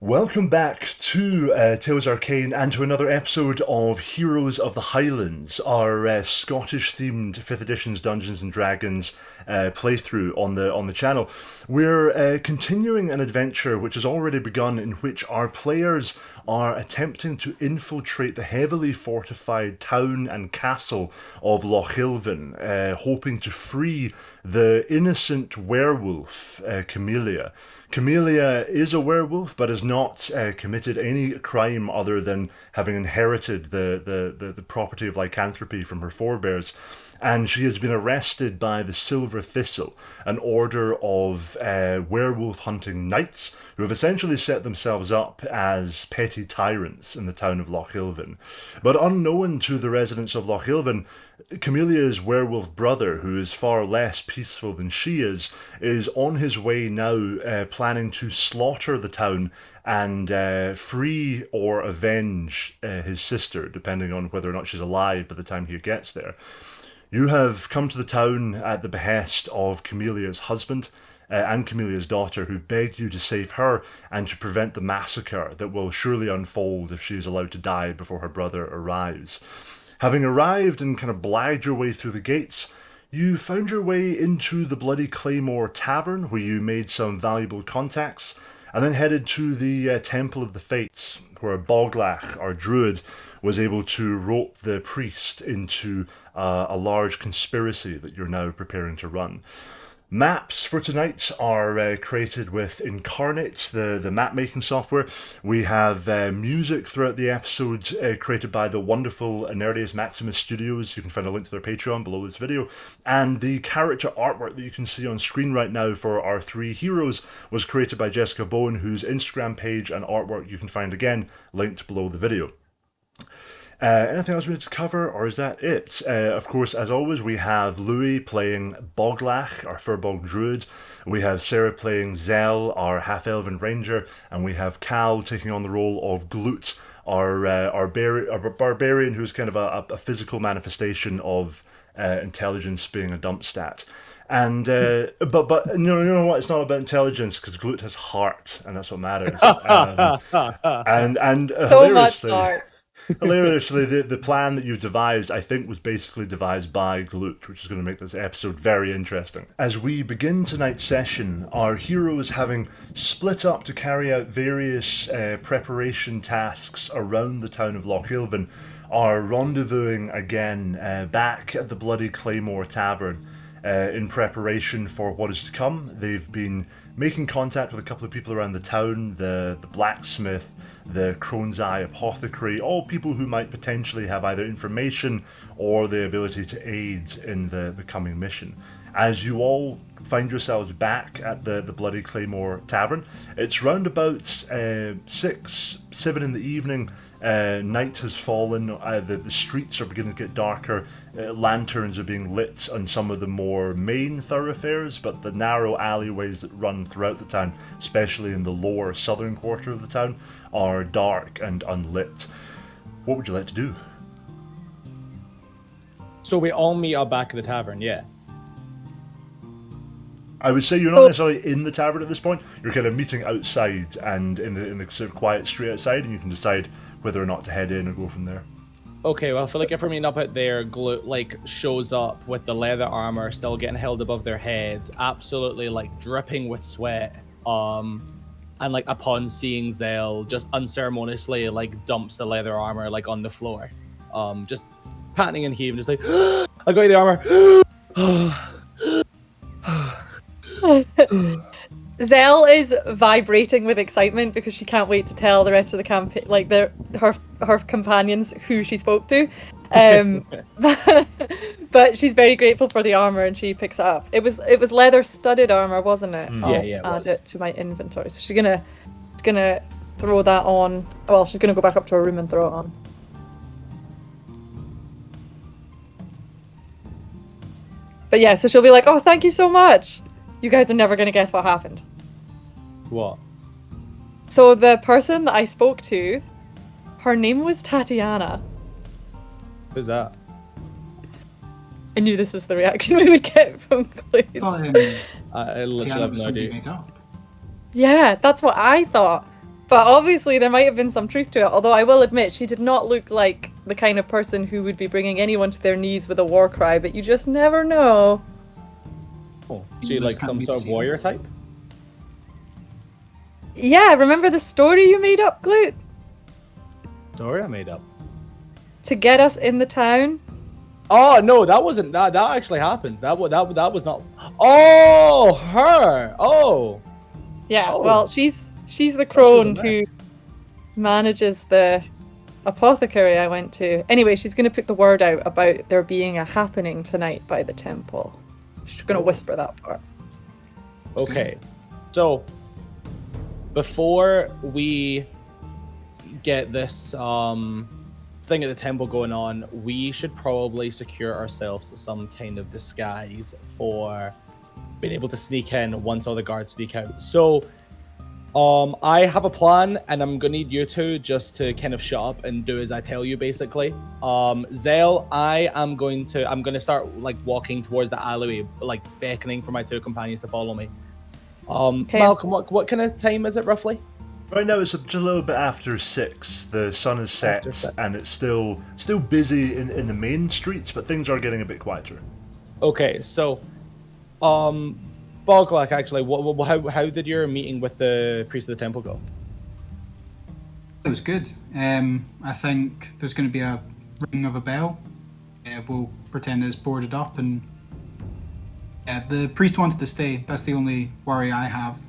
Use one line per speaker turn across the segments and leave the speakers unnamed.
Welcome back to Tales Arcane and to another episode of Heroes of the Highlands, our Scottish-themed 5th edition's Dungeons and Dragons playthrough on the channel. We're continuing an adventure which has already begun, in which our players are attempting to infiltrate the heavily fortified town and castle of Lochilvin, hoping to free the innocent werewolf, Camellia. Camellia is a werewolf, but has not committed any crime other than having inherited the property of lycanthropy from her forebears. And she has been arrested by the Silver Thistle, an order of werewolf hunting knights who have essentially set themselves up as petty tyrants in the town of Lochilvin. But unknown to the residents of Lochilvin, Camelia's werewolf brother, who is far less peaceful than she is on his way now, planning to slaughter the town and free or avenge his sister, depending on whether or not she's alive by the time he gets there. You have come to the town at the behest of Camelia's husband and Camelia's daughter, who beg you to save her and to prevent the massacre that will surely unfold if she is allowed to die before her brother arrives. Having arrived and kind of blagged your way through the gates, you found your way into the Bloody Claymore Tavern, where you made some valuable contacts, and then headed to the Temple of the Fates, where Boglach, our druid, was able to rope the priest into a large conspiracy that you're now preparing to run. Maps for tonight are created with Inkarnate, the map making software. We have music throughout the episodes created by the wonderful Nerdius Maximus Studios. You can find a link to their Patreon below this video. And the character artwork that you can see on screen right now for our three heroes was created by Jessica Bowen, whose Instagram page and artwork you can find again linked below the video. Anything else we need to cover, or is that it? Of course, as always, we have Louis playing Boglach, our Furbog Druid. We have Sarah playing Zell, our Half-Elven Ranger. And we have Cal taking on the role of Glut, our barbarian, who's kind of a physical manifestation of intelligence being a dump stat. And but you know what? It's not about intelligence, because Glut has heart, and that's what matters. And
So much
hilariously,
art.
hilariously, the plan that you devised, I think, was basically devised by Glut, which is going to make this episode very interesting. As we begin tonight's session, our heroes, having split up to carry out various preparation tasks around the town of Lochilvin, are rendezvousing again back at the Bloody Claymore Tavern in preparation for what is to come. They've been making contact with a couple of people around the town, the blacksmith, the Crone's Eye apothecary, all people who might potentially have either information or the ability to aid in the coming mission. As you all find yourselves back at the Bloody Claymore Tavern, it's round about 6, 7 in the evening. Night has fallen, the streets are beginning to get darker, lanterns are being lit on some of the more main thoroughfares, but the narrow alleyways that run throughout the town, especially in the lower southern quarter of the town, are dark and unlit. What would you like to do?
So we all meet up back at the tavern, yeah.
I would say you're not necessarily in the tavern at this point. You're kind of meeting outside and in the sort of quiet street outside, and you can decide whether or not to head in and go from there.
Okay, well, I feel like if we're meeting up out there, Glut, shows up with the leather armor still getting held above their heads, absolutely, dripping with sweat, and, upon seeing Zell, just unceremoniously, dumps the leather armor, on the floor. Just panting and heaving, just like, I got you the armor!
Zell is vibrating with excitement because she can't wait to tell the rest of the campaign, her companions, who she spoke to. But she's very grateful for the armor, and she picks it up. It was leather studded armor, wasn't it?
Yeah,
I'll add it to my inventory. So she's gonna throw that on. Well, she's gonna go back up to her room and throw it on. But yeah, so she'll be like, "Oh, thank you so much. You guys are never gonna guess what happened."
What?
So the person that I spoke to, her name was Tatiana.
Who's that?
I knew this was the reaction we would get from clues.
I thought
I literally
Tiana
have
was
no
something
idea.
made up.
Yeah, that's what I thought. But obviously there might have been some truth to it, although I will admit she did not look like the kind of person who would be bringing anyone to their knees with a war cry, but you just never know.
Oh, she like some sort of warrior type?
Yeah, remember the story you made up, Glute?
Story I made up.
To get us in the town?
Oh no, that wasn't that. That actually happened. That was not. Oh, her. Oh.
Yeah,
Oh.
well, she's the
a
crone who
mess.
manages the apothecary I went to. Anyway, she's going to put the word out about there being a happening tonight by the temple. She's going to whisper that part.
Okay, so before we get this thing at the temple going on, we should probably secure ourselves some kind of disguise for being able to sneak in once all the guards sneak out. So I have a plan, and I'm gonna need you two just to kind of shut up and do as I tell you, basically. Zale, I'm gonna start like walking towards the alleyway, like beckoning for my two companions to follow me.
Okay.
Malcolm, what kind of time is it roughly?
Right now it's just a little bit after 6. The sun is set,
After 6.
and it's still busy in the main streets, but things are getting a bit quieter.
Okay, so, Boglak, actually, how did your meeting with the priest of the temple go?
It was good. I think there's going to be a ring of a bell. We'll pretend it's boarded up, and the priest wanted to stay. That's the only worry I have.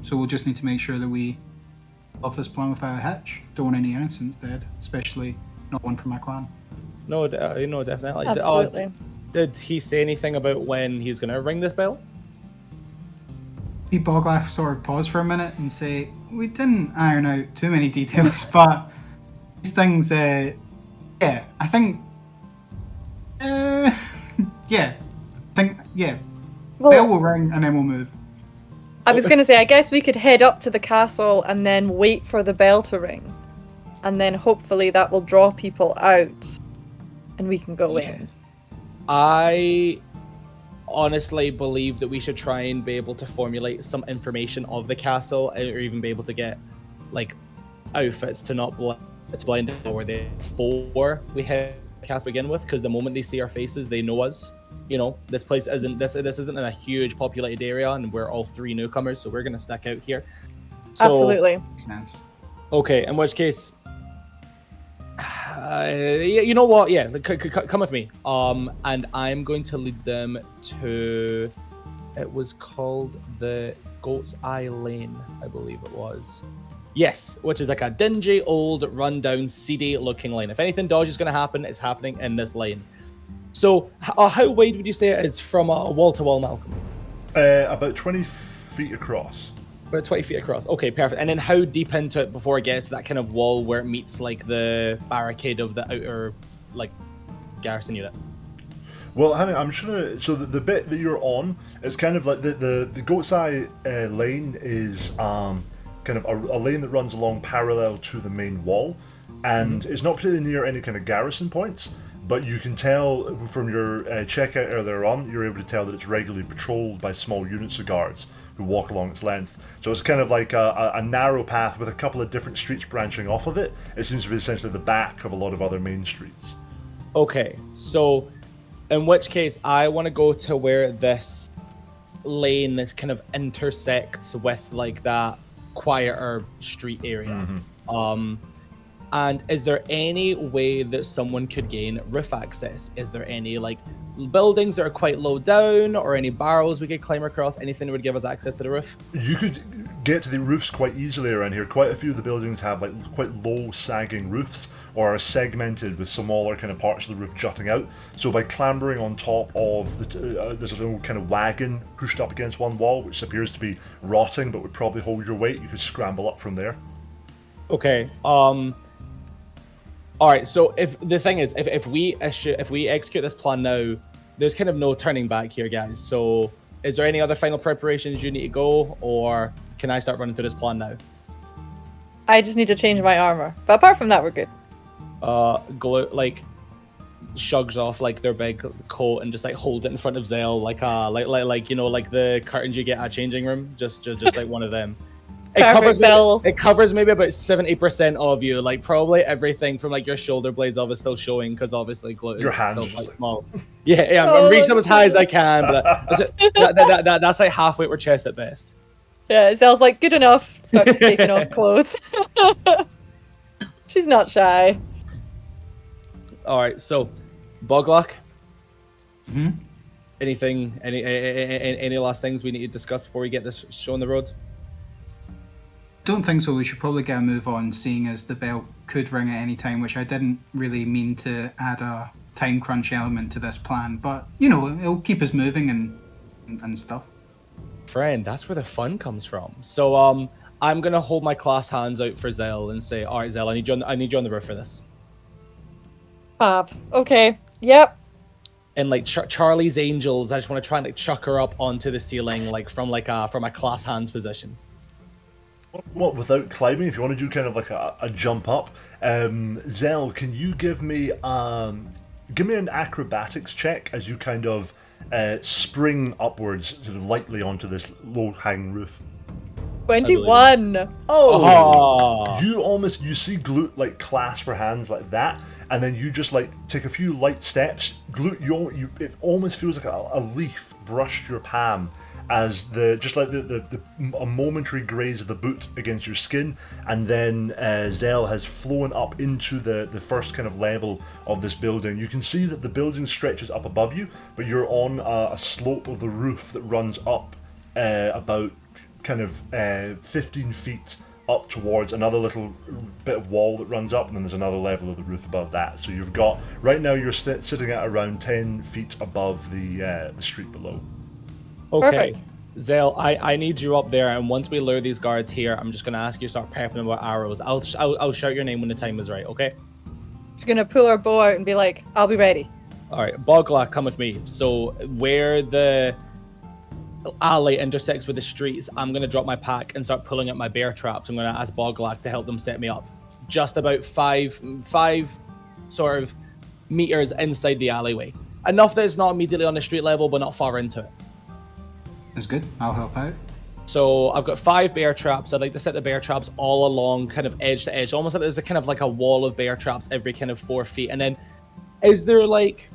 So we'll just need to make sure that we off this plan without a hitch. Don't want any innocents dead, especially not one from my clan.
No, definitely.
Absolutely.
Did he say anything about when he's going to ring this bell?
See Boglath sort of pause for a minute and say, we didn't iron out too many details, but these things, I think,
Well,
bell will ring and then we'll move.
I was going to say, I guess we could head up to the castle and then wait for the bell to ring. And then hopefully that will draw people out and we can go in.
Yes.
I honestly believe that we should try and be able to formulate some information of the castle, or even be able to get like outfits to not blend in where they before we head to the castle to begin with, because the moment they see our faces, they know us. You know, this place isn't this isn't in a huge populated area, and we're all three newcomers, so we're gonna stack out here. So,
Absolutely.
Makes sense.
okay, in which case, you know what? Yeah, come with me. And I'm going to lead them to. It was called the Goat's Eye Lane, I believe it was. Yes, which is like a dingy, old, rundown, seedy-looking lane. If anything dodgy is going to happen, it's happening in this lane. So, how wide would you say it is from wall to wall, Malcolm?
About 20 feet across.
About 20 feet across. Okay, perfect. And then how deep into it before it gets to that kind of wall where it meets like the barricade of the outer like garrison unit?
Well, hang on, I'm just gonna. So the bit that you're on is kind of like the Goat's Eye lane is kind of a lane that runs along parallel to the main wall, and it's not particularly near any kind of garrison points. But you can tell from your checkout earlier on, you're able to tell that it's regularly patrolled by small units of guards who walk along its length. So it's kind of like a narrow path with a couple of different streets branching off of it. It seems to be essentially the back of a lot of other main streets.
Okay, so in which case I want to go to where this lane this kind of intersects with like that quieter street area. And is there any way that someone could gain roof access? Is there any like buildings that are quite low down, or any barrels we could climb across? Anything that would give us access to the roof?
You could get to the roofs quite easily around here. Quite a few of the buildings have like quite low sagging roofs, or are segmented with smaller kind of parts of the roof jutting out. So by clambering on top of there's an old kind of wagon pushed up against one wall, which appears to be rotting but would probably hold your weight. You could scramble up from there.
Okay. All right. So if the thing is, if we execute this plan now, there's kind of no turning back here, guys. So is there any other final preparations you need to go, or can I start running through this plan now?
I just need to change my armor. But apart from that, we're good.
Like shrugs off like their big coat and just like holds it in front of Zale like you know, like the curtains you get at a changing room, just like one of them.
Perfect, Zell.
it covers maybe about 70% of you. Like probably everything from like your shoulder blades of is still showing because obviously Glut
Your
is
hands
still
just
quite
like-
small. Yeah, I'm
Oh,
reaching up as high as I
God.
can, but that's like halfway to her chest at best.
Yeah, Zell's like, good enough. Starts taking off clothes. She's not shy.
All right, so Boglock.
Hmm?
Anything? Any last things we need to discuss before we get this show on the road?
Don't think so. We should probably get a move on, seeing as the bell could ring at any time, which I didn't really mean to add a time crunch element to this plan. But you know, it'll keep us moving and stuff.
Friend, that's where the fun comes from. So I'm gonna hold my clasped hands out for Zell and say, all right, Zell, I need you on the roof for this.
Fab. Okay. Yep.
And like Charlie's Angels, I just want to try and like chuck her up onto the ceiling, like from a clasped hands position.
What, without climbing? If you want to do kind of like a jump up, Zell, can you give me an acrobatics check as you kind of spring upwards, sort of lightly onto this low-hanging roof?
21.
Oh,
You see Glut like clasp her hands like that, and then you just like take a few light steps. Glut, it almost feels like a leaf brushed your palm as a momentary graze of the boot against your skin, and then Zell has flown up into the first kind of level of this building. You can see that the building stretches up above you, but you're on a slope of the roof that runs up about kind of 15 feet up towards another little bit of wall that runs up, and then there's another level of the roof above that. So you've got, right now you're sitting at around 10 feet above the street below.
okay.
Perfect.
Zell, I need you up there, and once we lure these guards here, I'm just gonna ask you to start prepping them with arrows. I'll shout your name when the time is right, okay?
She's gonna pull her bow out and be like, I'll be ready.
All right, Boglock, come with me. So where the alley intersects with the streets, I'm gonna drop my pack and start pulling out my bear traps. I'm gonna ask Boglock to help them set me up, just about five sort of meters inside the alleyway, enough that it's not immediately on the street level, but not far into it.
That's good. I'll help out.
So I've got 5 bear traps. I'd like to set the bear traps all along, kind of edge to edge, almost like there's a kind of like a wall of bear traps every kind of 4 feet. And then, is there like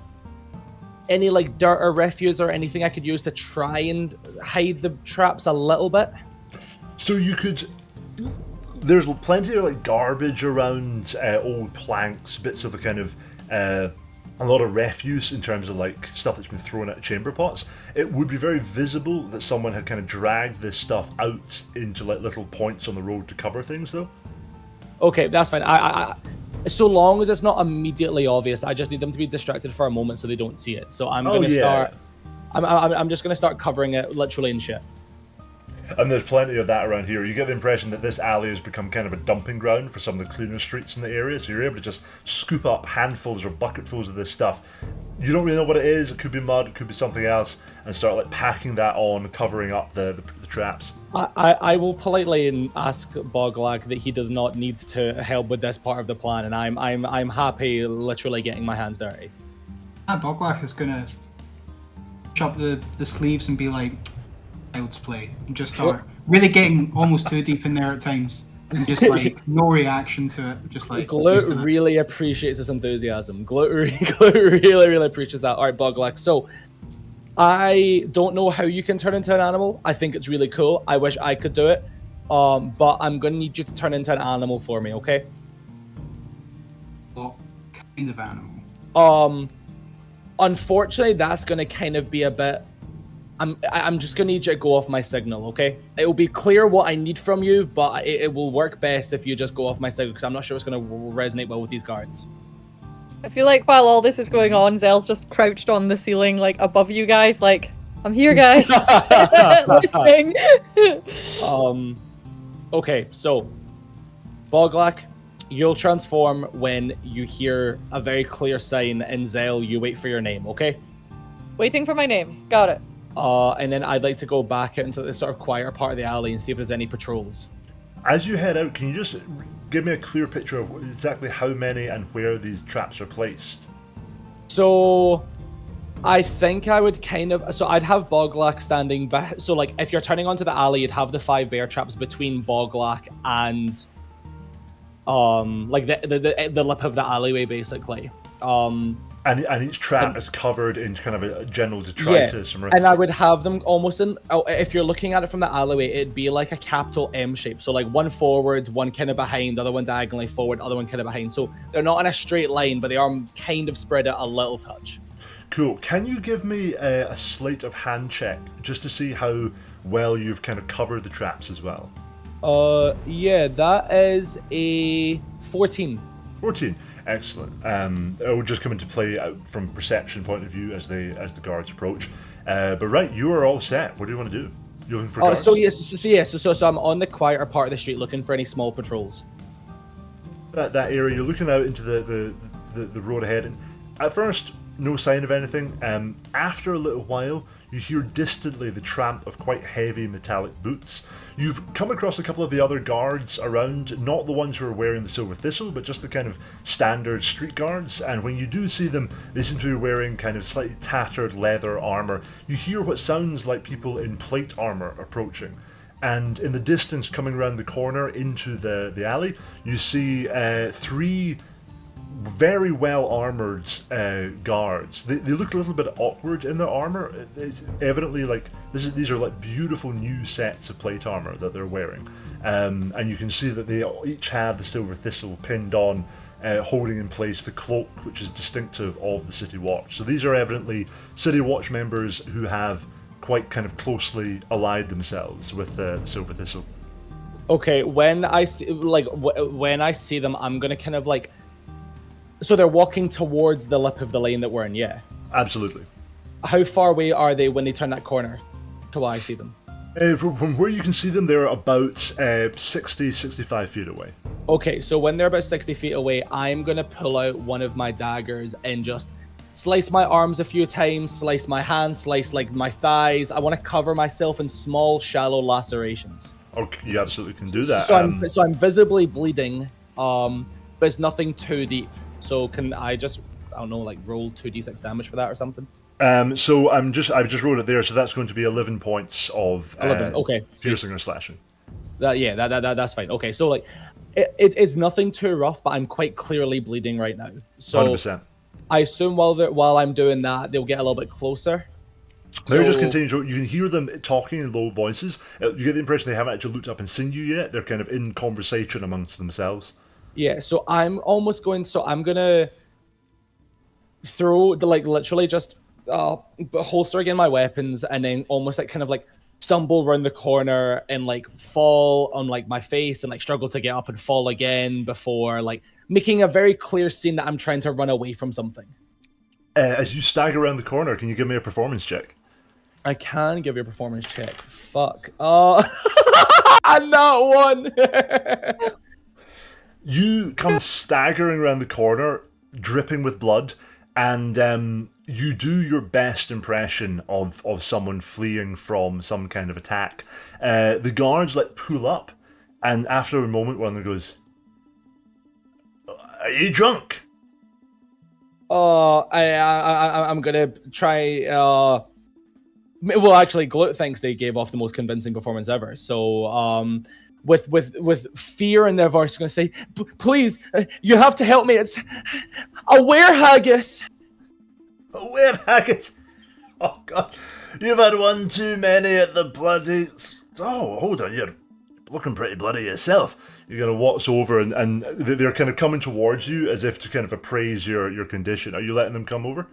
any like dirt or refuse or anything I could use to try and hide the traps a little bit?
So you could. There's plenty of like garbage around, old planks, bits of a kind of a lot of refuse in terms of like stuff that's been thrown at chamber pots. It would be very visible that someone had kind of dragged this stuff out into like little points on the road to cover things, though.
Okay, that's fine. I so long as it's not immediately obvious, I just need them to be distracted for a moment so they don't see it. So I'm gonna start. I'm just gonna start covering it literally in shit.
And there's plenty of that around here. You get the impression that this alley has become kind of a dumping ground for some of the cleaner streets in the area, so you're able to just scoop up handfuls or bucketfuls of this stuff. You don't really know what it is. It could be mud, it could be something else, and start like packing that on, covering up the traps.
I will politely ask Boglag that he does not need to help with this part of the plan, and I'm happy literally getting my hands dirty.
Boglach is gonna chop the sleeves and be like, child's play, and just start really getting almost too deep in there at times, and just like no reaction to it, just like
Glut really appreciates this enthusiasm. Glut really appreciates that. All right, Boglag. So I don't know how you can turn into an animal. I think it's really cool. I wish I could do it. But I'm gonna need you to turn into an animal for me, okay?
What kind of animal?
Unfortunately, that's gonna kind of be a bit. I'm just gonna need you to go off my signal, okay? It will be clear what I need from you, but it will work best if you just go off my signal, because I'm not sure it's gonna resonate well with these guards.
I feel like while all this is going on, Zell's just crouched on the ceiling, like above you guys, like, I'm here, guys. Listening.
Okay, so Boglack, you'll transform when you hear a very clear sign, and Zell, you wait for your name, okay?
Waiting for my name. Got it.
And then I'd like to go back out into the sort of quieter part of the alley and see if there's any patrols.
As you head out, can you just give me a clear picture of exactly how many and where these traps are placed?
So I think I would kind of, so I'd have Boglak standing back. So like if you're turning onto the alley, you'd have the 5 bear traps between Boglak and like the lip of the alleyway basically.
And each trap is covered in kind of a general detritus.
Yeah, and I would have them almost in, if you're looking at it from the alleyway, it'd be like a capital M shape. So like one forwards, one kind of behind, the other one diagonally forward, other one kind of behind. So they're not in a straight line, but they are kind of spread out a little touch.
Cool. Can you give me a sleight of hand check just to see how well you've kind of covered the traps as well?
Yeah, that is a 14.
14. Excellent. It will just come into play from perception point of view as the guards approach. But right, you are all set. What do you want to do? You're looking for guards?
So I'm on the quieter part of the street looking for any small patrols.
That area, you're looking out into the road ahead, and at first, no sign of anything. After a little while, you hear distantly the tramp of quite heavy metallic boots. You've come across a couple of the other guards around, not the ones who are wearing the silver thistle, but just the kind of standard street guards. And when you do see them, they seem to be wearing kind of slightly tattered leather armor. You hear what sounds like people in plate armor approaching. And in the distance, coming around the corner into the alley, you see 3 very well armored guards. They look a little bit awkward in their armor. It's evidently like these are like beautiful new sets of plate armor that they're wearing, and you can see that they each have the silver thistle pinned on, holding in place the cloak, which is distinctive of the City Watch. So these are evidently City Watch members who have quite kind of closely allied themselves with the silver thistle.
Okay, when I see when I see them, I'm gonna kind of like. So they're walking towards the lip of the lane that we're in, yeah?
Absolutely.
How far away are they when they turn that corner to where I see them?
From where you can see them, they're about 65 feet away.
Okay, so when they're about 60 feet away, I'm going to pull out one of my daggers and just slice my arms a few times, slice my hands, slice like my thighs. I want to cover myself in small, shallow lacerations.
Okay, you absolutely can do that.
So I'm visibly bleeding, but it's nothing too deep. So can I just, I don't know, like roll 2d6 damage for that or something?
So I've just wrote it there. So that's going to be 11 points of
11. Okay,
piercing or slashing.
That's fine. Okay, so like it's nothing too rough, but I'm quite clearly bleeding right now. So
100%.
I assume while I'm doing that, they'll get a little bit closer.
They're just continuing. You can hear them talking in low voices. You get the impression they haven't actually looked up and seen you yet. They're kind of in conversation amongst themselves.
Yeah, so I'm gonna throw the literally just holster again my weapons and then almost like kind of like stumble around the corner and like fall on like my face and like struggle to get up and fall again before like making a very clear scene that I'm trying to run away from something.
As you stagger around the corner, can you give me a performance check?
I can give you a performance check. Fuck. I'm not one.
You come staggering around the corner, dripping with blood, and you do your best impression of someone fleeing from some kind of attack. The guards pull up, and after a moment, one of them goes, "Are you drunk?"
I'm gonna try. Well, actually, Glut thinks they gave off the most convincing performance ever. So, with fear in their voice, going to say, "Please, you have to help me. It's a werehaggis."
A werehaggis? Oh God, you've had one too many at the bloody. Oh, hold on, you're looking pretty bloody yourself. You're gonna waltz over and they're kind of coming towards you as if to kind of appraise your condition. Are you letting them come over?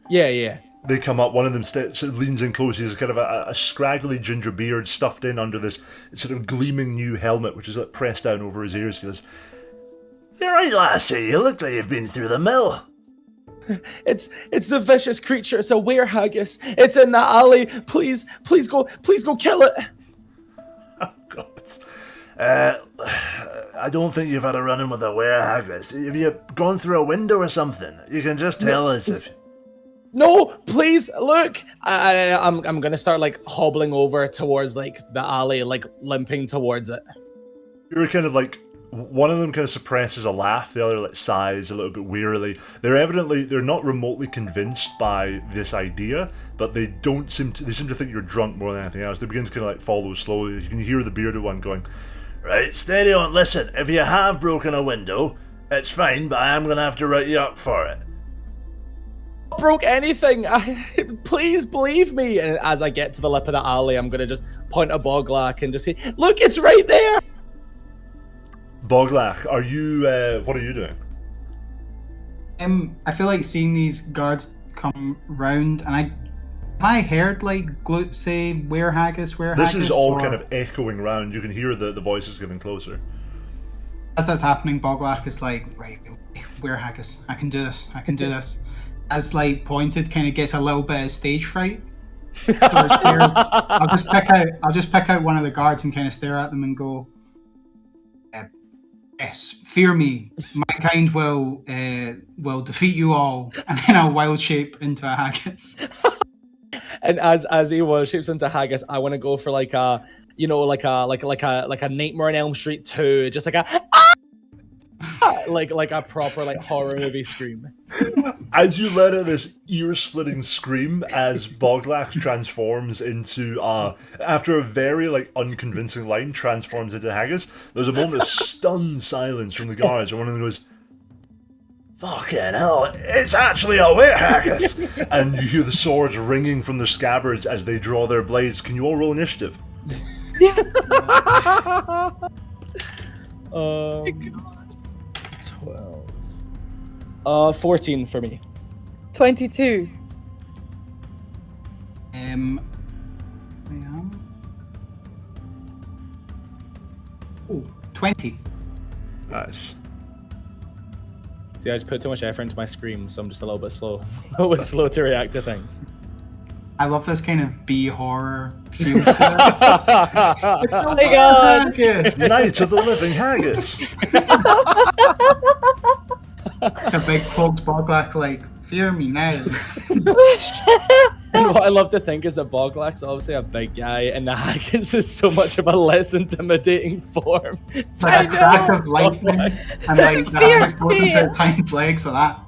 Yeah.
They come up, one of them sort of leans in close. He's kind of a scraggly ginger beard stuffed in under this sort of gleaming new helmet, which is pressed down over his ears. He goes, "You're right, lassie, you look like you've been through the mill."
It's the vicious creature, it's a werehaggis. It's in the alley. Please go kill it.
Oh God. I don't think you've had a run-in with a werehaggis. Have you gone through a window or something? You can just tell us if...
No, please, look. I'm gonna start hobbling over towards the alley, limping towards it.
You're kind of One of them kind of suppresses a laugh, the other like sighs a little bit wearily. They're not remotely convinced by this idea, but they seem to think you're drunk more than anything else. They begin to kind of like follow slowly. You can hear the bearded one going, "Right, steady on. Listen, if you have broken a window, it's fine, but I am gonna have to write you up for it."
Broke anything. Please believe me. And as I get to the lip of the alley, I'm gonna just point at Boglak and just say, "Look, it's right there."
Boglak, are you? What are you doing?
I feel like seeing these guards come round, and have I heard like Gloot say where haggis?
This is all kind of echoing round. You can hear the voices getting closer.
As that's happening, Boglak is like, right, where haggis? I can do this. As like pointed, kind of gets a little bit of stage fright. I'll just pick out one of the guards and kind of stare at them and go, "Yes, fear me. My kind will defeat you all." And then I'll wild shape into a haggis.
And as he wild shapes into haggis, I want to go for like a, like a Nightmare on Elm Street 2, just like a like a proper like horror movie scream.
As you let out this ear-splitting scream as Boglak transforms into, after a very like unconvincing line, transforms into haggis, there's a moment of stunned silence from the guards, and one of them goes, "Fucking hell, it's actually a were haggis!" And you hear the swords ringing from their scabbards as they draw their blades. Can you all roll initiative?
12. 14 for me.
22.
I am. Oh, 20.
Nice.
See, I just put too much effort into my scream, so I'm just a little bit slow to react to things.
I love this kind of B horror feel to it.
Oh my god!
Haggis.
Night of the Living Haggis!
A big cloaked Boglak like, "Fear me now."
And what I love to think is that Boglak's obviously a big guy, and the haggis is so much of a less intimidating form.
Like a crack of lightning, and like the haggis goes into its hind legs, so that.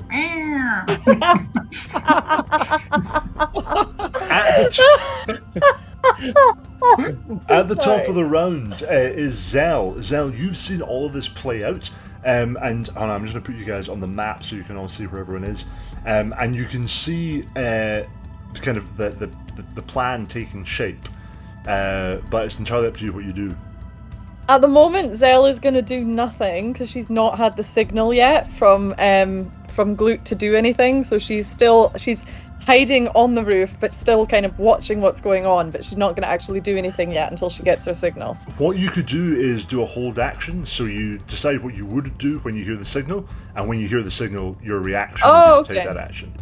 At the top of the round is Zell. Zell, you've seen all of this play out, and I'm just going to put you guys on the map so you can all see where everyone is, and you can see kind of the plan taking shape, but it's entirely up to you what you do.
At the moment, Zell is going to do nothing because she's not had the signal yet from Gloot to do anything. So she's hiding on the roof, but still kind of watching what's going on. But she's not going to actually do anything yet until she gets her signal.
What you could do is do a hold action. So you decide what you would do when you hear the signal, and when you hear the signal, your reaction would be to take that action.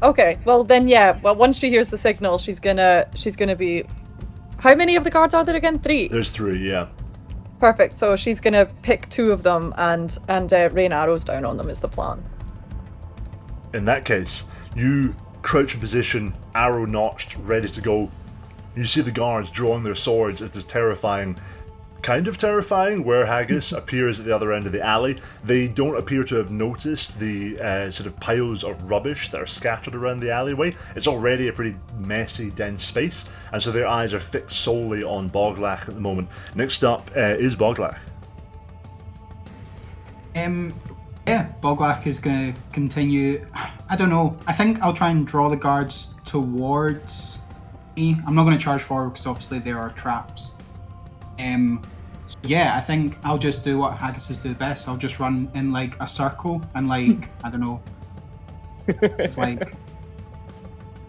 Okay. Well then, yeah. Well, once she hears the signal, she's gonna be. How many of the guards are there again? 3.
There's 3, yeah.
Perfect. So she's gonna pick 2 of them and rain arrows down on them is the plan.
In that case, you crouch in position, arrow notched, ready to go. You see the guards drawing their swords as this terrifying were-haggis appears at the other end of the alley. They don't appear to have noticed the sort of piles of rubbish that are scattered around the alleyway. It's already a pretty messy, dense space, and so their eyes are fixed solely on Boglak at the moment. Next up is Boglak.
Yeah, Boglak is going to continue. I don't know. I think I'll try and draw the guards towards me. I'm not going to charge forward because obviously there are traps. So yeah, I think I'll just do what haggises do best. I'll just run in like a circle and like, I don't know, like,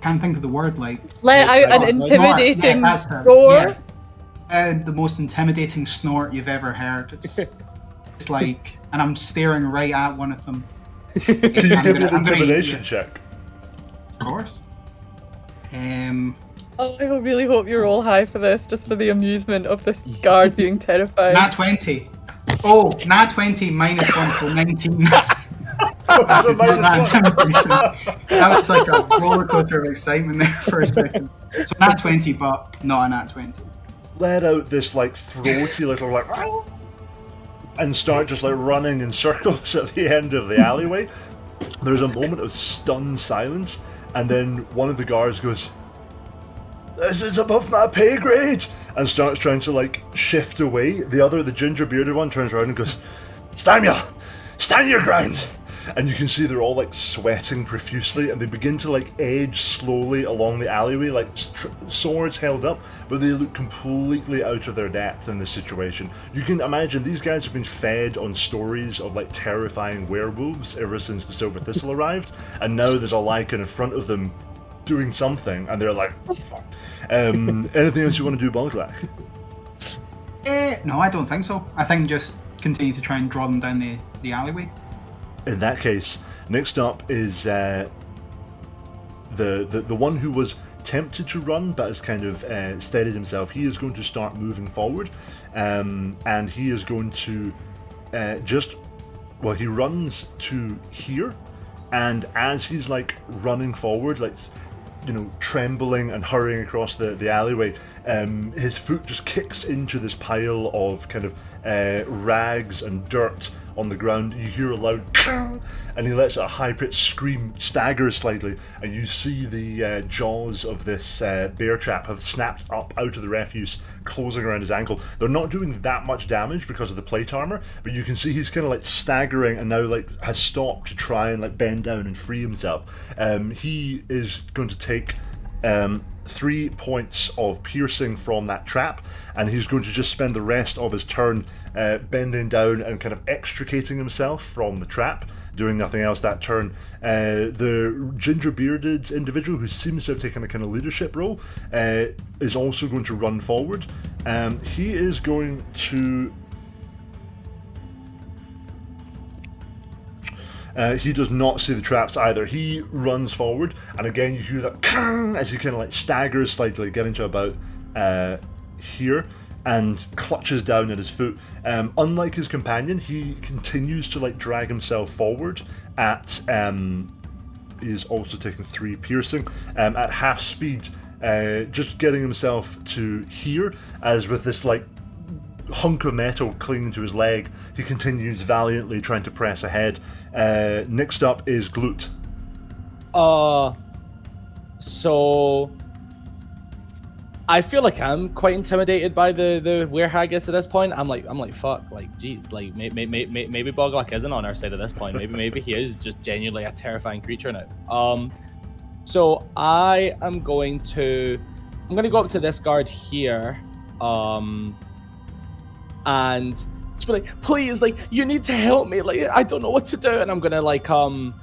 can't think of the word, like.
Let out an intimidating roar.
Yeah. The most intimidating snort you've ever heard. It's like, and I'm staring right at one of them.
Can you give me an intimidation check?
Of course.
Oh, I really hope you roll high for this, just for the amusement of this guard being terrified.
Nat 20. Oh, Nat 20 minus 1 for 19. That was like a roller coaster of excitement there for a second. So Nat 20, but not a Nat 20.
Let out this like throaty little like and start just like running in circles at the end of the alleyway. There's a moment of stunned silence, and then one of the guards goes, "This is above my pay grade," and starts trying to like shift away. The ginger bearded one turns around and goes, "Samuel, stand your ground." And you can see they're all like sweating profusely, and they begin to like edge slowly along the alleyway, like swords held up, but they look completely out of their depth in this situation. You can imagine these guys have been fed on stories of like terrifying werewolves ever since the Silver Thistle arrived, and now there's a Lycan in front of them doing something, and they're like, fuck. Anything else you want to do, Boglack?
No, I don't think so. I think just continue to try and draw them down the alleyway.
In that case, next up is the one who was tempted to run but has kind of steadied himself. He is going to start moving forward, and he is going to he runs to here, and as he's like running forward, like, you know, trembling and hurrying across the alleyway, his foot just kicks into this pile of kind of rags and dirt on the ground. You hear a loud "Kang!" and he lets out a high-pitched scream, staggers slightly, and you see the jaws of this bear trap have snapped up out of the refuse, closing around his ankle. They're not doing that much damage because of the plate armor, but you can see he's kind of like staggering and now like has stopped to try and like bend down and free himself. He is going to take 3 points of piercing from that trap, and he's going to just spend the rest of his turn bending down and kind of extricating himself from the trap, doing nothing else that turn. The ginger-bearded individual, who seems to have taken a kind of leadership role, is also going to run forward. He is going to... he does not see the traps either. He runs forward, and again you hear that "Kang!" as he kind of like staggers slightly, getting to about here, and clutches down at his foot. Unlike his companion, he continues to like drag himself forward at... he's also taking 3 piercing at half speed, just getting himself to here, as with this like hunk of metal clinging to his leg, he continues valiantly trying to press ahead. Next up is Glut.
So I feel like I'm quite intimidated by the werehaggis at this point. I'm like fuck, like geez, like maybe Boglak isn't on our side at this point. Maybe he is just genuinely a terrifying creature now. So I'm going to go up to this guard here, and just be like, please, like, you need to help me, like, I don't know what to do. And I'm gonna like I'm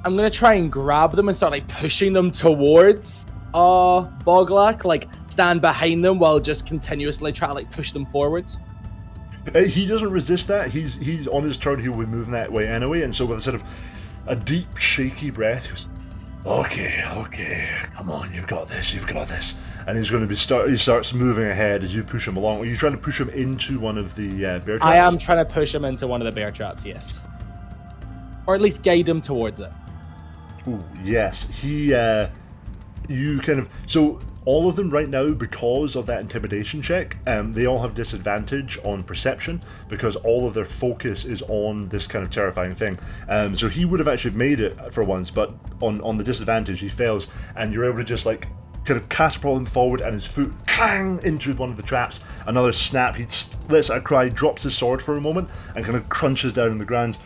gonna try and grab them and start like pushing them towards Boglak, like stand behind them while just continuously try to like push them forwards.
He doesn't resist that. He's on his turn, he will be moving that way anyway, and so with a sort of a deep shaky breath, he goes, okay, come on, you've got this, and he's going to he starts moving ahead as you push him along. Are you trying to push him into one of the bear traps?
I am trying to push him into one of the bear traps, yes, or at least guide him towards it.
Ooh, yes, you kind of, so all of them right now, because of that intimidation check, they all have disadvantage on perception because all of their focus is on this kind of terrifying thing. So he would have actually made it for once, but on the disadvantage he fails, and you're able to just like kind of catapult him forward, and his foot clang into one of the traps. Another snap, he lets out a cry, drops his sword for a moment, and kind of crunches down on the ground.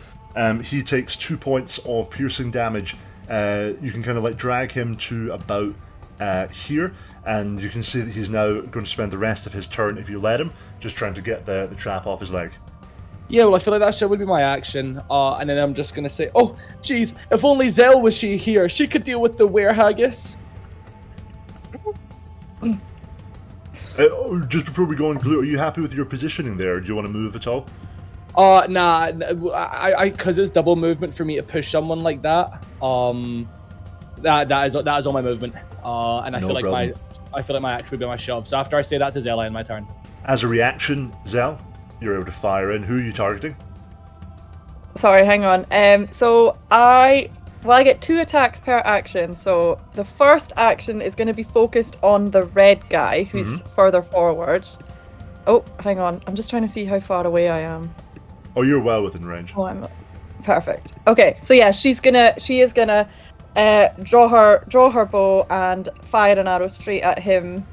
He takes 2 points of piercing damage. You can kind of like drag him to about here, and you can see that he's now going to spend the rest of his turn, if you let him, just trying to get the trap off his leg.
Yeah, well, I feel like that would be my action, and then I'm just going to say, oh, geez, if only Zell was here, she could deal with the werehaggis.
Just before we go on, Glue, are you happy with your positioning there? Do you want to move at all?
Nah, I because it's double movement for me to push someone like that. That is all my movement. And I feel like my action would be my shove. So after I say that to Zell, I end my turn.
As a reaction, Zell, you're able to fire in. Who are you targeting?
Sorry, hang on. So I get 2 attacks per action. So the first action is going to be focused on the red guy who's further forward. Oh, hang on. I'm just trying to see how far away I am.
Oh, you're well within range.
Oh, I'm perfect. Okay, so yeah, she is gonna draw her bow and fire an arrow straight at him.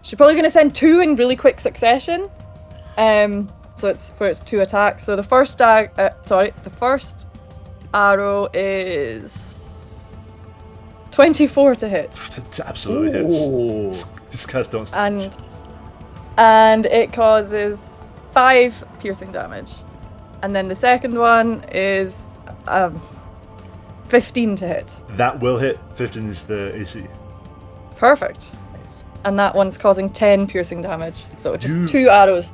She's probably gonna send 2 in really quick succession. So it's 2 attacks. So the first arrow is 24 to hit.
It absolutely hits. Just cats don't.
And it causes 5 piercing damage. And then the second one is 15 to hit.
That will hit. 15 is the AC.
Perfect.
Nice.
And that one's causing 10 piercing damage. So just 2 arrows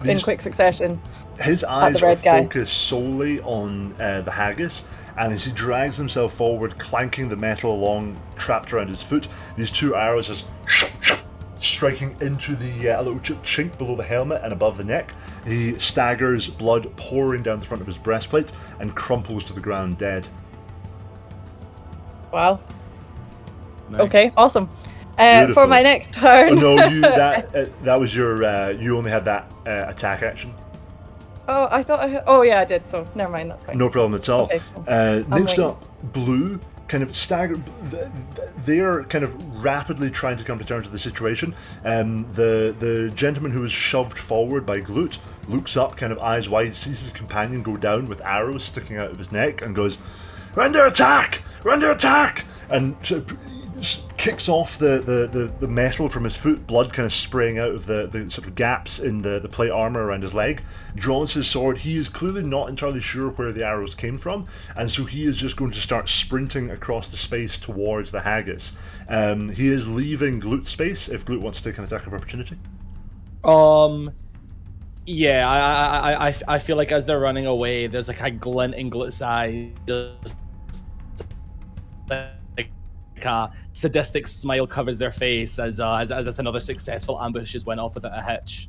in quick succession.
His eyes
the
are
red guy.
focused solely on the haggis, and as he drags himself forward, clanking the metal along, trapped around his foot, these 2 arrows just striking into the little chink below the helmet and above the neck. He staggers, blood pouring down the front of his breastplate, and crumples to the ground dead.
Wow.
Nice.
Okay, awesome.
Beautiful.
For my next turn.
Oh, no, that was your. You only had that attack action.
Oh, I thought I had... Oh, yeah, I did, so never mind, that's fine.
No problem at all.
Okay, cool.
Next
waiting.
up, Blue kind of staggered. They're kind of rapidly trying to come to terms with the situation. The gentleman who was shoved forward by Glut looks up, kind of eyes wide, sees his companion go down with arrows sticking out of his neck, and goes, "Render attack! Render attack!" And kicks off the metal from his foot, blood kind of spraying out of the sort of gaps in the plate armor around his leg, draws his sword. He is clearly not entirely sure where the arrows came from, and so he is just going to start sprinting across the space towards the haggis. He is leaving Glute space if Glute wants to take an attack of opportunity.
Yeah, I feel like as they're running away, there's like a glint in Glut's eye, just like a sadistic smile covers their face as another successful ambush just went off without a hitch.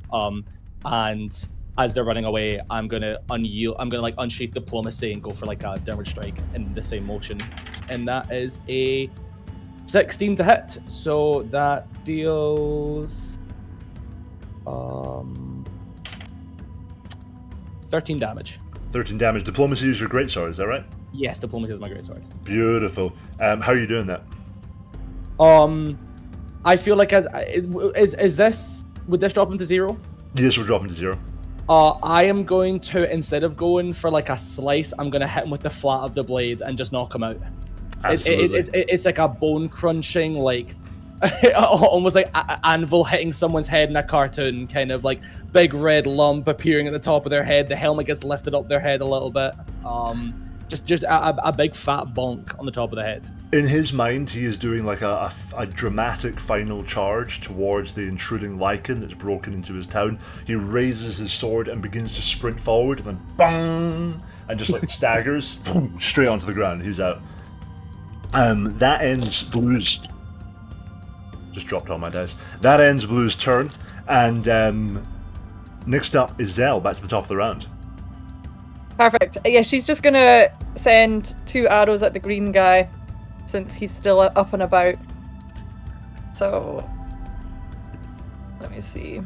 And as they're running away, I'm gonna like unsheath diplomacy and go for like a downward strike in the same motion, and that is a 16 to hit. So that deals 13 damage.
13 damage. Diplomacy is your greatsword, is that right?
Yes, diplomacy is my greatsword.
Beautiful. How are you doing that?
I feel like is this, would this drop him to 0?
Yes, we're dropping to 0.
I am going to, instead of going for like a slice, I'm going to hit him with the flat of the blade and just knock him out.
Absolutely.
It's like a bone crunching, like almost like anvil hitting someone's head in a cartoon, kind of like big red lump appearing at the top of their head. The helmet gets lifted up their head a little bit. Just a big fat bonk on the top of the head.
In his mind, he is doing like a dramatic final charge towards the intruding Lycan that's broken into his town. He raises his sword and begins to sprint forward, and then bang, and just like staggers straight onto the ground. He's out. That ends Blue's. Just dropped on my dice. That ends Blue's turn, and next up is Zell, back to the top of the round.
Perfect. Yeah, she's just gonna send 2 arrows at the green guy, since he's still up and about. So, let me see.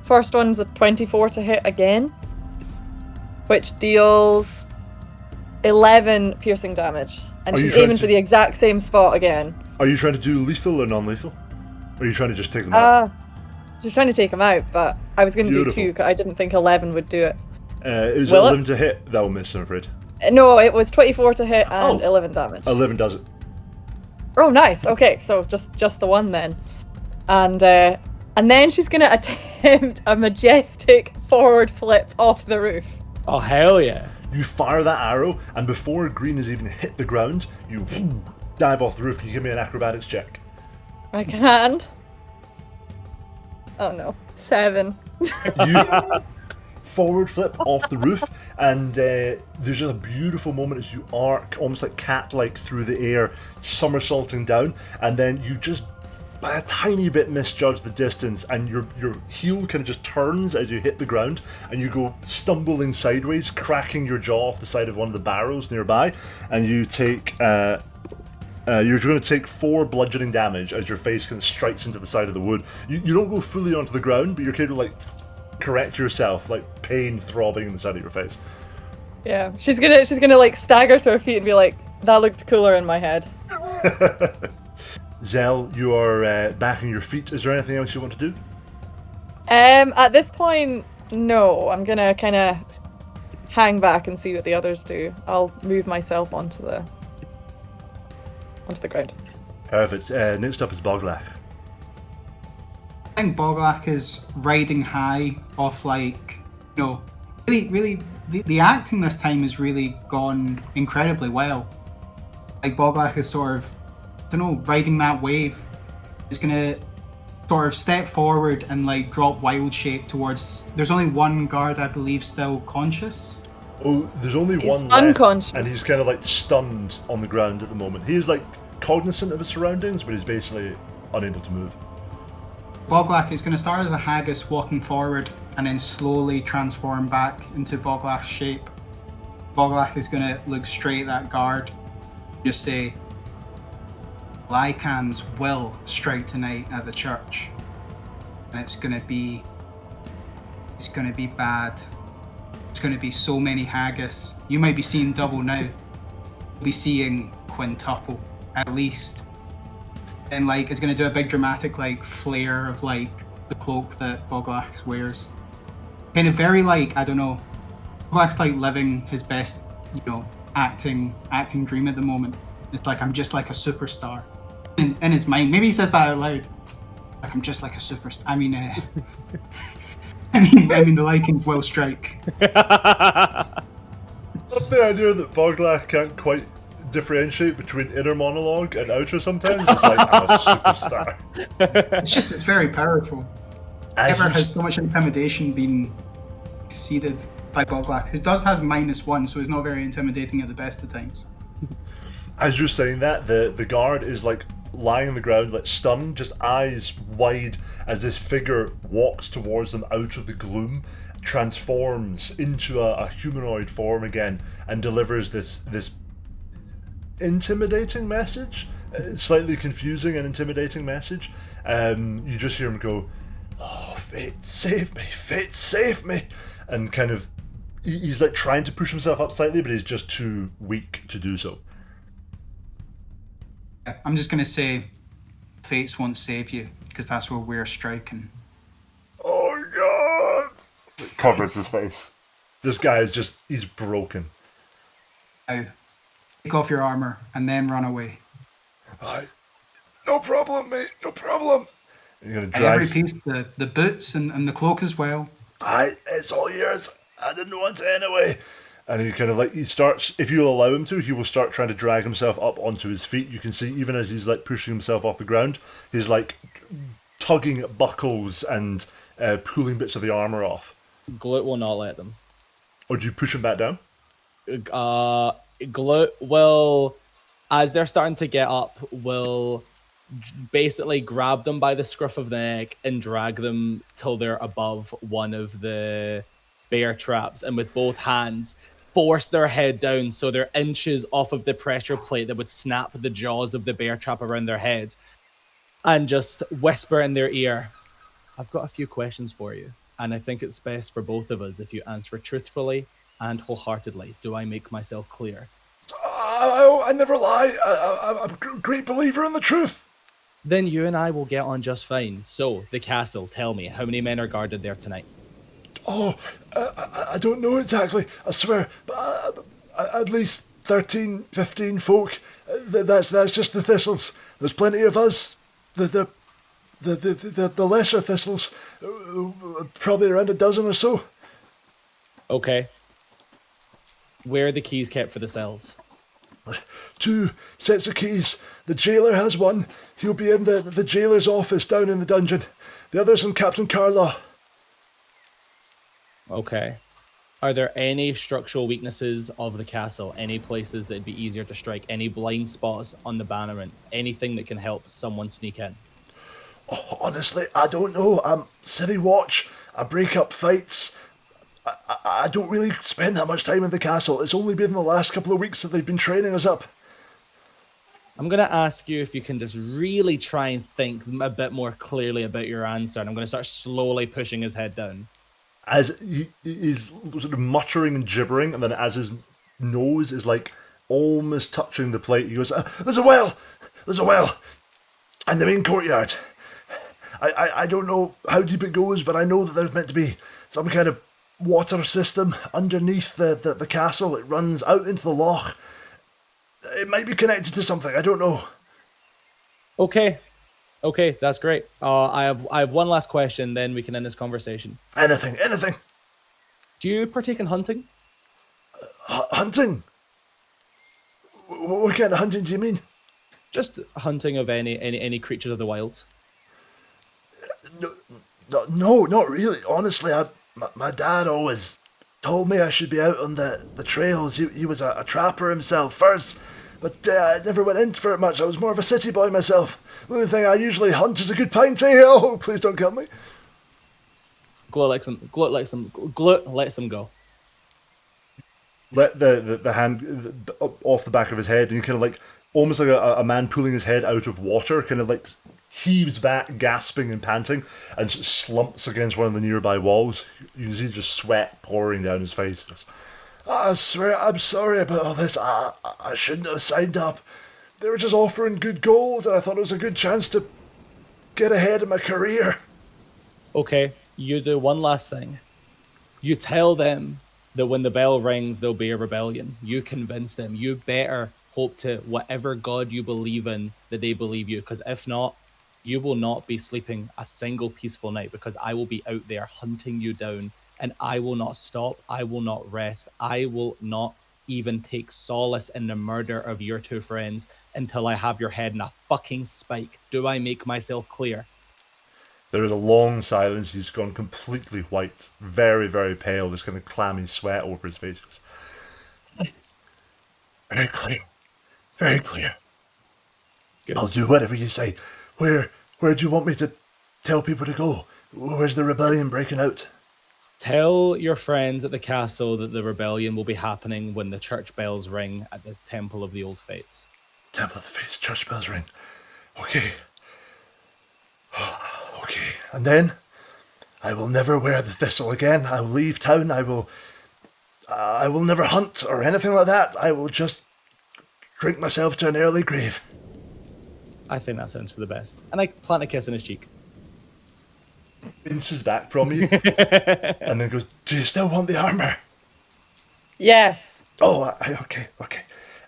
First one's a 24 to hit again, which deals 11 piercing damage. And she's aiming for the exact same spot again.
Are you trying to do lethal or non-lethal? Or are you trying to just take them out?
Just trying to take him out, but I was going to do 2 because I didn't think 11 would do it.
Is it 11 to hit? That will miss, I'm afraid.
No, it was 24 to hit and 11 damage.
11 does it.
Oh, nice. Okay, so just the one then. And then she's going to attempt a majestic forward flip off the roof.
Oh, hell yeah.
You fire that arrow, and before Green has even hit the ground, you dive off the roof. Can you give me an acrobatics check?
I can. Oh no, 7.
You forward flip off the roof, and there's just a beautiful moment as you arc, almost like cat-like, through the air, somersaulting down, and then you just by a tiny bit misjudge the distance, and your heel kind of just turns as you hit the ground, and you go stumbling sideways, cracking your jaw off the side of one of the barrels nearby, and you take You're going to take 4 bludgeoning damage as your face kind of strikes into the side of the wood. You don't go fully onto the ground, but you're kind of like correct yourself, like pain throbbing in the side of your face.
Yeah, she's gonna like stagger to her feet and be like, "That looked cooler in my head."
Zell, you are back on your feet. Is there anything else you want to do?
At this point, no. I'm gonna kind of hang back and see what the others do. I'll move myself onto the ground.
Perfect. Next up is Boglach.
I think Boglach is riding high off, like, really, the acting this time has really gone incredibly well. Like, Boglach is sort of, riding that wave. Is gonna sort of step forward and like drop wild shape towards. There's only one guard, I believe, still conscious.
Oh, there's only
He's
one
unconscious.
left, and he's kind of like stunned on the ground at the moment. He is like cognizant of his surroundings, but he's basically unable to move.
Boglach is going to start as a haggis walking forward and then slowly transform back into Boglach's shape. Boglach is going to look straight at that guard, just say, Lycans will strike tonight at the church. And it's going to be bad. It's going to be so many haggis. You might be seeing double now. You'll be seeing quintuple, at least. And like, it's going to do a big dramatic like flare of like the cloak that Boglach wears. Kind of very like, I don't know, Boglach's like living his best, acting dream at the moment. It's like, I'm just like a superstar. In his mind, maybe he says that out loud. Like, I'm just like a superstar. I mean, the Lycans will strike.
Love the idea that Boglach can't quite differentiate between inner monologue and outer sometimes. It's like, I'm a superstar.
It's very powerful. Never has so much intimidation been exceeded by Boglach, who has -1, so it's not very intimidating at the best of times.
As you're saying that, the guard is like lying on the ground, like stunned, just eyes wide as this figure walks towards them out of the gloom, transforms into a humanoid form again, and delivers this intimidating message, slightly confusing and intimidating message. You just hear him go, "Oh, fate save me," and kind of he's like trying to push himself up slightly, but he's just too weak to do so.
I'm just gonna say, fates won't save you, because that's where we're striking.
Oh God! It covers his face. This guy is he's broken.
Now, take off your armor and then run away.
No problem, mate. No problem. You're gonna drive
every piece, the boots and the cloak as well.
It's all yours. I didn't want to anyway. And he kind of like, he starts, if you allow him to, he will start trying to drag himself up onto his feet. You can see, even as he's like pushing himself off the ground, he's like tugging at buckles and pulling bits of the armor off.
Glut will not let them.
Or do you push him back down?
Glut will, as they're starting to get up, will basically grab them by the scruff of the neck and drag them till they're above one of the bear traps, and with both hands force their head down so they're inches off of the pressure plate that would snap the jaws of the bear trap around their head, and just whisper in their ear, "I've got a few questions for you, and I think it's best for both of us if you answer truthfully and wholeheartedly. Do I make myself clear?"
I never lie. I'm a great believer in the truth.
Then you and I will get on just fine. So, the castle, tell me, how many men are guarded there tonight?
Oh, I don't know exactly, I swear, but at least 13, 15 folk. That's just the thistles. There's plenty of us. The lesser thistles, probably around a dozen or so.
Okay. Where are the keys kept for the cells?
2 sets of keys. The jailer has one. He'll be in the jailer's office down in the dungeon. The other's in Captain Carlaw.
Okay. Are there any structural weaknesses of the castle? Any places that'd be easier to strike? Any blind spots on the battlements? Anything that can help someone sneak in?
Oh, honestly, I don't know. I'm city watch. I break up fights. I don't really spend that much time in the castle. It's only been the last couple of weeks that they've been training us up.
I'm going to ask you if you can just really try and think a bit more clearly about your answer. And I'm going to start slowly pushing his head down.
As he's sort of muttering and gibbering, and then as his nose is like almost touching the plate, he goes, "There's a well! There's a well! In the main courtyard. I don't know how deep it goes, but I know that there's meant to be some kind of water system underneath the castle. It runs out into the loch. It might be connected to something. I don't know."
Okay, that's great. I have one last question, then we can end this conversation.
Anything.
Do you partake in hunting?
Hunting? What kind of hunting do you mean?
Just hunting of any creatures of the wilds.
No, not really. Honestly, my dad always told me I should be out on the trails. He was a trapper himself first, but I never went in for it much. I was more of a city boy myself. The only thing I usually hunt is a good pint, eh? Oh, please don't kill me.
Glut lets them go.
Let the hand off the back of his head, and you kind of like almost like a man pulling his head out of water, kind of like heaves back, gasping and panting, and sort of slumps against one of the nearby walls. You can see just sweat pouring down his face. Just, I swear, I'm sorry about all this. I shouldn't have signed up. They were just offering good gold, and I thought it was a good chance to get ahead in my career.
Okay, you do one last thing. You tell them that when the bell rings, there'll be a rebellion. You convince them. You better hope to whatever god you believe in that they believe you, because if not, you will not be sleeping a single peaceful night, because I will be out there hunting you down, and I will not stop. I will not rest. I will not even take solace in the murder of your two friends until I have your head in a fucking spike. Do I make myself clear?
There is a long silence. He's gone completely white, very, very pale. This kind of clammy sweat over his face. He goes, very clear, very clear.
Good.
I'll do whatever you say. Where do you want me to tell people to go? Where's the rebellion breaking out?
Tell your friends at the castle that the rebellion will be happening when the church bells ring at the Temple of the Old Fates.
Temple of the Fates, church bells ring. Okay. Okay. And then I will never wear the thistle again. I will leave town. I will never hunt or anything like that. I will just drink myself to an early grave.
I think that sounds for the best. And I plant a kiss in his cheek.
Vinces back from you and then goes, "Do you still want the armor?"
Yes.
Oh, okay.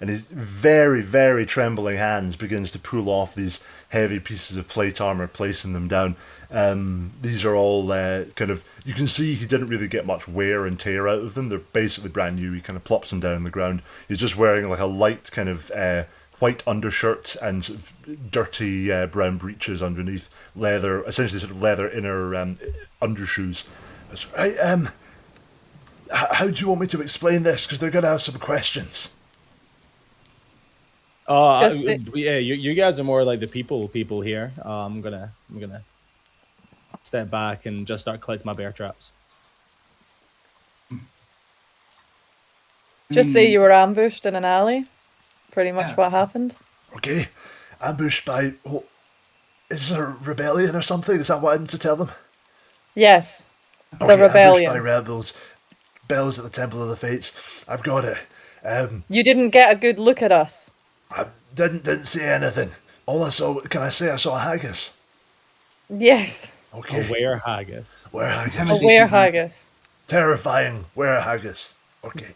And his very, very trembling hands begins to pull off these heavy pieces of plate armor, placing them down. These are all kind of, you can see he didn't really get much wear and tear out of them. They're basically brand new. He kind of plops them down on the ground. He's just wearing like a light kind of white undershirt and sort of dirty brown breeches underneath, leather, essentially sort of leather inner undershoes. Right, how do you want me to explain this? Because they're going to have some questions.
Yeah, you guys are more like the people here. I'm gonna step back and just start collecting my bear traps.
Just say you were ambushed in an alley. Pretty much what happened.
Okay, ambushed by, is there a rebellion or something? Is that what I'm to tell them?
Yes,
Okay,
the rebellion.
Ambushed by rebels, bells at the Temple of the Fates. I've got it.
You didn't get a good look at us.
I didn't see anything. All I saw, can I say I saw a haggis?
Yes,
Okay.
A were-haggis.
Were-haggis.
a were-haggis.
Terrifying were-haggis. Okay.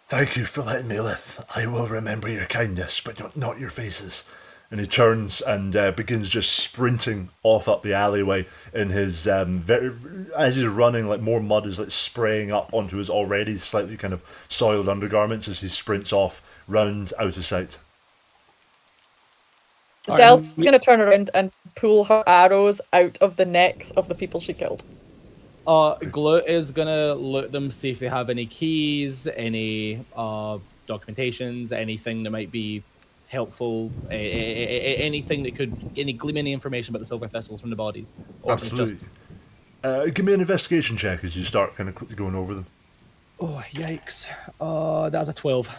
Thank you for letting me live. I will remember your kindness, but not your faces. And he turns and begins just sprinting off up the alleyway in his as he's running, like more mud is like spraying up onto his already slightly kind of soiled undergarments as he sprints off round out of sight.
Zel's going to turn around and pull her arrows out of the necks of the people she killed.
Glut is gonna look them, see if they have any keys, any documentations, anything that might be helpful, anything that could, glean any information about the silver thistles from the bodies. Or
Absolutely. Give me an investigation check as you start kind of quickly going over them.
Oh, yikes. That was a 12.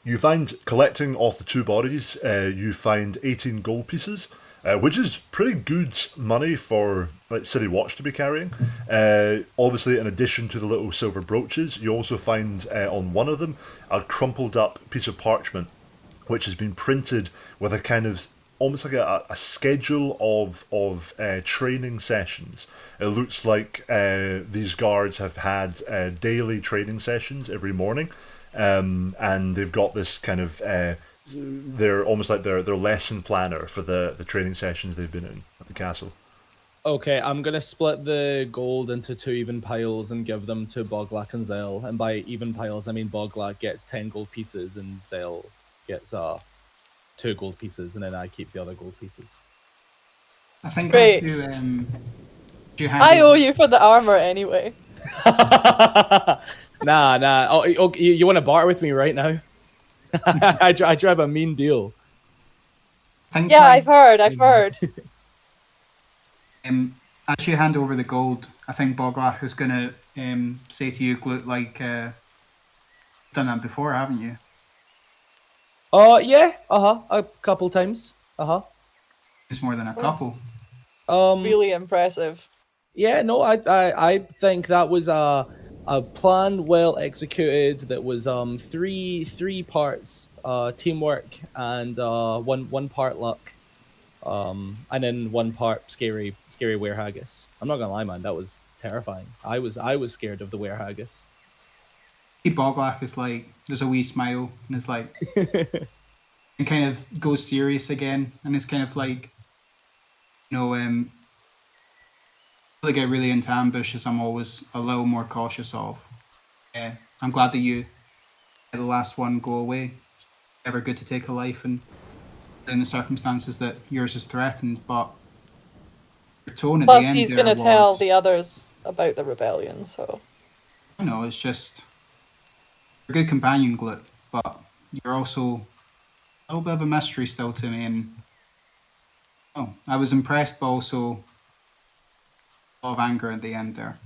You find, collecting off the 2 bodies, you find 18 gold pieces, which is pretty good money for like City Watch to be carrying. Obviously, in addition to the little silver brooches, you also find on one of them a crumpled up piece of parchment, which has been printed with a kind of almost like a schedule of training sessions. It looks like these guards have had daily training sessions every morning, and they've got this kind of they're almost like their lesson planner for the training sessions they've been in at the castle.
Okay, I'm gonna split the gold into 2 even piles and give them to Boglak and Zell. And by even piles, I mean Boglak gets 10 gold pieces and Zell gets 2 gold pieces, and then I keep the other gold pieces.
I think
Great.
you
I owe you for the armor anyway.
Nah. Oh, you want to barter with me right now? I drive a mean deal.
Yeah, I've heard.
As you hand over the gold, I think Boglach is gonna say to you, Glut, like, done that before, haven't you?
Yeah, a couple times.
It's more than a couple.
Really impressive.
Yeah, no, I think that was a plan well executed. That was three parts teamwork and one part luck, and then 1 part scary werehaggis. I'm not gonna lie, man, that was terrifying. I was scared of the werehaggis.
Boglach is like, there's a wee smile, and it's like, and kind of goes serious again, and it's kind of like, I get really into ambushes. I'm always a little more cautious of. I'm glad that you let the last one go away. It's never good to take a life, and in the circumstances that yours is threatened, but your tone at
Plus,
the end
he's
there
going to tell
was,
the others about the rebellion, so...
it's just a good companion, Glut, but you're also a little bit of a mystery still to me, and I was impressed, but also a lot of anger at the end there.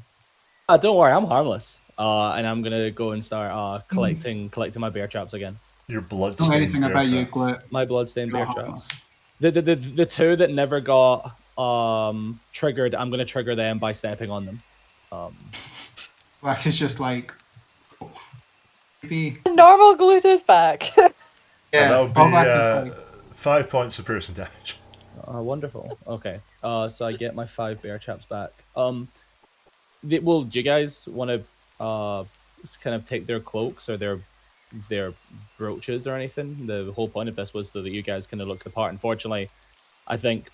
Don't worry, I'm harmless. And I'm gonna go and start collecting my bear traps again.
Your blood.
Know anything about you, Glut?
My bloodstained bear
You're
traps.
harmless.
The 2 that never got triggered, I'm gonna trigger them by stepping on them.
Lex is just like, maybe.
Normal Glut is back.
Yeah, that would
Boglach
be
is like,
5 points of piercing damage.
Wonderful. Okay. So I get my 5 bear traps back. Do you guys want to kind of take their cloaks or their brooches or anything? The whole point of this was so that you guys kind of look the part. Unfortunately, I think,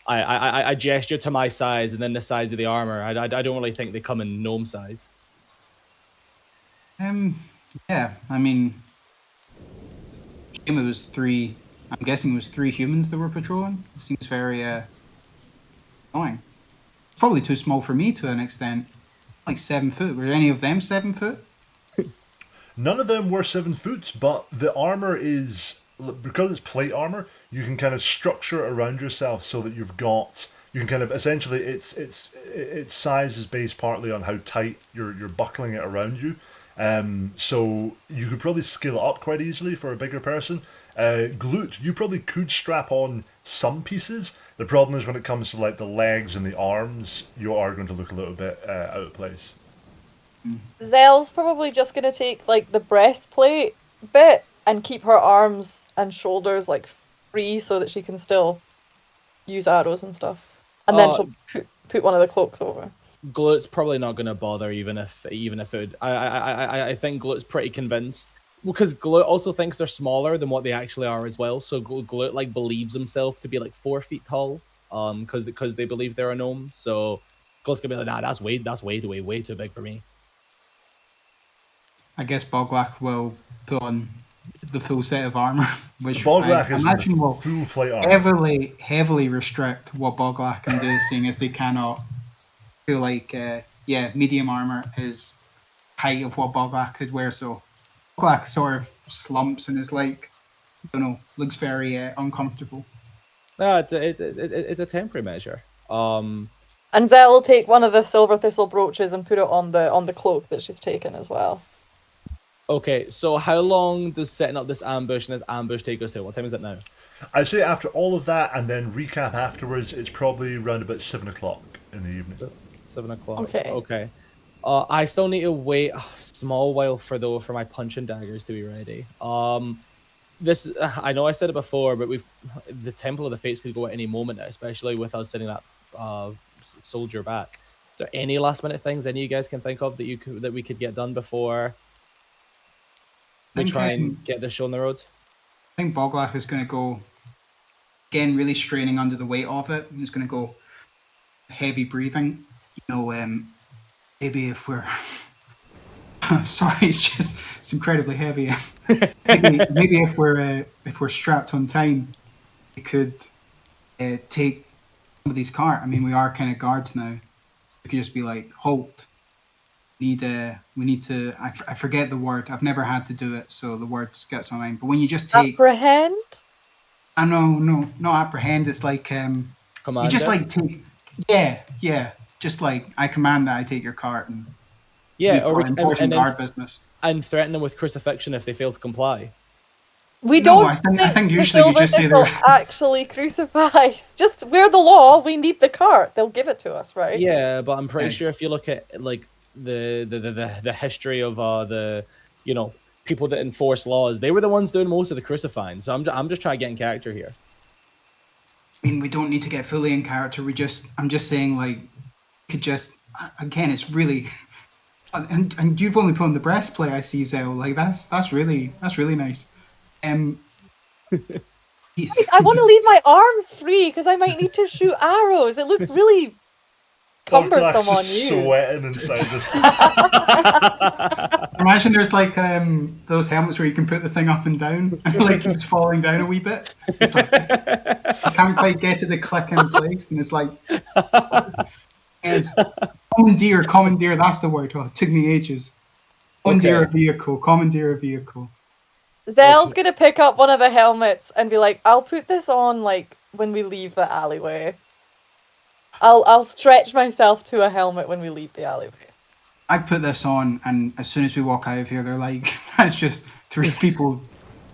I gesture to my size and then the size of the armor. I don't really think they come in gnome size.
yeah, I mean, it was 3. I'm guessing it was 3 humans that were patrolling. It seems very annoying. It's probably too small for me to an extent. Like 7 foot. Were any of them 7 foot?
None of them were 7 foot, but the armor is, because it's plate armor, you can kind of structure around yourself so that you can kind of essentially its size is based partly on how tight you're buckling it around you. So you could probably scale it up quite easily for a bigger person. Glut, you probably could strap on some pieces. The problem is when it comes to like the legs and the arms, you are going to look a little bit out of place.
Zell's probably just going to take, like, the breastplate bit and keep her arms and shoulders, like, free so that she can still use arrows and stuff. And then she'll put one of the cloaks over.
Glut's probably not going to bother even if it would. I think Glut's pretty convinced. Because Glut also thinks they're smaller than what they actually are as well. So Glut like believes himself to be like 4 feet tall. Because they believe they're a gnome. So Glut's gonna be like, nah, that's way too big for me.
I guess Boglach will put on the full set of armor, which
Boglach
I
is
imagine will
full plate armor.
heavily restrict what Boglach can do, seeing as they cannot feel like medium armor is height of what Boglach could wear. So Boglach sort of slumps and is like, I don't know, looks very uncomfortable.
No, it's a temporary measure.
And Zell will take one of the silver thistle brooches and put it on the cloak that she's taken as well.
Okay, so how long does setting up this ambush and this ambush take us to? What time is it now?
I'd say after all of that and then recap afterwards, it's probably around about 7 o'clock in the evening.
7 o'clock.
Okay.
Okay. I still need to wait a small while for my punch and daggers to be ready. This I know I said it before, but the Temple of the Fates could go at any moment, especially with us sending that soldier back. Is there any last minute things any of you guys can think of that we could get done before
I
we
think,
try and get this show on the road?
I think Boglach is going to go, again, really straining under the weight of it. He's going to go heavy breathing. Maybe if we're... Sorry, it's just it's incredibly heavy. maybe if we're strapped on time, we could take somebody's cart. I mean, we are kind of guards now. We could just be like, halt. We need to. I forget the word. I've never had to do it, so the word skips my mind. But when you just take,
Apprehend?
I know, no, not apprehend. It's like you just like take. Yeah. Just like I command that I take your cart and
Yeah,
we've got important guard business.
And threaten them with crucifixion if they fail to comply.
We
No,
don't
I think
the
usually you
Silver
just say
Thistle
they're-
actually crucifies. Just we're the law. We need the cart. They'll give it to us, right?
Yeah, but I'm pretty
Okay.
sure if you look at like the history of the people that enforce laws, they were the ones doing most of the crucifying. So I'm just trying to get in character here.
I mean, we don't need to get fully in character. I'm just saying, like, could just again, it's really, and you've only put on the breastplate. I see, Zell. Like that's really nice. He's,
I want to leave my arms free because I might need to shoot arrows. It looks really cumbersome on
just
you.
sweating inside this.
imagine there's like those helmets where you can put the thing up and down, and it like keeps falling down a wee bit. It's like you can't quite get to the click in place, and it's like, it's commandeer. That's the word. Oh, it took me ages. Commandeer a vehicle.
Zell's gonna pick up one of the helmets and be like, "I'll put this on like when we leave the alleyway. I'll stretch myself to a helmet when we leave the alleyway."
I put this on, and as soon as we walk out of here, they're like, "That's just 3 people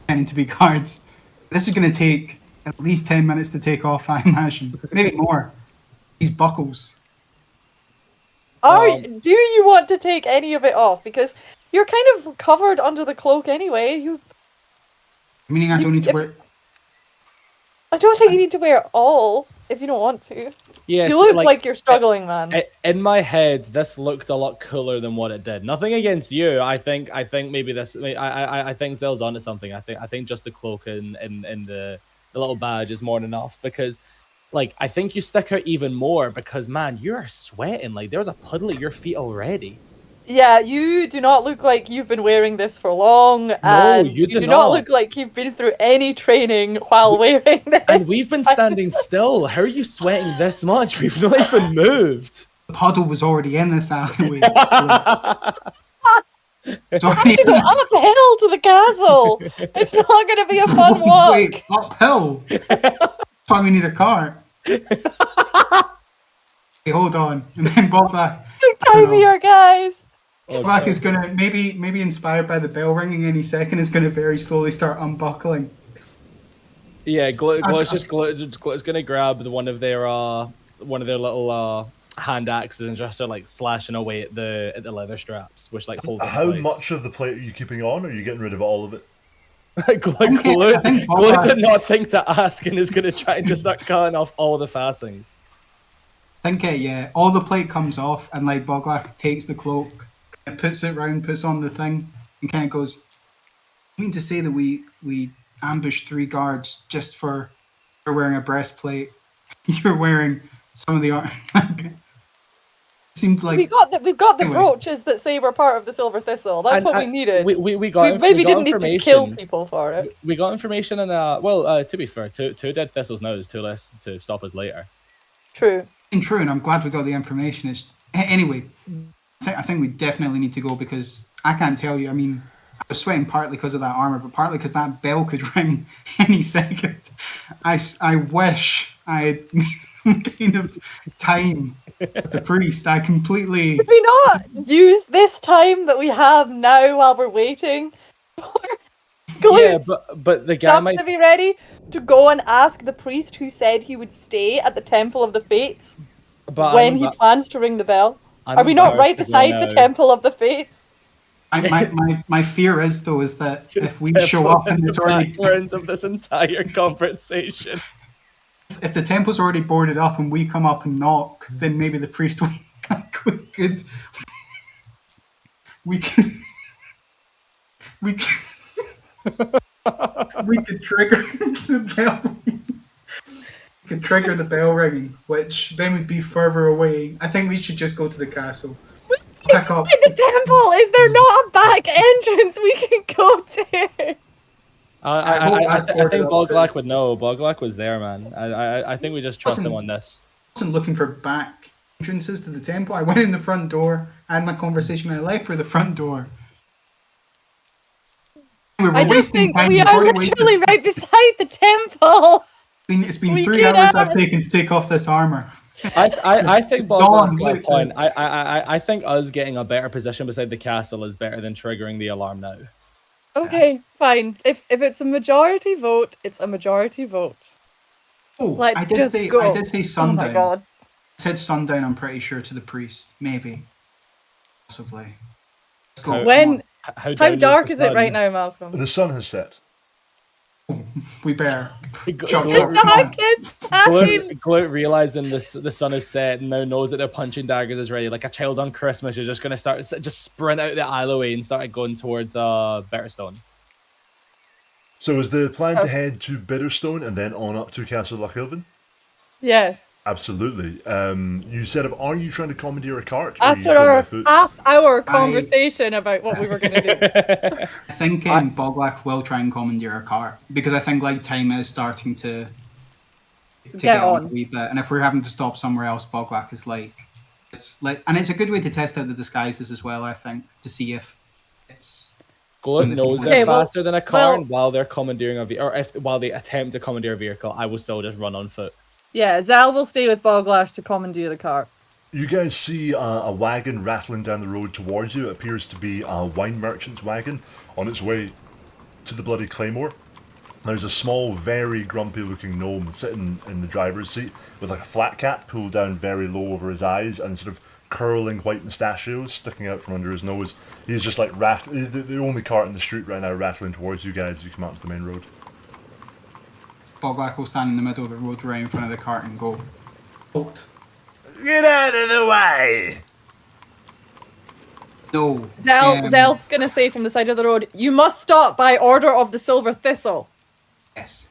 pretending to be guards." This is going to take at least 10 minutes to take off, I imagine, maybe more. These buckles.
Do you want to take any of it off? Because you're kind of covered under the cloak anyway.
Meaning I don't need to wear.
I don't think you need to wear it all if you don't want to.
Yes,
You look like you're struggling, man.
In my head, this looked a lot cooler than what it did. Nothing against you. I think maybe this. I think Zell's onto something. I think just the cloak and the little badge is more than enough because, like, I think you stick out even more because man, you're sweating. Like there's a puddle at your feet already.
Yeah, you do not look like you've been wearing this for long, and
you do
do not
not.
look like you've been through any training while wearing this.
And we've been standing still. How are you sweating this much? We've not even moved.
The puddle was already in this alleyway. It's
How'd
already
you go uphill to the castle? It's not going to be a fun walk.
Wait, uphill? That's why we need a cart. Hey, hold on. And then Bob back.
Time here, guys.
Black is gonna maybe inspired by the bell ringing any second is gonna very slowly start unbuckling.
Yeah, Glow's gonna grab one of their little hand axes and just start like slashing away at the leather straps, which like hold it in
How
place.
much of the plate are you keeping on? Or are you getting rid of all of it?
Glow did not think to ask and is gonna try and just start cutting off all the fastenings.
I think yeah, all the plate comes off and like Boglach takes the cloak, kind of puts it round, puts on the thing, and kind of goes, I mean to say that we ambushed 3 guards just for you're wearing a breastplate, you're wearing some of the art. Seemed like
We've got the
Anyway.
brooches that say we're part of the Silver Thistle. That's what we needed.
We got
Maybe didn't need
information.
to kill people for it.
We got information and to be fair, two dead thistles now is 2 less to stop us later.
True.
true, and I'm glad we got the information. Anyway, I think we definitely need to go because I can't tell you. I mean, I was sweating partly because of that armor, but partly because that bell could ring any second. I I had made some kind of time with the priest. I completely.
Could we not use this time that we have now while we're waiting for
Yeah,
Glute's
but the guy
stuff
might.
to be ready to go and ask the priest who said he would stay at the Temple of the Fates
But
when he plans to ring the bell?
I'm
Are we not
embarrassed
right
to go
beside the
now.
Temple of the Fates?
My fear is though is that if we show
Temple's
up and
in
it's
the
already
background of this entire conversation.
if the temple's already boarded up and we come up and knock, then maybe the priest will could we could we could we could trigger the bell. We could trigger the bell ringing, which then would be further away. I think we should just go to the castle. Pick up.
In the temple, is there not a back entrance we can go to?
I think Boglak would know. Boglak was there, man. I think we just trust him on this.
I wasn't looking for back entrances to the temple. I went in the front door, had my conversation, and I left through the front door.
I just think we are literally right beside the temple.
It's been 3 hours I've taken to take off this armor.
I think Boglak's got a point. I think us getting a better position beside the castle is better than triggering the alarm now.
Okay, fine. If it's a majority vote, it's a majority vote.
Oh,
Let's
I did
just
say
go.
I did say sundown.
Oh my god.
I said sundown, I'm pretty sure, to the priest. Maybe. Possibly. Let's go.
How dark is it right now, Malcolm?
The sun has set.
We better.
Gloat realizing the sun is set and now knows that their punching daggers is ready. Like a child on Christmas, you're just going to just sprint out the alleyway and start going towards Bitterstone.
So is the plan to head to Bitterstone and then on up to Castle Lochilvin?
Yes.
Absolutely. You said, are you trying to commandeer a cart?
After our half-hour conversation about what we were going to do.
I think Boglak will try and commandeer a cart because I think like time is starting to get on a wee bit, and if we're having to stop somewhere else, Boglak is and it's a good way to test out the disguises as well. I think to see if it's.
Gloat knows they're faster than a car, and while they're commandeering a vehicle, or while they attempt to commandeer a vehicle, I will still just run on foot.
Yeah, Zal will stay with Boglak to commandeer the cart.
You guys see a wagon rattling down the road towards you. It appears to be a wine merchant's wagon on its way to the Bloody Claymore. There's a small, very grumpy-looking gnome sitting in the driver's seat with like a flat cap pulled down very low over his eyes and sort of curling white mustachios sticking out from under his nose. He's just like the only cart in the street right now rattling towards you guys as you come out to the main road.
Boglak will stand in the middle of the road right in front of the cart and go, halt.
Get out of the way!
No.
Zell's going to say from the side of the road, you must stop by order of the Silver Thistle.
Yes.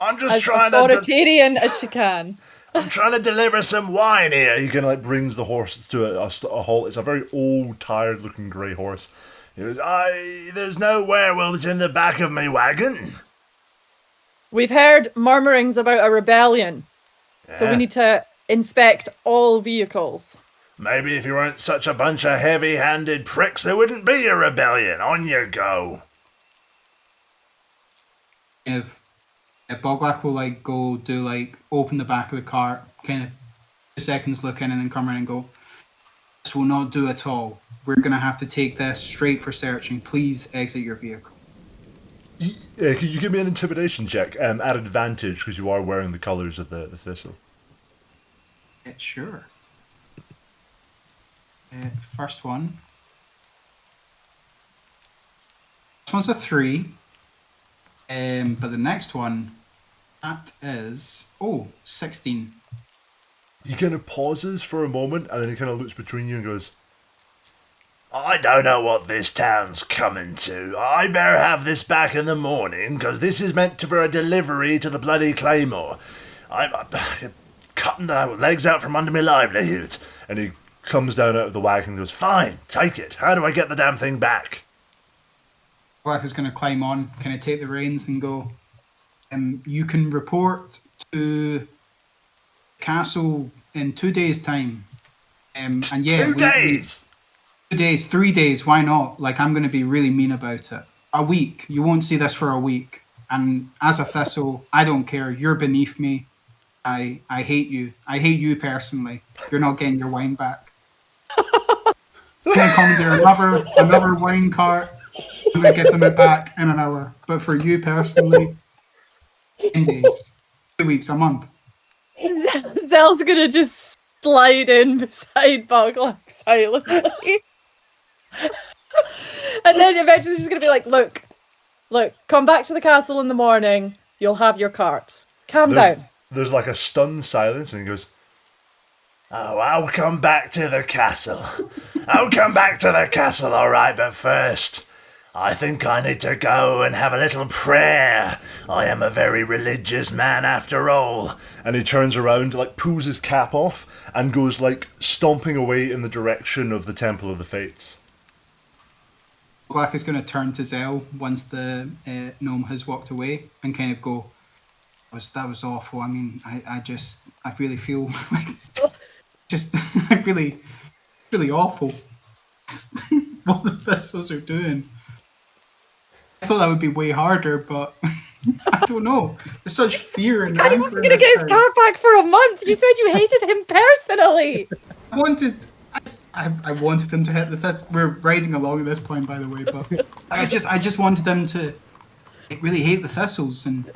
I'm just
as
trying
authoritarian as she can.
I'm trying to deliver some wine here. He kind of like brings the horse to a halt. It's a very old, tired-looking grey horse. He goes, there's no werewolves in the back of my wagon.
We've heard murmurings about a rebellion, so we need to inspect all vehicles.
Maybe if you weren't such a bunch of heavy-handed pricks, there wouldn't be a rebellion. On you go.
If Boglak will go open the back of the cart, kind of 2 seconds look in and then come around and go, this will not do at all. We're going to have to take this straight for searching. Please exit your vehicle.
Yeah, can you give me an intimidation check at advantage because you are wearing the colours of the thistle?
Sure. First one. This one's a 3. But the next one, that is 16.
He kind of pauses for a moment and then he kind of looks between you and goes, I don't know what this town's coming to. I better have this back in the morning, because this is meant for a delivery to the Bloody Claymore. I'm cutting the legs out from under my livelihood. And he comes down out of the wagon and goes, fine, take it. How do I get the damn thing back?
Black is going to climb on, kind of take the reins and go, you can report to the castle in 2 days' time. And yeah,
2 days?
2 days, 3 days, why not? Like, I'm going to be really mean about it. A week. You won't see this for a week. And as a thistle, I don't care. You're beneath me. I hate you. I hate you personally. You're not getting your wine back. Then commandeer another wine cart. I'm gonna give them it back in an hour. But for you personally, 10 days, 2 weeks, a month.
Zell's gonna just slide in beside Boglock silently. And then eventually she's gonna be like, look, come back to the castle in the morning. You'll have your cart. Calm down.
There's like a stunned silence, and he goes, "Oh, I'll come back to the castle. I'll come back to the castle, all right, but first, I think I need to go and have a little prayer. I am a very religious man after all." And he turns around, like pulls his cap off, and goes like stomping away in the direction of the Temple of the Fates.
Black is going to turn to Zell once the gnome has walked away and kind of go, that was awful. I mean, I really feel like, really, really awful. What the thistles are doing. I thought that would be way harder, but I don't know. There's such fear and
And he wasn't gonna get his cart back for a month. You said you hated him personally.
I wanted him to hit the thistles. We're riding along at this point, by the way, but I just wanted them to really hate the thistles. And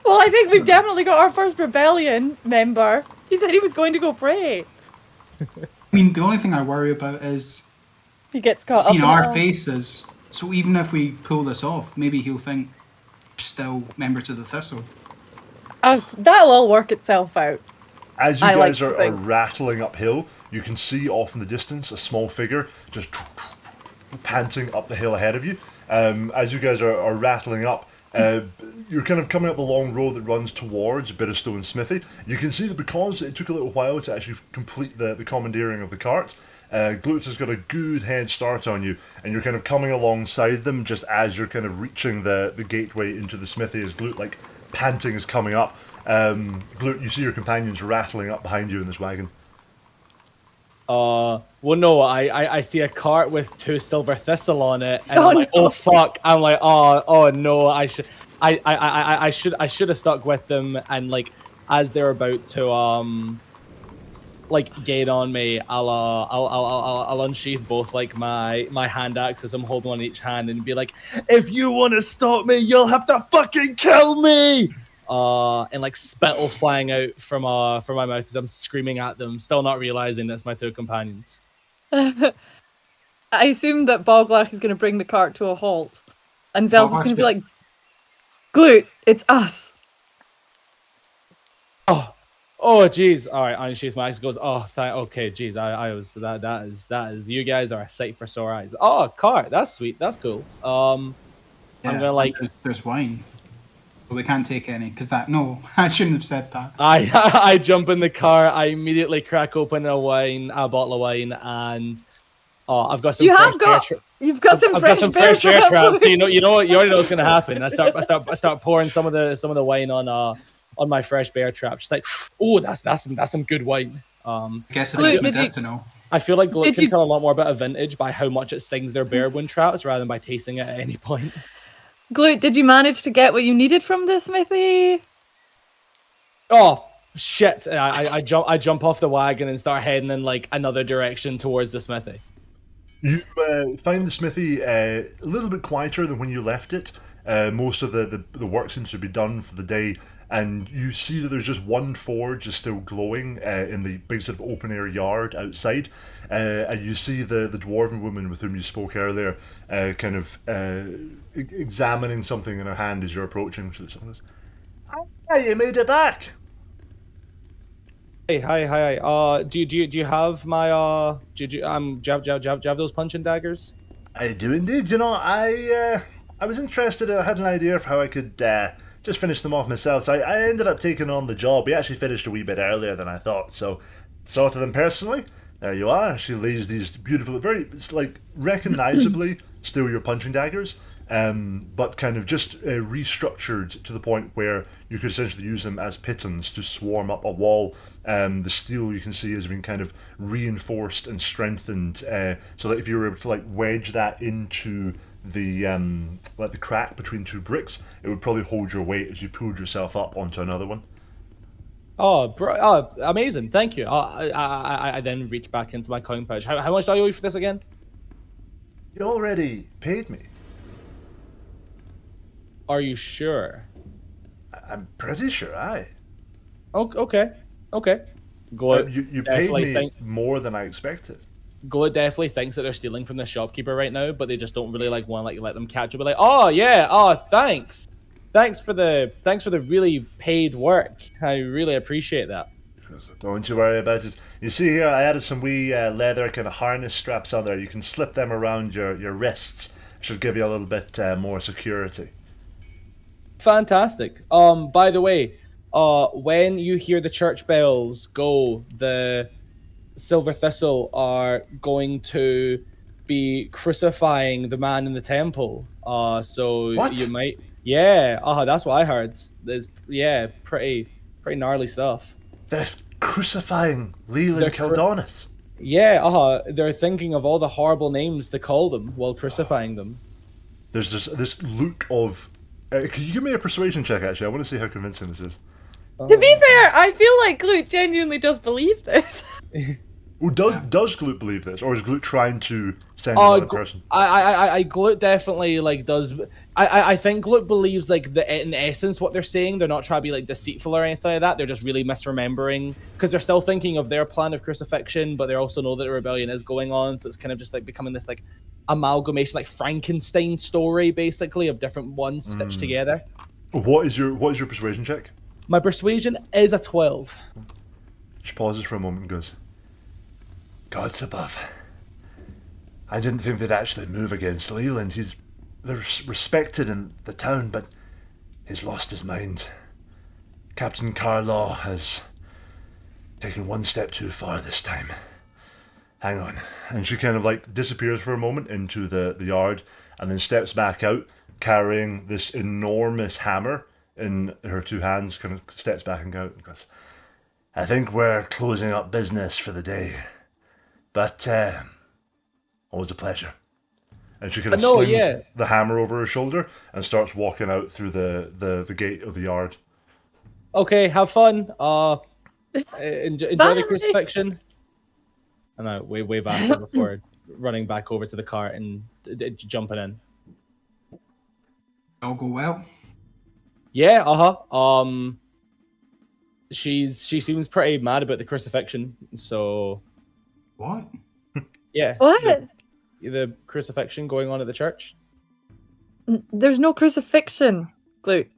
well, I think we've definitely got our first rebellion member. He said he was going to go pray.
I mean, the only thing I worry about is
he gets caught up
seeing
in
our
all.
faces. So even if we pull this off, maybe he'll think we're still members of the Thistle.
That'll all work itself out.
As you guys are rattling uphill, you can see off in the distance a small figure just panting up the hill ahead of you. As you guys are rattling up, you're kind of coming up the long road that runs towards Bitterstone Smithy. You can see that because it took a little while to actually complete the commandeering of the cart, Glutz has got a good head start on you, and you're kind of coming alongside them just as you're kind of reaching the gateway into the smithy as Glut, like, panting is coming up. Glut, you see your companions rattling up behind you in this wagon.
Well, no, I see a cart with 2 silver thistle on it, and I'm like, oh fuck! I'm like, oh no, I should have stuck with them, and like, as they're about to like gain on me, I'll unsheath both like my hand axes I'm holding on each hand and be like, if you want to stop me, you'll have to fucking kill me. And like spittle flying out from my mouth as I'm screaming at them, still not realizing that's my 2 companions.
I assume that Boglach is going to bring the cart to a halt, and Zel's is going to be like, Glut, it's us.
Oh, jeez. All right, unsheath my axe. Goes, okay, jeez. I was that is you guys are a sight for sore eyes. Oh, cart, that's sweet. That's cool. I'm gonna like.
There's wine. But we can't take any because no, I shouldn't have said that.
I jump in the car. I immediately crack open a bottle of wine, and I've got some.
You've got some fresh bear traps.
So you already know what's gonna happen. I start pouring some of the wine on my fresh bear trap. Just like, oh, that's some good wine.
I guess it's medicinal.
I feel like Glut can tell a lot more about a vintage by how much it stings their bear wound traps rather than by tasting it at any point.
Glut, did you manage to get what you needed from the smithy?
Oh shit! I jump off the wagon and start heading in like another direction towards the smithy.
You find the smithy a little bit quieter than when you left it. Most of the work seems to be done for the day, and you see that there's just one forge is still glowing in the big sort of open air yard outside. And you see the dwarven woman with whom you spoke earlier kind of examining something in her hand as you're approaching. So someone goes, "Hey, you made it back!"
Hey, hi. Do you have my do you have those punching daggers?
I do indeed. You know, I was interested. I had an idea of how I could just finish them off myself. So I ended up taking on the job. We actually finished a wee bit earlier than I thought. So saw to them personally. There you are. She lays these beautiful, it's like recognizably still your punching daggers, but kind of just restructured to the point where you could essentially use them as pitons to swarm up a wall. The steel you can see has been kind of reinforced and strengthened, so that if you were able to like wedge that into the like the crack between 2 bricks, it would probably hold your weight as you pulled yourself up onto another one.
Amazing! Thank you. I then reach back into my coin pouch. How much do I owe you for this again?
You already paid me.
Are you sure?
I'm pretty sure
Okay. Glut
you paid
definitely
me more than I expected.
Glut definitely thinks that they're stealing from the shopkeeper right now, but they just don't really like want to let them catch it. But like, oh yeah, thanks. Thanks for the really paid work. I really appreciate that.
Don't you worry about it. You see here, I added some wee leather kind of harness straps on there. You can slip them around your wrists. Should give you a little bit more security.
Fantastic. By the way, when you hear the church bells go, the Silver Thistle are going to be crucifying the man in the temple. So
What?
you might, yeah. That's what I heard. There's, yeah, pretty gnarly stuff.
They're crucifying Leland
They're
Kildonis.
Yeah, they're thinking of all the horrible names to call them while crucifying them.
There's this look of. Can you give me a persuasion check? Actually, I want to see how convincing this is.
To be fair, I feel like Glute genuinely does believe this.
Oh, does Gloot believe this, or is Gloot trying to send another person?
I Glut definitely like does. I think Glut believes like in essence what they're saying. They're not trying to be like deceitful or anything like that. They're just really misremembering because they're still thinking of their plan of crucifixion, but they also know that a rebellion is going on. So it's kind of just like becoming this like amalgamation, like Frankenstein story, basically of different ones stitched together.
What is your persuasion check?
My persuasion is a 12.
She pauses for a moment and goes, "Gods above. I didn't think they'd actually move against Leland. They're respected in the town, but he's lost his mind. Captain Carlaw has taken one step too far this time. Hang on." And she kind of like disappears for a moment into the yard and then steps back out carrying this enormous hammer in her two hands, kind of steps back and goes, "I think we're closing up business for the day. But always a pleasure." And she kind of slings the hammer over her shoulder and starts walking out through the gate of the yard.
Okay, have fun. Enjoy the crucifixion. And I wave after before running back over to the cart and jumping in.
All go well.
Yeah, she seems pretty mad about the crucifixion, so
What?
yeah.
What?
The crucifixion going on at the church?
There's no crucifixion, Glute.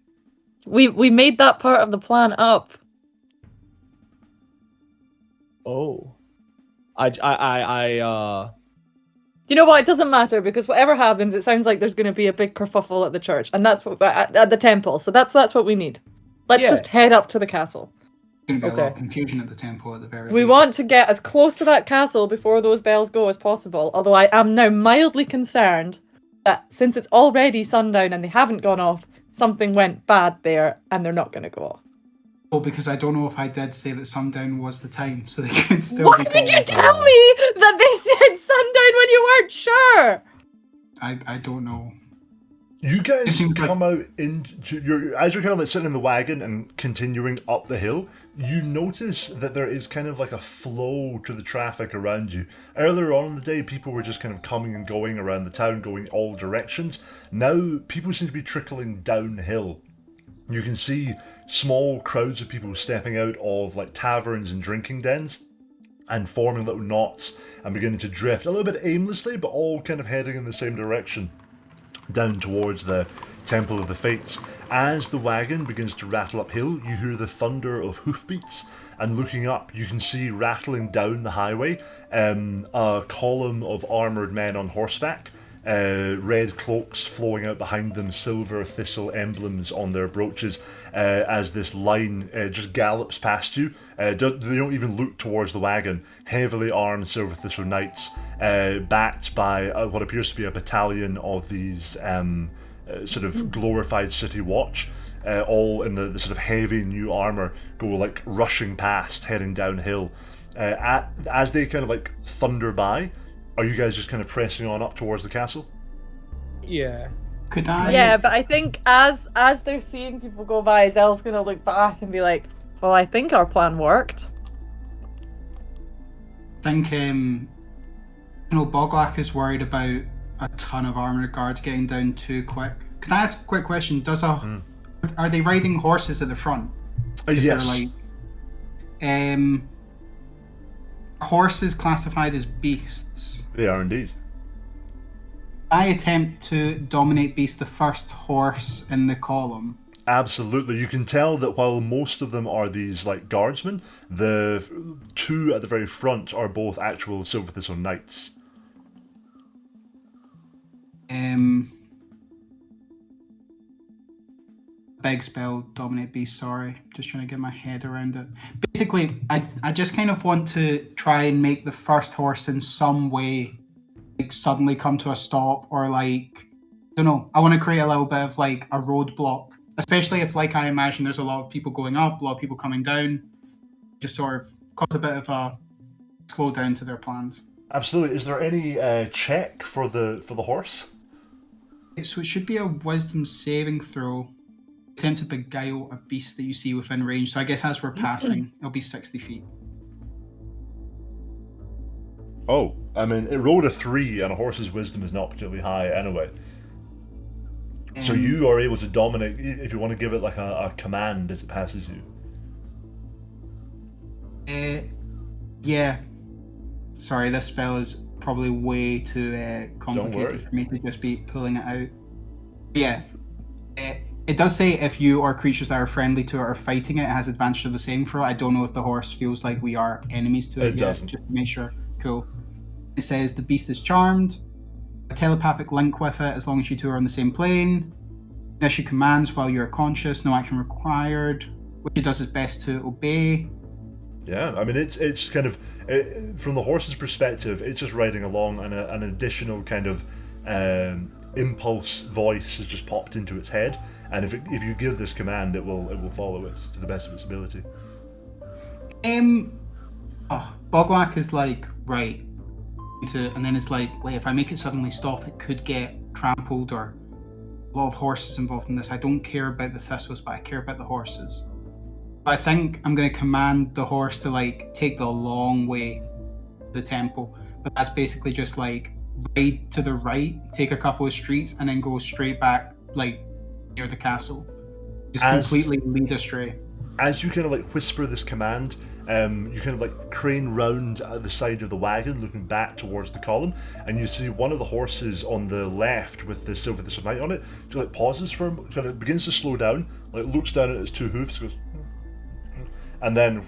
We made that part of the plan up.
Oh.
You know what? It doesn't matter because whatever happens, it sounds like there's going to be a big kerfuffle at the church, and that's what at the temple. So that's what we need. Let's just head up to the castle.
There's going to be a lot of confusion at the temple at the very least.
We want to get as close to that castle before those bells go as possible. Although I am now mildly concerned that since it's already sundown and they haven't gone off, something went bad there, and they're not going to go off.
Oh, because I don't know if I did say that sundown was the time, so they could still
Why
be
did you
going
tell me that they said sundown when you weren't sure?
I don't know.
You guys come out into as you're kind of like sitting in the wagon and continuing up the hill, you notice that there is kind of like a flow to the traffic around you. Earlier on in the day, people were just kind of coming and going around the town, going all directions. Now, people seem to be trickling downhill. You can see small crowds of people stepping out of like taverns and drinking dens and forming little knots and beginning to drift a little bit aimlessly, but all kind of heading in the same direction down towards the Temple of the Fates. As the wagon begins to rattle uphill, you hear the thunder of hoofbeats, and looking up, you can see rattling down the highway a column of armoured men on horseback, red cloaks flowing out behind them, silver thistle emblems on their brooches, as this line just gallops past you. They don't even look towards the wagon. Heavily armed silver thistle knights, backed by what appears to be a battalion of these sort of glorified city watch, all in the sort of heavy new armour, go like rushing past, heading downhill. As they kind of like thunder by, are you guys just kind of pressing on up towards the castle?
Yeah.
Could I?
Yeah, but I think as they're seeing people go by, Zelle's gonna look back and be like, Well, I think our plan worked.
I think, Boglak is worried about a ton of armored guards getting down too quick. Can I ask a quick question? Are they riding horses at the front?
Yes.
Horses classified as beasts.
They are indeed.
I attempt to dominate beast the first horse in the column.
Absolutely. You can tell that while most of them are these like guardsmen, the two at the very front are both actual Silver Thistle knights.
Big spell, dominate beast, sorry. Just trying to get my head around it. Basically, I just kind of want to try and make the first horse in some way like suddenly come to a stop, or like, I don't know, I want to create a little bit of like a roadblock. Especially if, like, I imagine there's a lot of people going up, a lot of people coming down. Just sort of cause a bit of a slowdown to their plans.
Absolutely. Is there any check for the horse?
So it should be a wisdom saving throw. Attempt to beguile a beast that you see within range. So I guess as we're passing, it'll be 60 feet.
Oh, I mean, it rolled a 3, and a horse's wisdom is not particularly high anyway. So you are able to dominate, if you want to give it like a command as it passes you.
Yeah. Sorry, this spell is probably way too complicated for me to just be pulling it out. Yeah. It does say if you or creatures that are friendly to it are fighting it, it has advantage to the saving throw. I don't know if the horse feels like we are enemies to it yet.
Doesn't.
Just to make sure. Cool. It says the beast is charmed. A telepathic link with it as long as you two are on the same plane. Issue commands while you're conscious, no action required. Which it does its best to obey.
Yeah, I mean, it's kind of, from the horse's perspective, it's just riding along, and an additional kind of impulse voice has just popped into its head, and if you give this command, it will follow it to the best of its ability.
Boglak is like, right. And then it's like, wait, if I make it suddenly stop, it could get trampled, or a lot of horses involved in this. I don't care about the thistles, but I care about the horses. I think I'm going to command the horse to like take the long way to the temple, but that's basically just like ride to the right, take a couple of streets, and then go straight back like near the castle. Just completely lead astray.
As you kind of like whisper this command, you kind of like crane round at the side of the wagon, looking back towards the column, and you see one of the horses on the left with the Silver Thistle Knight on it, just like pauses for him, kind of begins to slow down, like looks down at its two hoofs, goes, and then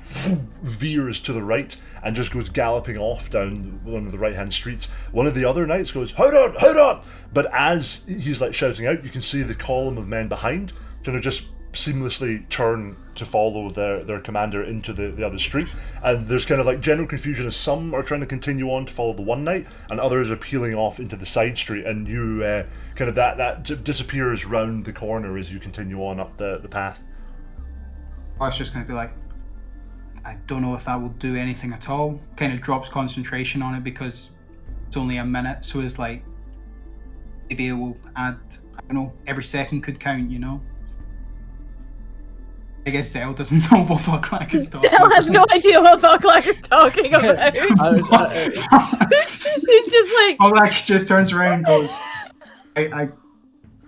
veers to the right and just goes galloping off down one of the right-hand streets. One of the other knights goes, hold on! But as he's like shouting out, you can see the column of men behind kind of just seamlessly turn to follow their commander into the other street, and there's kind of like general confusion as some are trying to continue on to follow the one knight and others are peeling off into the side street, and you kind of that disappears round the corner as you continue on up the path.
I was just going to be like, I don't know if that will do anything at all. Kind of drops concentration on it because it's only a minute, so it's like maybe it will add, I don't know, every second could count, you know? I guess Zell doesn't know what Boglak is talking about.
Zell has no idea what Boglak is talking about. He's just like...
Boglak just turns around and goes, I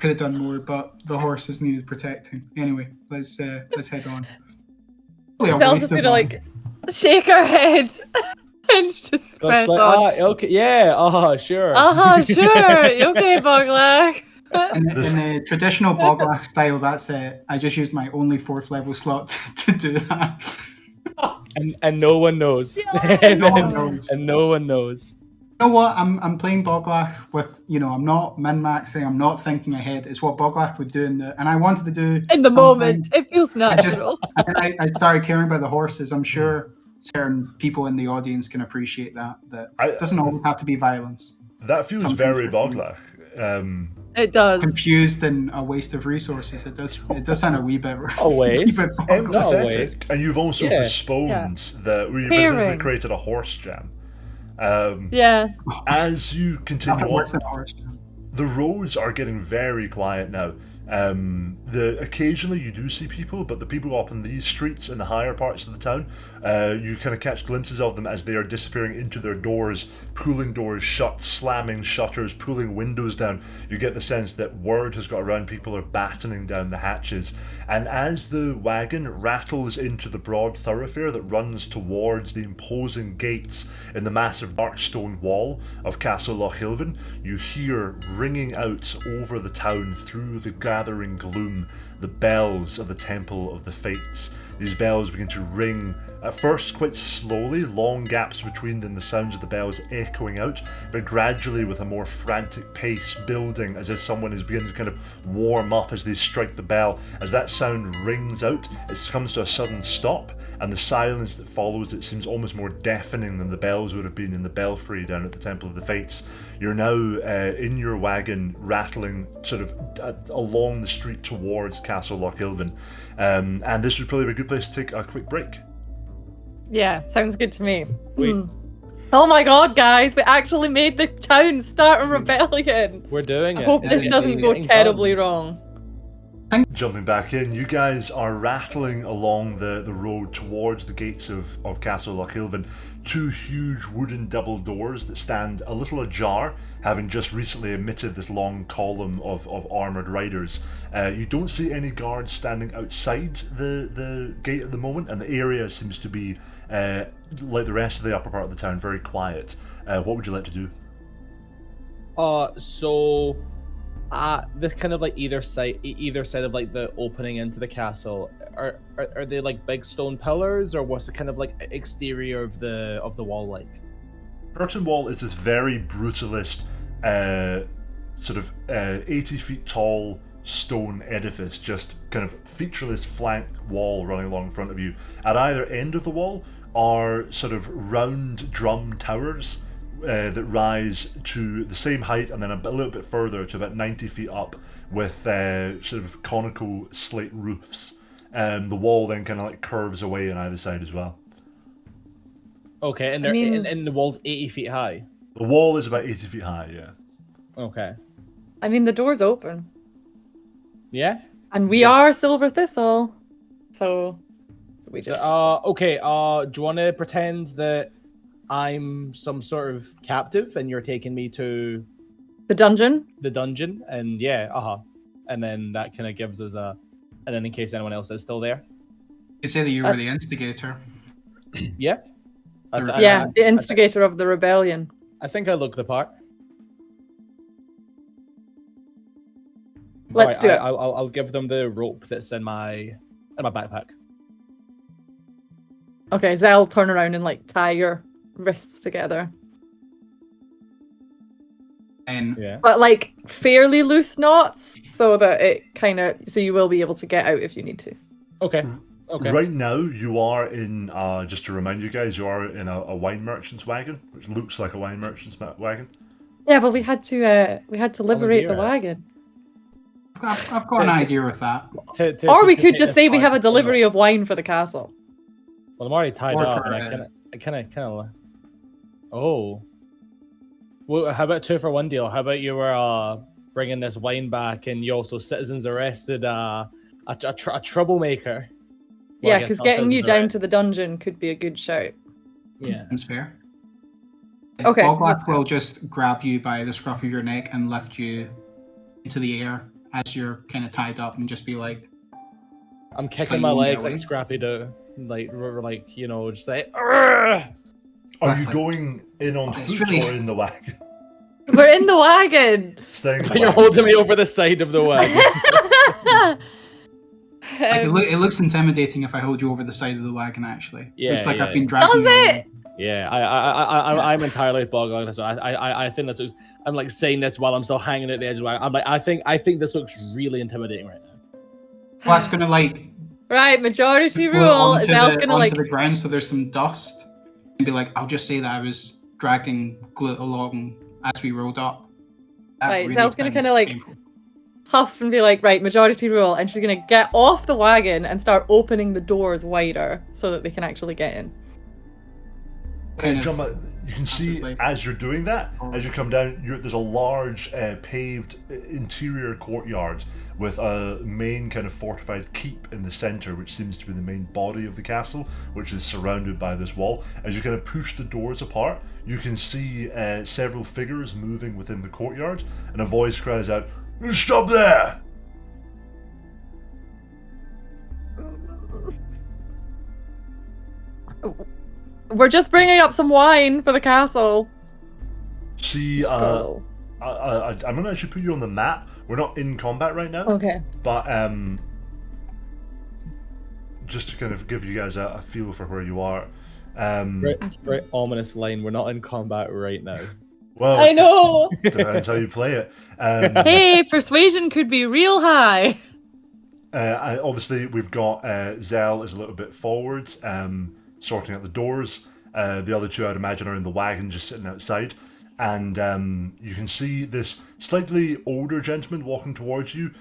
could have done more, but the horses needed protecting. Anyway, let's head on.
Zell's just gonna like shake her head and just press on.
Okay, yeah, sure.
Sure. You okay, Boglak?
In the traditional Boglak style, that's it. I just used my only 4th level slot to do that.
And no one knows. And no one knows.
You know what? I'm playing Boglak with, I'm not min-maxing, I'm not thinking ahead. It's what Boglak would do and I wanted to do
in the moment. It feels natural.
I started caring about the horses. I'm sure certain people in the audience can appreciate that it doesn't always have to be violence.
That feels very Boglak.
It does.
Confused and a waste of resources. It does sound a wee bit.
A waste.
Empathetic. And you've also postponed that we basically created a horse jam. As you continue on, the roads are getting very quiet now. Occasionally you do see people, but the people up in these streets in the higher parts of the town, you kind of catch glimpses of them as they are disappearing into their doors, pulling doors shut, slamming shutters, pulling windows down. You get the sense that word has got around, people are battening down the hatches. And as the wagon rattles into the broad thoroughfare that runs towards the imposing gates in the massive dark stone wall of Castle Lochilvin, you hear ringing out over the town through the gathering gloom the bells of the Temple of the Fates. These bells begin to ring, at first quite slowly, long gaps between them, the sounds of the bells echoing out, but gradually with a more frantic pace building, as if someone is beginning to kind of warm up as they strike the bell. As that sound rings out, it comes to a sudden stop, and the silence that follows it seems almost more deafening than the bells would have been in the belfry down at the Temple of the Fates. You're now in your wagon, rattling sort of along the street towards Castle Lochilvin, and this would probably be a good place to take a quick break.
Yeah, sounds good to me.
Wait.
Oh my god, guys, we actually made the town start a rebellion.
We're doing it.
I hope this
It's
doesn't go
getting
terribly
done.
wrong.
Jumping back in, you guys are rattling along the road towards the gates of Castle Lochilvin. Two huge wooden double doors that stand a little ajar, having just recently emitted this long column of armoured riders. You don't see any guards standing outside the gate at the moment, and the area seems to be, like the rest of the upper part of the town, very quiet. What would you like to do?
So this kind of like either side of like the opening into the castle, are they like big stone pillars, or what's the kind of like exterior of the wall like?
Curtain wall is this very brutalist, sort of 80 feet tall stone edifice, just kind of featureless flank wall running along in front of you. At either end of the wall are sort of round drum towers that rise to the same height and then a little bit further to about 90 feet up with sort of conical slate roofs. The wall then kind of like curves away on either side as well.
Okay, and they're and the wall's 80 feet high.
The wall is about 80 feet high, yeah.
Okay.
I mean, the door's open.
Yeah?
And we are Silver Thistle. So, we just...
Okay, do you want to pretend that I'm some sort of captive and you're taking me to...
The dungeon?
The dungeon, and yeah, and then that kind of gives us a... And then in case anyone else is still there.
You say that you were the instigator.
Yeah?
The instigator of the rebellion.
I think I look the part.
Let's do it.
I'll give them the rope that's in my backpack.
Okay, Zell, turn around and like tie your wrists together.
And
But like fairly loose knots, so that it kind of so you will be able to get out if you need to.
Okay. Okay.
Right now, you are in, just to remind you guys, you are in a wine merchant's wagon, which looks like a wine merchant's wagon.
Yeah, but we had to liberate the wagon.
I've got an idea with that.
Or we could just say we have a delivery of wine for the castle.
Well, I'm already tied
Or
up,
for,
and I kind of. Oh. Well, how about 2 for 1 deal? How about you were bringing this wine back, and you also citizens arrested a troublemaker. Well,
Yeah, because getting you down to the dungeon could be a good shout.
Yeah.
Seems fair.
Okay,
Boglak
let's go.
will just grab you by the scruff of your neck and lift you into the air as you're kind of tied up and just be like...
I'm kicking
you
my
won't get
legs like
away?
Scrappy Doo. Like, you know, just like... "Arrgh!"
Are
That's
you
like-
going in on
It's
foot
really-
or in the wagon?
We're in the wagon.
Staying in the
You're
wagon.
holding me over the side of the wagon.
Like, it looks intimidating if I hold you over the side of the wagon, actually.
Yeah,
Looks like
yeah,
I've been
yeah.
dragging
Does
you
it?
along.
Yeah, I'm entirely bogged on this one. I think that's. I'm like saying this while I'm still hanging at the edge of the wagon. I'm like, I think this looks really intimidating right now.
Well, that's gonna like
Right, majority
pull it
rule.
onto
Zell's
the,
gonna
onto
like
the ground, so there's some dust, and be like, I'll just say that I was dragging Glut along as we rode up. That
Right,
really
Zell's gonna
sounds
kinda, like,
painful.
huff and be like, right, majority rule, and she's gonna get off the wagon and start opening the doors wider so that they can actually get in.
Kind
Jump
of,
out- You can see
Like,
as you're doing that, as you come down, there's a large paved interior courtyard with a main kind of fortified keep in the center, which seems to be the main body of the castle, which is surrounded by this wall. As you kind of push the doors apart, you can see several figures moving within the courtyard, and a voice cries out, "Stop there!"
We're just bringing up some wine for the castle.
See,
Scroll.
I'm gonna actually put you on the map. We're not in combat right now.
Okay.
But just to kind of give you guys a feel for where you are.
Very ominous line. We're not in combat right now.
Well,
I know.
depends how you play it.
Hey, persuasion could be real high.
Obviously, we've got Zell is a little bit forward, sorting out the doors. The other two, I'd imagine, are in the wagon just sitting outside. And you can see this slightly older gentleman walking towards you,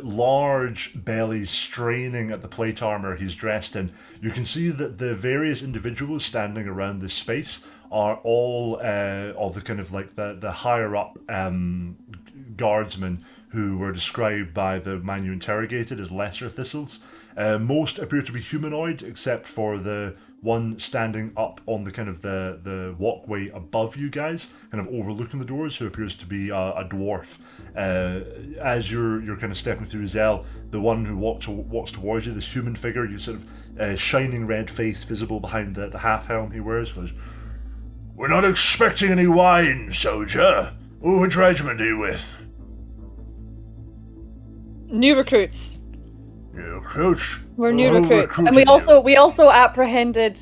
large belly straining at the plate armor he's dressed in. You can see that the various individuals standing around this space are all of the kind of like the higher up guardsmen who were described by the man you interrogated as lesser thistles. Most appear to be humanoid, except for the one standing up on the kind of the walkway above you guys, kind of overlooking the doors, who appears to be a dwarf. As you're kind of stepping through Zell, the one who walks towards you, this human figure, you sort of shining red face visible behind the half helm he wears, goes, "We're not expecting any wine, soldier. Oh, which regiment are you with?"
New recruits.
New recruits.
We're new
Oh,
recruits, and
recruiting
we also apprehended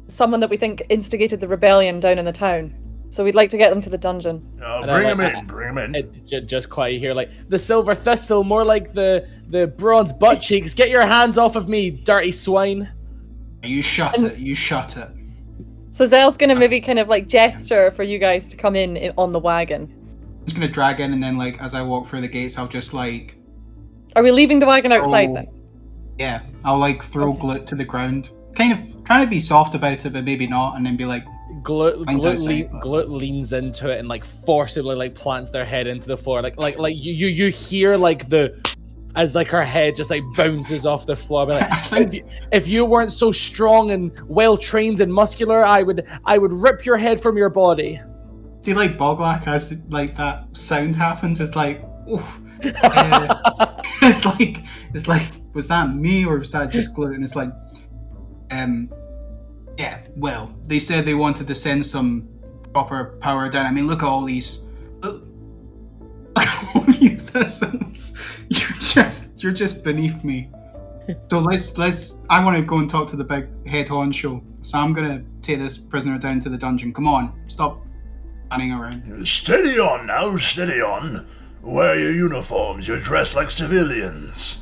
someone that we think instigated the rebellion down in the town. So we'd like to get them to the dungeon.
you.
And
Bring
I
him
like-
in. Bring him in.
Just quiet here, like the silver thistle, more like the bronze butt cheeks. Get your hands off of me, dirty swine!
You shut it. You shut it.
So Zell's gonna maybe kind of like gesture for you guys to come in on the wagon.
I'm just gonna drag in, and then like as I walk through the gates, I'll just like,
Are we leaving the wagon outside
Oh.
then?
yeah, I'll like throw
Okay.
Glut to the ground, kind of trying to be soft about it, but maybe not, and then be like,
Glut
Mine's outside, but-
leans into it and like forcibly like plants their head into the floor. Like you hear like the as like her head just like bounces off the floor. But, like, if you weren't so strong and well trained and muscular, I would rip your head from your body.
see, like Boglak as like that sound happens, it's like, oof. It's like, was that me or was that just Glut? And it's like, yeah. Well, they said they wanted to send some proper power down. I mean, look at all these. Look at all you thistles. You're just beneath me. So let's. I want to go and talk to the big head honcho. So I'm gonna take this prisoner down to the dungeon. Come on, stop running around.
Steady on now. Steady on. Wear your uniforms. You're dressed like civilians.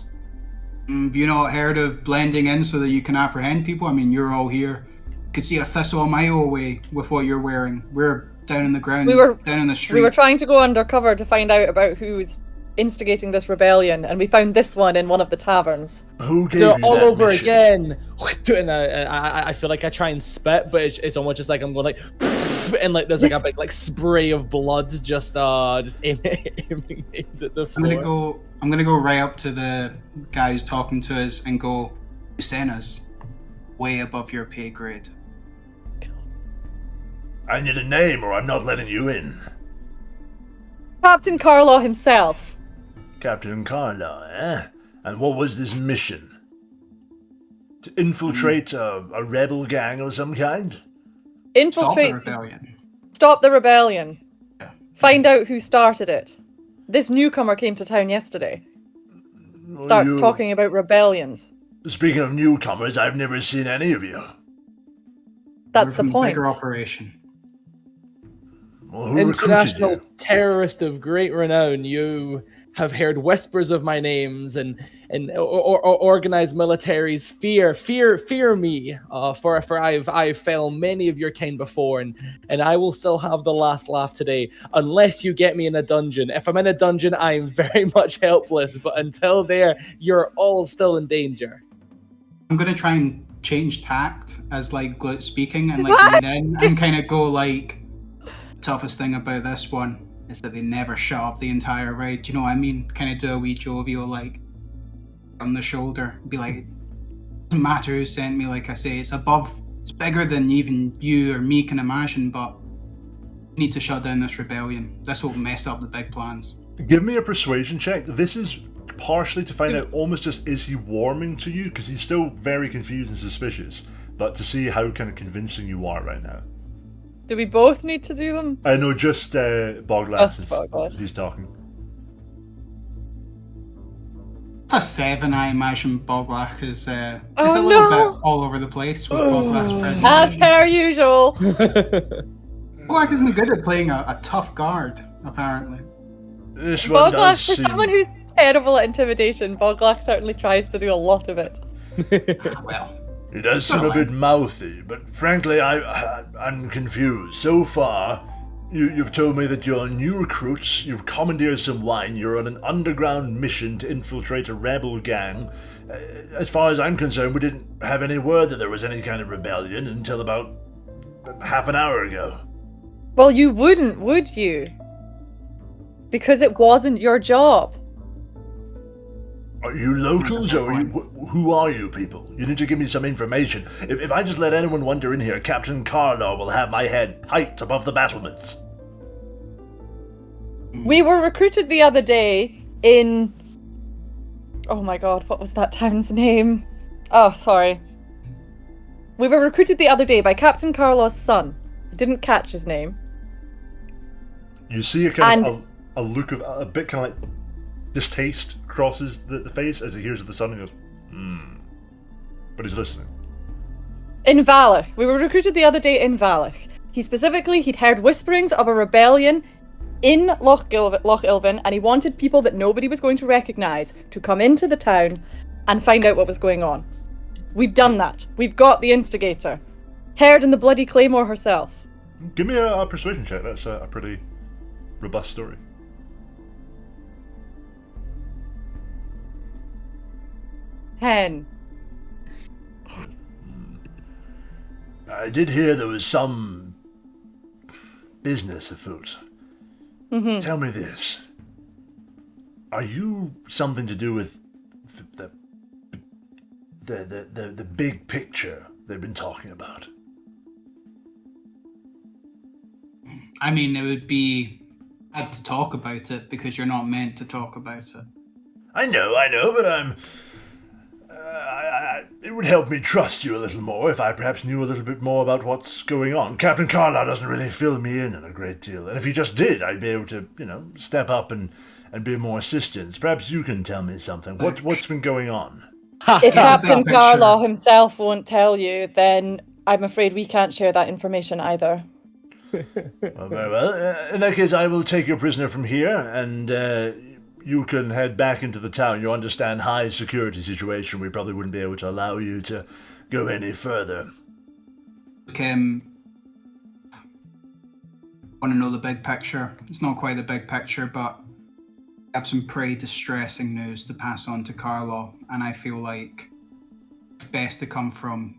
Have you not heard of blending in so that you can apprehend people? I mean, you're all here. You could see a thistle a mile away with what you're wearing. We're down in the ground, down in the street.
We were trying to go undercover to find out about who's instigating this rebellion, and we found this one in one of the taverns.
Who gave
They're
you
all
that
over
mission?
again. And I feel like I try and spit, but it's almost just like I'm going like, and like there's like a big like spray of blood just aiming into the floor.
I'm gonna go right up to the guy who's talking to us and go, "You sent us way above your pay grade."
I need a name or I'm not letting you in.
Captain Carlaw himself.
Captain Carla, eh? And what was this mission? To infiltrate a rebel gang of some kind?
Stop the
Infiltrate.
rebellion.
Stop the rebellion.
Yeah.
Find out who started it. This newcomer came to town yesterday. Starts talking about rebellions.
Speaking of newcomers, I've never seen any of you.
That's
We're
the
from a
point.
bigger operation.
Well, who recruited
International
you?
terrorist of great renown, you have heard whispers of my names and organized militaries fear me. For I've fell many of your kind before, and I will still have the last laugh today, unless you get me in a dungeon. If I'm in a dungeon, I am very much helpless. But until there, you're all still in danger.
I'm gonna try and change tact as like Glut speaking and like lean in and kind of go like, toughest thing about this one is that they never shut up the entire ride. Do you know what I mean? Kind of do a wee jovial like on the shoulder, be like, doesn't matter who sent me. Like I say, it's bigger than even you or me can imagine. But we need to shut down this rebellion. This will mess up the big plans.
Give me a persuasion check. This is partially to find out almost just is he warming to you, because he's still very confused and suspicious, but to see how kind of convincing you are right now.
Do we both need to do them?
I know, just Boglass.
Just Boglass.
He's talking.
A 7, I imagine Boglach is a
Oh,
little
no.
bit all over the place with Boglach's
As
presentation.
per usual.
Boglach isn't good at playing a tough guard, apparently.
This one
Boglach,
does
for
seem...
someone who's terrible at intimidation, Boglach certainly tries to do a lot of it.
Well,
He does seem a bit mouthy, but frankly, I'm confused. So far, you've told me that you're new recruits, you've commandeered some wine, you're on an underground mission to infiltrate a rebel gang. As far as I'm concerned, we didn't have any word that there was any kind of rebellion until about half an hour ago.
Well, you wouldn't, would you? Because it wasn't your job.
Are you locals, or are you, who are you people? You need to give me some information. If I just let anyone wander in here, Captain Carlaw will have my head hiked above the battlements.
We were recruited the other day in... Oh my god, what was that town's name? Oh, sorry. We were recruited the other day by Captain Carlaw's son. I didn't catch his name.
You see a look of a bit kind of like distaste crosses the face as he hears of the son and goes, but he's listening.
In Valach. We were recruited the other day in Valach. He'd heard whisperings of a rebellion in Lochilvin, and he wanted people that nobody was going to recognise to come into the town and find out what was going on. We've done that. We've got the instigator. Heard in the bloody Claymore herself.
Give me a persuasion check. That's a pretty robust story.
Hen.
I did hear there was some business afoot.
Mm-hmm.
Tell me this. Are you something to do with the big picture they've been talking about?
I mean, it would be bad to talk about it because you're not meant to talk about it.
I know, but it would help me trust you a little more if I perhaps knew a little bit more about what's going on. Captain Carlisle doesn't really fill me in a great deal, and if he just did, I'd be able to, step up and be more assistance. Perhaps you can tell me something. What's been going on?
If Captain
That picture.
Carlaw himself won't tell you, then I'm afraid we can't share that information either.
Well, very well. In that case, I will take your prisoner from here, and you can head back into the town. You understand, high security situation. We probably wouldn't be able to allow you to go any further.
Look, want to know the big picture. It's not quite the big picture, but I have some pretty distressing news to pass on to Carlo, and I feel like it's best to come from,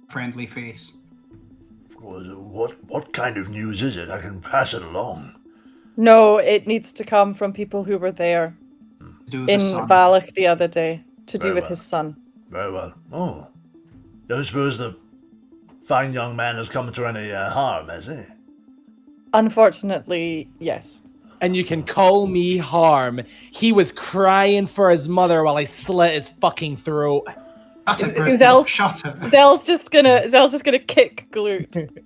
friendly face.
What kind of news is it? I can pass it along.
No, it needs to come from people who were there
To do with
in
the sun.
Valach the other day to do
Very
with
well.
his son.
Very well. Oh, don't suppose the fine young man has come to any harm, has he?
Unfortunately, yes.
And you can call me Harm. He was crying for his mother while I slit his fucking throat.
Shut it,
Who's
Bristol.
else?
Shut it.
Zell's just gonna kick Glute.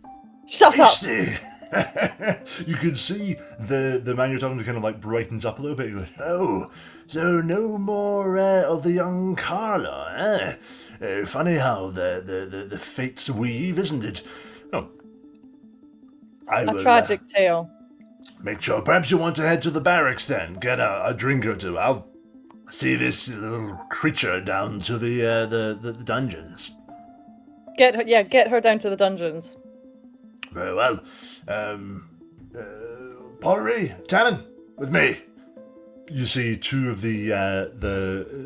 Shut up!
Tasty! You can see the man you're talking to kind of like brightens up a little bit. He goes, oh, so no more of the young Carla, eh? Funny how the fates weave, isn't it? Oh, I
A
will,
tragic tale.
make sure. Perhaps you want to head to the barracks then. Get a drink or two. I'll see this little creature down to the dungeons.
Get her down to the dungeons.
Very well. Pottery, Tannen, with me. you see two of the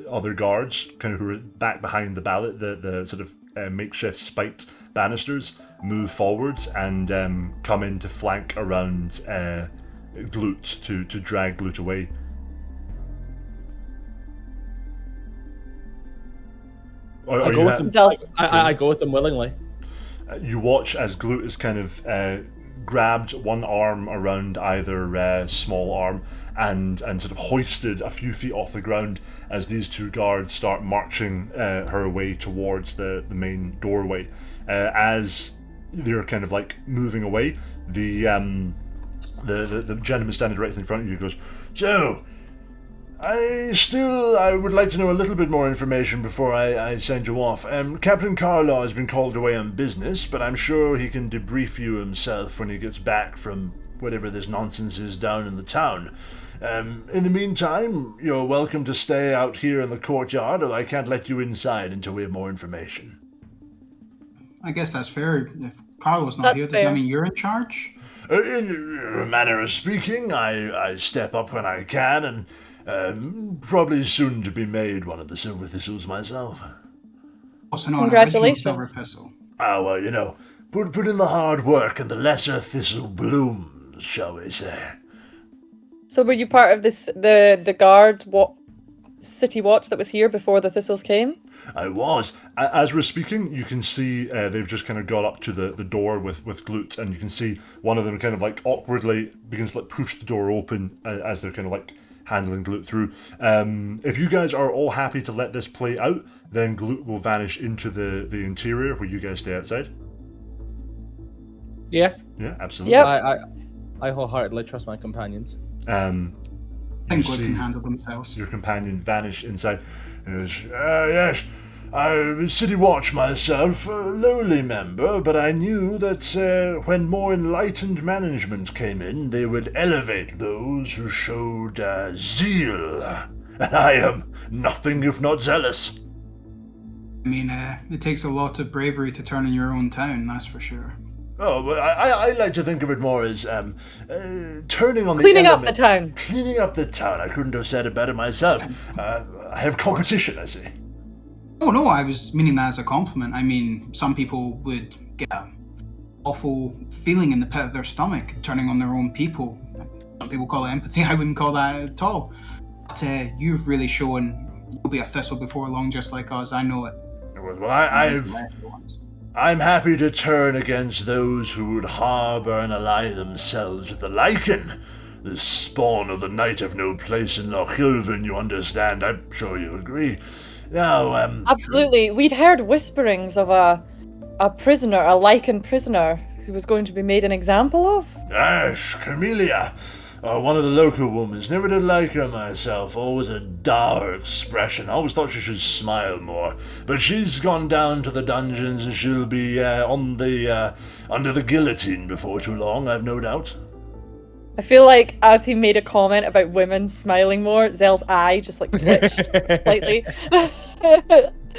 other guards, kind of who are back behind the ballot, the sort of makeshift spiked banisters, move forwards and come in to flank around Glut to drag Glut away.
I go with them. I go with them willingly.
You watch as Glut is kind of grabbed one arm around either small arm and sort of hoisted a few feet off the ground as these two guards start marching her away towards the main doorway. As they're kind of like moving away, the gentleman standing directly in front of you goes, "So, I would like to know a little bit more information before I send you off. Captain Carlaw has been called away on business, but I'm sure he can debrief you himself when he gets back from whatever this nonsense is down in the town. In the meantime, you're welcome to stay out here in the courtyard, or I can't let you inside until we have more information."
I guess that's fair. If Carlo's not
That's
here, does that
fair.
mean you're in charge?
In a manner of speaking, I step up when I can, and probably soon to be made one of the Silver Thistles myself.
Also, not an
Congratulations.
original Silver Thistle.
Ah, well, put in the hard work and the lesser thistle blooms, shall we say.
So were you part of this the guard city watch that was here before the thistles came?
I was. As we're speaking, you can see they've just kind of got up to the door with Glut, and you can see one of them kind of like awkwardly begins to like push the door open as they're kind of like handling Glut through. If you guys are all happy to let this play out, then Glut will vanish into the interior where you guys stay outside.
Yeah.
Yeah, absolutely.
Yep.
I wholeheartedly trust my companions.
I
You
think God
see
can handle themselves.
your companion vanish inside. Yes, I was City Watch myself, a lowly member, but I knew that when more enlightened management came in, they would elevate those who showed zeal. And I am nothing if not zealous.
I mean, it takes a lot of bravery to turn in your own town, that's for sure.
Oh, but I like to think of it more as turning on the
Cleaning up the
element-
town.
Cleaning up the town. I couldn't have said it better myself. I have competition, I see.
Oh no, I was meaning that as a compliment. I mean, some people would get an awful feeling in the pit of their stomach turning on their own people. Some people call it empathy. I wouldn't call that at all. But you've really shown you'll be a thistle before long, just like us. I know it.
Well, I'm happy to turn against those who would harbour and ally themselves with the Lycan. The spawn of the night have no place in Lochilvin, you understand. I'm sure you agree. Now,
Absolutely. We'd heard whisperings of a prisoner, a Lycan prisoner, who was going to be made an example of.
Ash, Camellia, one of the local women. Never did like her myself. Always a dour expression. Always thought she should smile more. But she's gone down to the dungeons and she'll be under the guillotine before too long, I've no doubt.
I feel like as he made a comment about women smiling more, Zell's eye just like twitched slightly.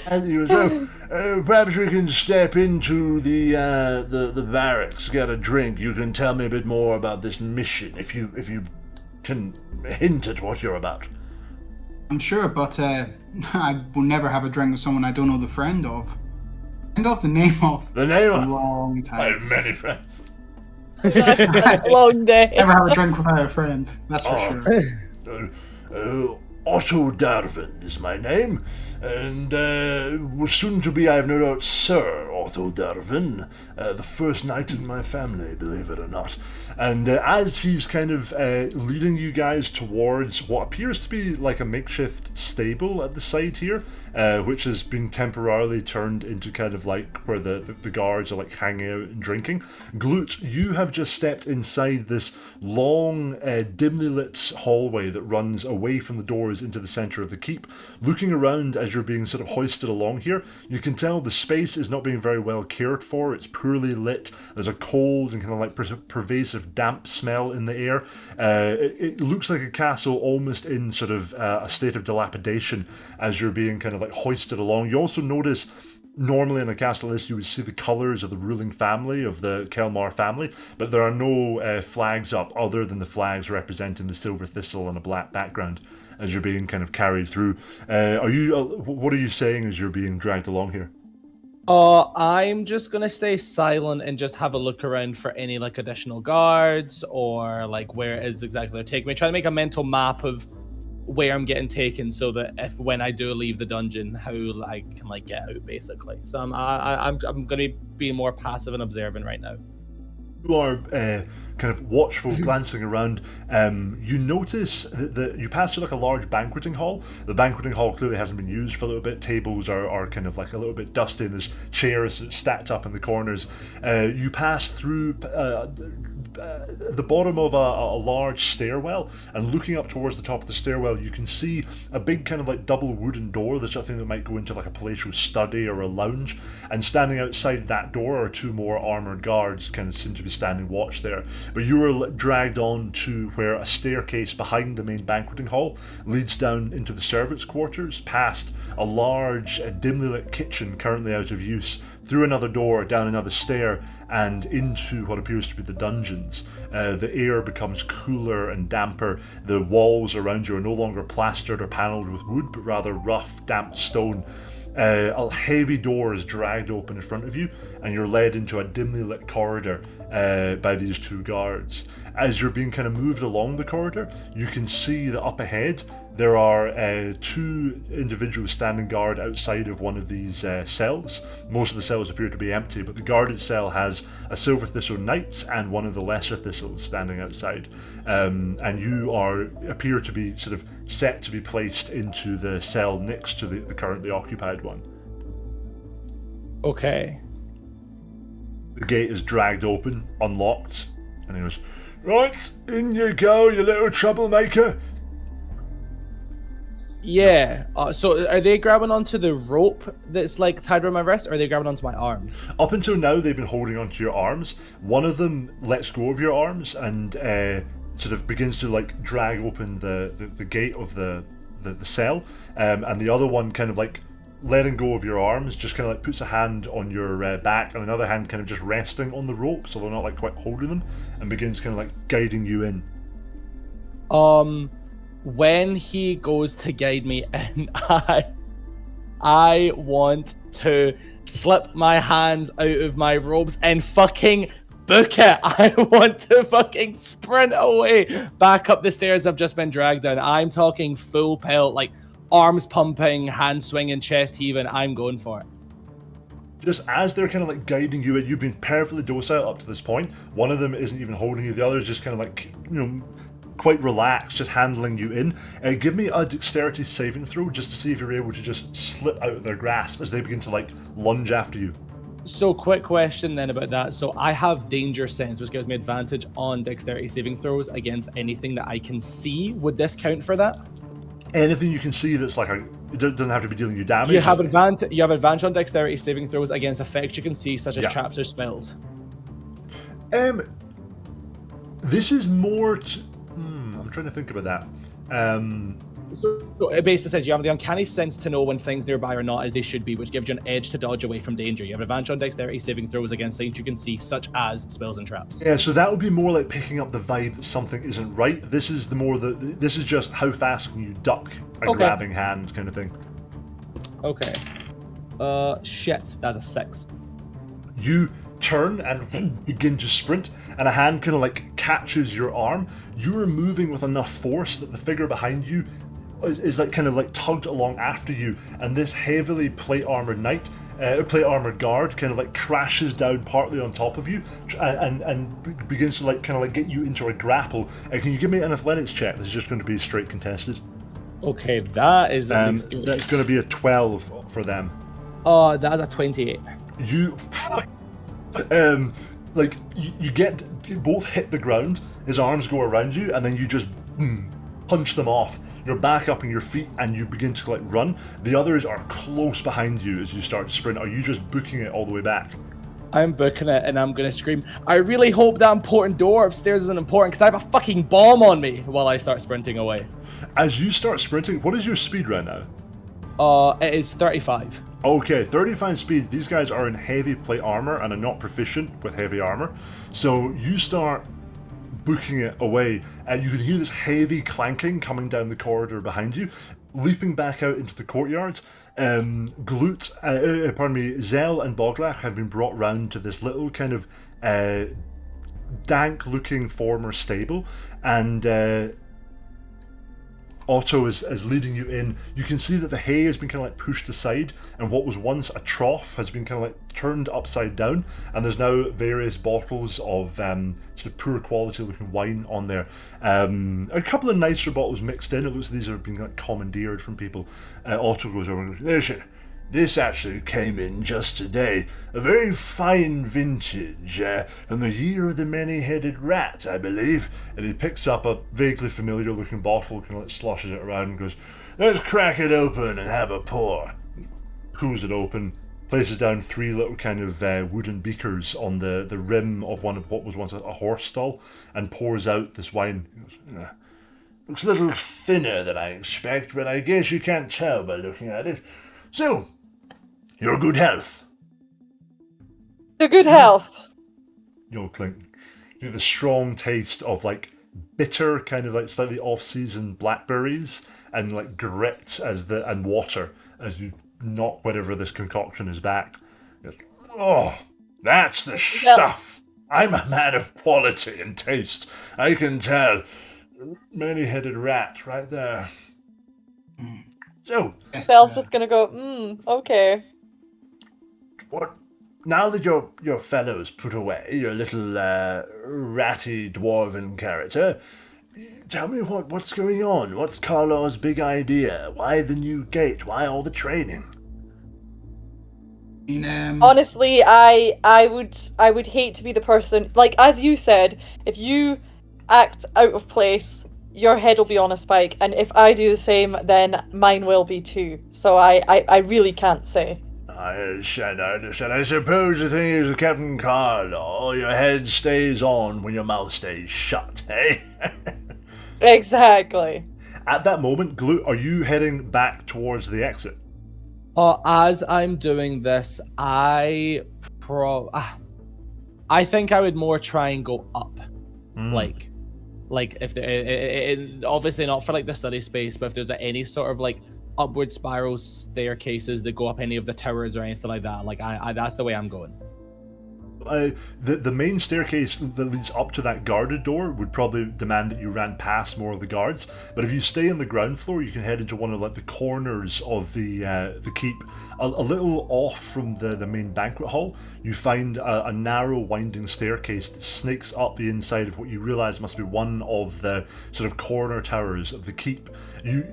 And he was, perhaps we can step into the barracks, get a drink. You can tell me a bit more about this mission, if you can hint at what you're about.
I'm sure, but I will never have a drink with someone I don't know the friend of. And of the name of.
The name
A
of?
long
I
time.
have many friends.
Long day.
Never have a drink without a friend. That's for sure.
Otto Darwin is my name, and was soon to be, I have no doubt, Sir Otto Darwin, the first knight in my family, believe it or not. And as he's kind of leading you guys towards what appears to be like a makeshift stable at the side here, which has been temporarily turned into kind of like where the guards are like hanging out and drinking, Glut, you have just stepped inside this long, dimly lit hallway that runs away from the doors into the center of the keep. Looking around as you're being sort of hoisted along here, you can tell the space is not being very well cared for. It's poorly lit. There's a cold and kind of like pervasive damp smell in the air. It looks like a castle almost in sort of a state of dilapidation as you're being kind of like hoisted along. You also notice normally in a castle list you would see the colours of the ruling family, of the Kelmar family, but there are no flags up other than the flags representing the silver thistle on a black background as you're being kind of carried through. What are you saying as you're being dragged along here?
I'm just gonna stay silent and just have a look around for any like additional guards or like where it is exactly they're taking me. Try to make a mental map of where I'm getting taken, so that if when I do leave the dungeon, how I can like get out, basically. So I'm gonna be more passive and observant right now.
You are kind of watchful, glancing around. You notice that you pass through like a large banqueting hall. The banqueting hall clearly hasn't been used for a little bit. Tables are kind of like a little bit dusty, and there's chairs stacked up in the corners. You pass through the bottom of a large stairwell, and looking up towards the top of the stairwell, you can see a big kind of like double wooden door. There's something that might go into like a palatial study or a lounge, and standing outside that door are two more armoured guards, kind of seem to be standing watch there. But you are dragged on to where a staircase behind the main banqueting hall leads down into the servants' quarters, past a large, dimly lit kitchen currently out of use, through another door, down another stair, and into what appears to be the dungeons. The air becomes cooler and damper. The walls around you are no longer plastered or panelled with wood, but rather rough, damp stone. A heavy door is dragged open in front of you, and you're led into a dimly lit corridor by these two guards. As you're being kind of moved along the corridor, you can see that up ahead there are two individuals standing guard outside of one of these cells. Most of the cells appear to be empty, but the guarded cell has a silver thistle knight and one of the lesser thistles standing outside. And you appear to be sort of set to be placed into the cell next to the currently occupied one.
Okay.
The gate is dragged open, unlocked, and he goes, "Right, in you go, you little troublemaker."
Yeah. So are they grabbing onto the rope that's like tied around my wrist, or are they grabbing onto my arms?
Up until now, they've been holding onto your arms. One of them lets go of your arms and sort of begins to like drag open the gate of the cell, and the other one kind of like letting go of your arms just kind of like puts a hand on your back and another hand kind of just resting on the rope, so they're not like quite holding them, and begins kind of like guiding you in.
When he goes to guide me in, I want to slip my hands out of my robes and fucking book it. I want to fucking sprint away back up the stairs I've just been dragged down. I'm talking full pelt, like arms pumping, hands swinging, chest heaving. I'm going for it.
Just as they're kind of like guiding you in, you've been perfectly docile up to this point. One of them isn't even holding you, the other is just kind of like, quite relaxed, just handling you in. Give me a dexterity saving throw just to see if you're able to just slip out of their grasp as they begin to like lunge after you.
So quick question then about that. So I have danger sense, which gives me advantage on dexterity saving throws against anything that I can see. Would this count for that?
Anything you can see that's like it doesn't have to be dealing you damage.
You have advantage on dexterity saving throws against effects you can see, such as traps or spells.
This is more I'm trying to think about that.
So it basically says you have the uncanny sense to know when things nearby are not as they should be, which gives you an edge to dodge away from danger. You have advantage on dexterity saving throws against things you can see, such as spells and traps.
Yeah, so that would be more like picking up the vibe that something isn't right. This is this is just how fast can you duck a grabbing hand kind of thing.
Okay. Shit. That's a 6.
You turn and begin to sprint, and a hand kind of like catches your arm. You are moving with enough force that the figure behind you is like kind of like tugged along after you, and this heavily plate armored guard kind of like crashes down partly on top of you and begins to like kind of like get you into a grapple. Can you give me an athletics check? This is just going to be straight contested.
Okay, that is
that's going to be a 12 for them.
That is a 28.
You you both hit the ground, his arms go around you, and then you just punch them off. You're back up on your feet and you begin to like run. The others are close behind you as you start to sprint. Are you just booking it all the way back?
I'm booking it, and I'm gonna scream, I really hope that important door upstairs isn't important, because I have a fucking bomb on me, while I start sprinting away.
As you start sprinting, what is your speed right now?
It is 35.
Okay, 35 speed. These guys are in heavy plate armor and are not proficient with heavy armor. So you start booking it away, and you can hear this heavy clanking coming down the corridor behind you, leaping back out into the courtyard. Zell and Boglach have been brought round to this little kind of dank-looking former stable, and Otto is leading you in. You can see that the hay has been kind of like pushed aside, and what was once a trough has been kind of like turned upside down, and there's now various bottles of sort of poor quality looking wine on there. A couple of nicer bottles mixed in. It looks like these are being like commandeered from people. Otto goes over and goes, "Listen, this actually came in just today. A very fine vintage, from the year of the many-headed rat, I believe." And he picks up a vaguely familiar-looking bottle, kind of like sloshes it around and goes, "Let's crack it open and have a pour." Pulls it open, places down 3 little kind of wooden beakers on the rim of one of what was once a horse stall, and pours out this wine. He goes, "Looks a little thinner than I expect, but I guess you can't tell by looking at it. So, your good health."
To good health.
You'll clink. You get the strong taste of like bitter, kind of like slightly off-season blackberries and like grit and water as you knock whatever this concoction is back. Oh, that's the stuff. I'm a man of quality and taste. I can tell. Many-headed rat right there. So,
Zell's just gonna go, okay.
what? Now that your fellow's put away, your little ratty dwarven character, tell me what's going on. What's Carlo's big idea? Why the new gate? Why all the training?
Honestly, I would hate to be the person, like as you said, if you act out of place, your head will be on a spike, and if I do the same, then mine will be too. So I really can't say.
I understand. I suppose the thing is, Captain Carlo, your head stays on when your mouth stays shut, eh?
Exactly.
At that moment, Gloot, are you heading back towards the exit?
As I'm doing this, I think I would more try and go up, like if obviously not for like the study space, but if there's any sort of like upward spiral staircases that go up any of the towers or anything like that, like I that's the way I'm going.
The main staircase that leads up to that guarded door would probably demand that you ran past more of the guards. But if you stay on the ground floor, you can head into one of like the corners of the keep, a little off from the main banquet hall. You find a narrow, winding staircase that snakes up the inside of what you realise must be one of the sort of corner towers of the keep.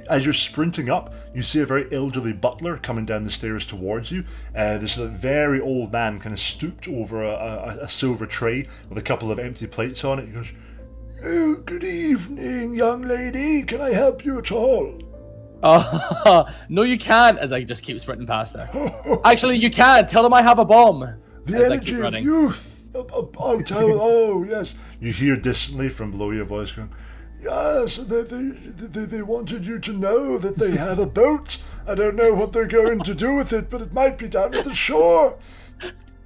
As you're sprinting up, you see a very elderly butler coming down the stairs towards you. This very old man kind of stooped over a silver tray with a couple of empty plates on it. He goes, "Oh, good evening, young lady. Can I help you at all?"
No, you can't. As I just keep sprinting past her. Actually, you can. Tell them I have a bomb.
The energy of youth. Oh, yes. You hear distantly from below your voice going, "Yes, they wanted you to know that they have a boat. I don't know what they're going to do with it, but it might be down at the shore."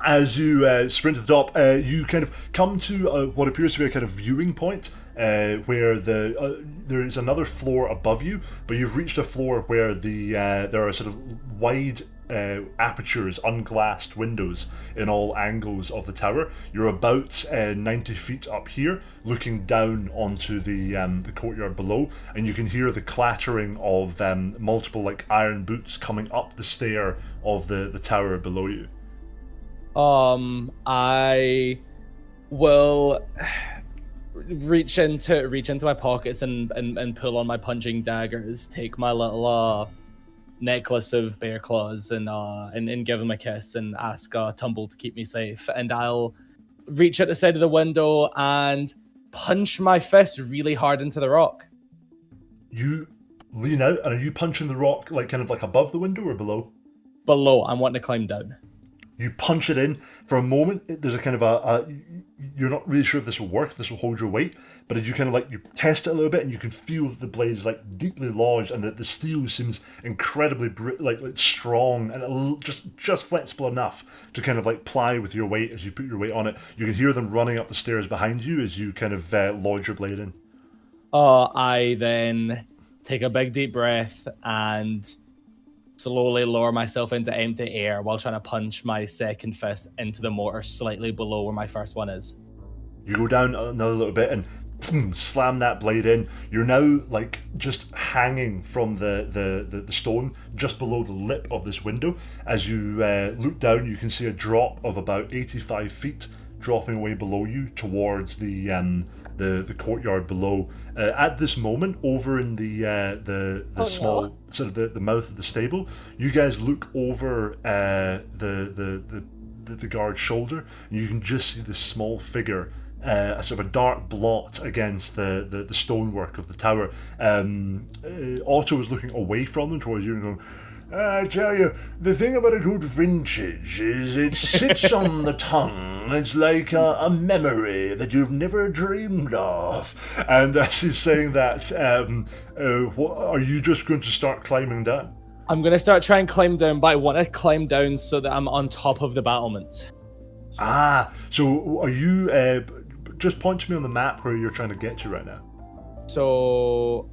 As you sprint to the top, you kind of come to what appears to be a kind of viewing point, where there is another floor above you, but you've reached a floor where there are sort of wide apertures, unglassed windows in all angles of the tower. You're about 90 feet up here, looking down onto the courtyard below, and you can hear the clattering of multiple like iron boots coming up the stair of the tower below you.
I will reach into my pockets and pull on my punching daggers, take my little necklace of bear claws and give him a kiss and ask Tumble to keep me safe. And I'll reach at the side of the window and punch my fist really hard into the rock.
You lean out, and are you punching the rock like kind of like above the window or below?
Below. I'm wanting to climb down.
You punch it in for a moment. There's a kind of you're not really sure if this will work, if this will hold your weight, but as you kind of like you test it a little bit, and you can feel that the blade is like deeply lodged, and that the steel seems incredibly like strong and just flexible enough to kind of like ply with your weight as you put your weight on it. You can hear them running up the stairs behind you as you kind of lodge your blade in.
I then take a big deep breath and slowly lower myself into empty air while trying to punch my second fist into the mortar slightly below where my first one is.
You go down another little bit and slam that blade in. You're now like just hanging from the stone just below the lip of this window. As you look down, you can see a drop of about 85 feet dropping away below you towards the courtyard below. At this moment, over in the small sort of the mouth of the stable, you guys look over the guard's shoulder, and you can just see this small figure, a sort of a dark blot against the stonework of the tower. Otto is looking away from them towards you and going, I tell you, the thing about a good vintage is it sits on the tongue. It's like a memory that you've never dreamed of. And as he's saying that, are you just going to start climbing down?
I'm going to start trying to climb down, but I want to climb down so that I'm on top of the battlement.
So are you... just point to me on the map where you're trying to get to right now.
So,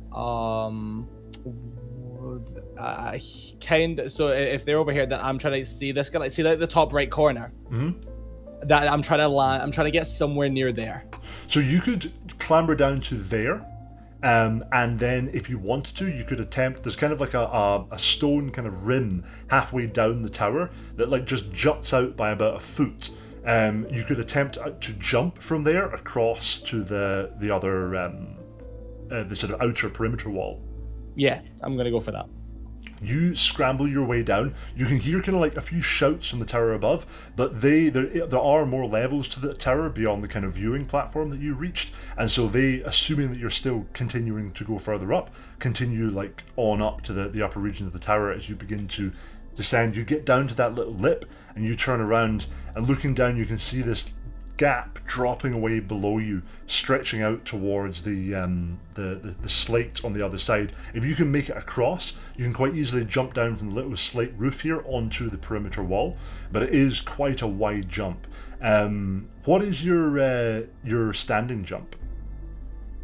so if they're over here, then I'm trying to see this guy. Like, see the top right corner.
Mm-hmm.
That I'm trying to land. I'm trying to get somewhere near there.
So you could clamber down to there, and then if you wanted to, you could attempt. There's kind of like a stone kind of rim halfway down the tower that like just juts out by about a foot. You could attempt to jump from there across to the other the sort of outer perimeter wall.
Yeah, I'm gonna go for that.
You scramble your way down. You can hear kind of like a few shouts from the tower above, but there are more levels to the tower beyond the kind of viewing platform that you reached, and so they, assuming that you're still continuing to go further up, continue like on up to the upper regions of the tower. As you begin to descend, you get down to that little lip, and you turn around, and looking down, you can see this gap dropping away below you, stretching out towards the slate on the other side. If you can make it across, you can quite easily jump down from the little slate roof here onto the perimeter wall, but it is quite a wide jump. What is your standing jump?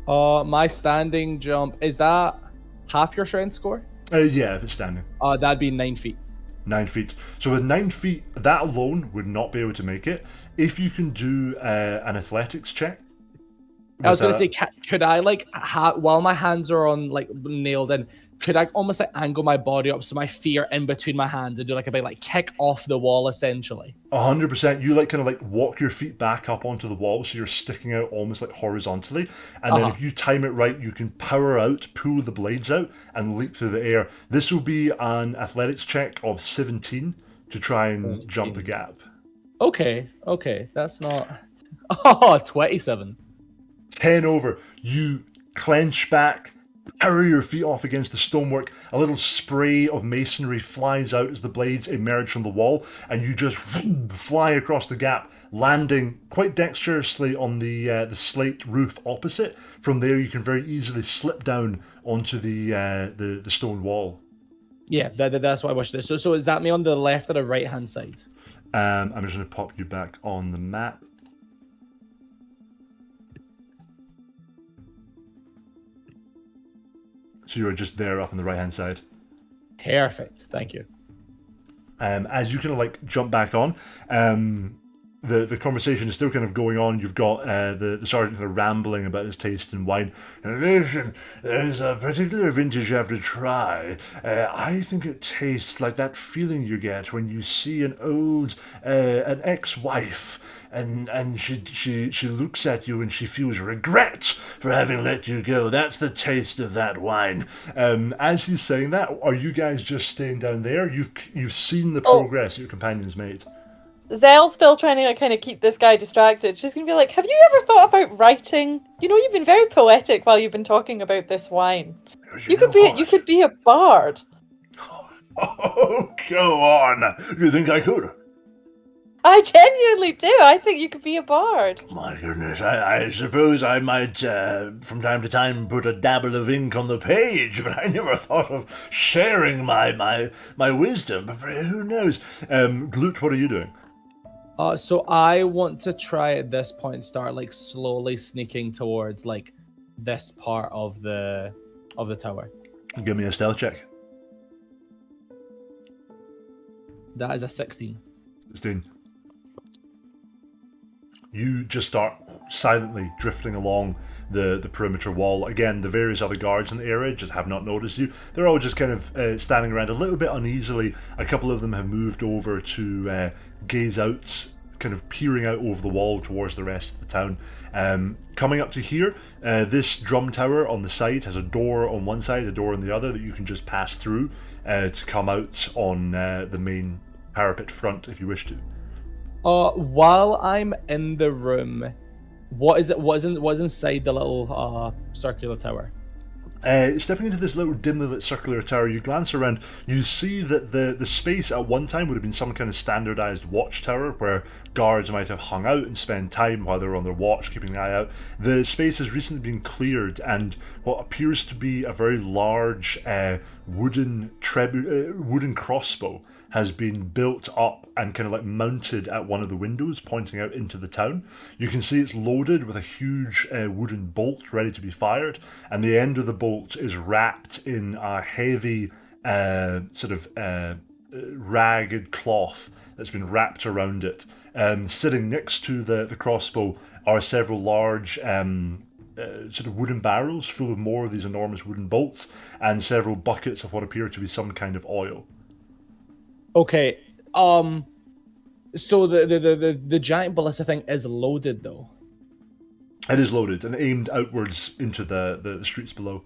My standing jump, is that half your strength score?
Yeah, if it's standing.
That'd be 9 feet.
9 feet. So with 9 feet, that alone would not be able to make it. If you can do an athletics check.
I was going to say, could I, like, while my hands are on, like, nailed in, could I almost, like, angle my body up so my feet are in between my hands and do, like, a big, like, kick off the wall, essentially?
100%. You, like, kind of, like, walk your feet back up onto the wall so you're sticking out almost, like, horizontally. And then if you time it right, you can power out, pull the blades out, and leap through the air. This will be an athletics check of 17 to try and jump the gap.
Okay. That's not... Oh, 27.
10 over. You clench back, power your feet off against the stonework. A little spray of masonry flies out as the blades emerge from the wall, and you just fly across the gap, landing quite dexterously on the slate roof opposite. From there, you can very easily slip down onto the stone wall.
Yeah, that's what I wish. So is that me on the left or the right hand side?
I'm just going to pop you back on the map. So you're just there up on the right hand side.
Perfect. Thank you.
As you kind of like jump back on, the conversation is still kind of going on. You've got the sergeant kind of rambling about his taste in wine. Listen, there's a particular vintage you have to try. I think it tastes like that feeling you get when you see an ex-wife, and she looks at you and she feels regret for having let you go. That's the taste of that wine. As he's saying that, are you guys just staying down there? You've seen the progress your companions made.
Zelle's still trying to kind of keep this guy distracted. She's going to be like, have you ever thought about writing? You know, you've been very poetic while you've been talking about this wine. You could be a bard.
Oh, go on. You think I could?
I genuinely do. I think you could be a bard.
My goodness, I suppose I might, from time to time, put a dabble of ink on the page, but I never thought of sharing my wisdom. But who knows? Gloot, what are you doing?
So I want to try at this point start like slowly sneaking towards like this part of the tower.
Give me a stealth check.
That is a 16.
16. You just start silently drifting along the perimeter wall. Again, the various other guards in the area just have not noticed you. They're all just kind of standing around a little bit uneasily. A couple of them have moved over to gaze out, kind of peering out over the wall towards the rest of the town. Coming up to here, this drum tower on the side has a door on one side, a door on the other that you can just pass through to come out on the main parapet front if you wish to.
While I'm in the room, what is inside the little circular tower?
Stepping into this little dimly lit circular tower, you glance around, you see that the space at one time would have been some kind of standardized watchtower where guards might have hung out and spent time while they were on their watch, keeping an eye out. The space has recently been cleared, and what appears to be a very large wooden crossbow has been built up and kind of like mounted at one of the windows pointing out into the town. You can see it's loaded with a huge wooden bolt ready to be fired, and the end of the bolt is wrapped in a heavy ragged cloth that's been wrapped around it. Sitting next to the crossbow are several large wooden barrels full of more of these enormous wooden bolts and several buckets of what appear to be some kind of oil.
Okay. So the giant ballista thing is loaded though.
It is loaded and aimed outwards into the streets below.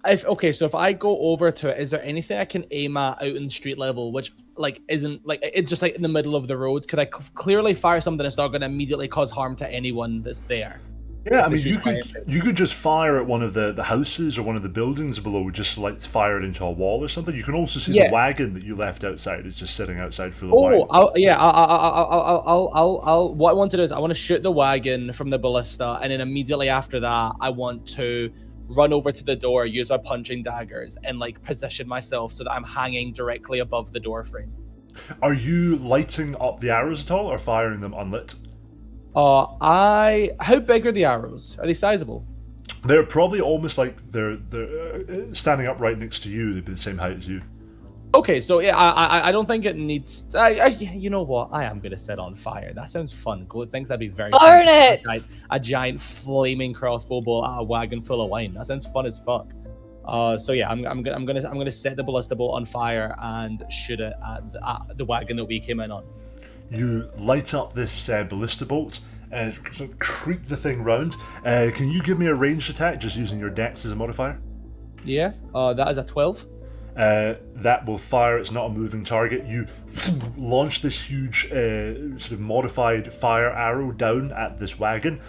So if I go over to it, is there anything I can aim at out in the street level, which like isn't like it's just like in the middle of the road? Could I clearly fire something that's not going to immediately cause harm to anyone that's there?
Yeah, I mean, you could just fire at one of the houses or one of the buildings below, just like fire it into a wall or something. You can also see the wagon that you left outside is just sitting outside full of wine.
I'll what I want to do is I want to shoot the wagon from the ballista, and then immediately after that, I want to run over to the door, use our punching daggers, and like position myself so that I'm hanging directly above the door frame.
Are you lighting up the arrows at all, or firing them unlit?
How big are the arrows? Are they sizable?
They're probably almost like they're standing up right next to you. They'd be the same height as you.
Okay, so yeah, I don't think it needs. You know what? I am gonna set on fire. That sounds fun. Gloot thinks that'd be very
Burn
fun.
it!
A giant flaming crossbow bolt at a wagon full of wine. That sounds fun as fuck. So yeah, I'm gonna set the ballista bolt on fire and shoot it at the wagon that we came in on.
You light up this ballista bolt and sort of creep the thing round. Can you give me a ranged attack just using your dex as a modifier?
Yeah, that is a 12.
That will fire. It's not a moving target. You launch this huge sort of modified fire arrow down at this wagon,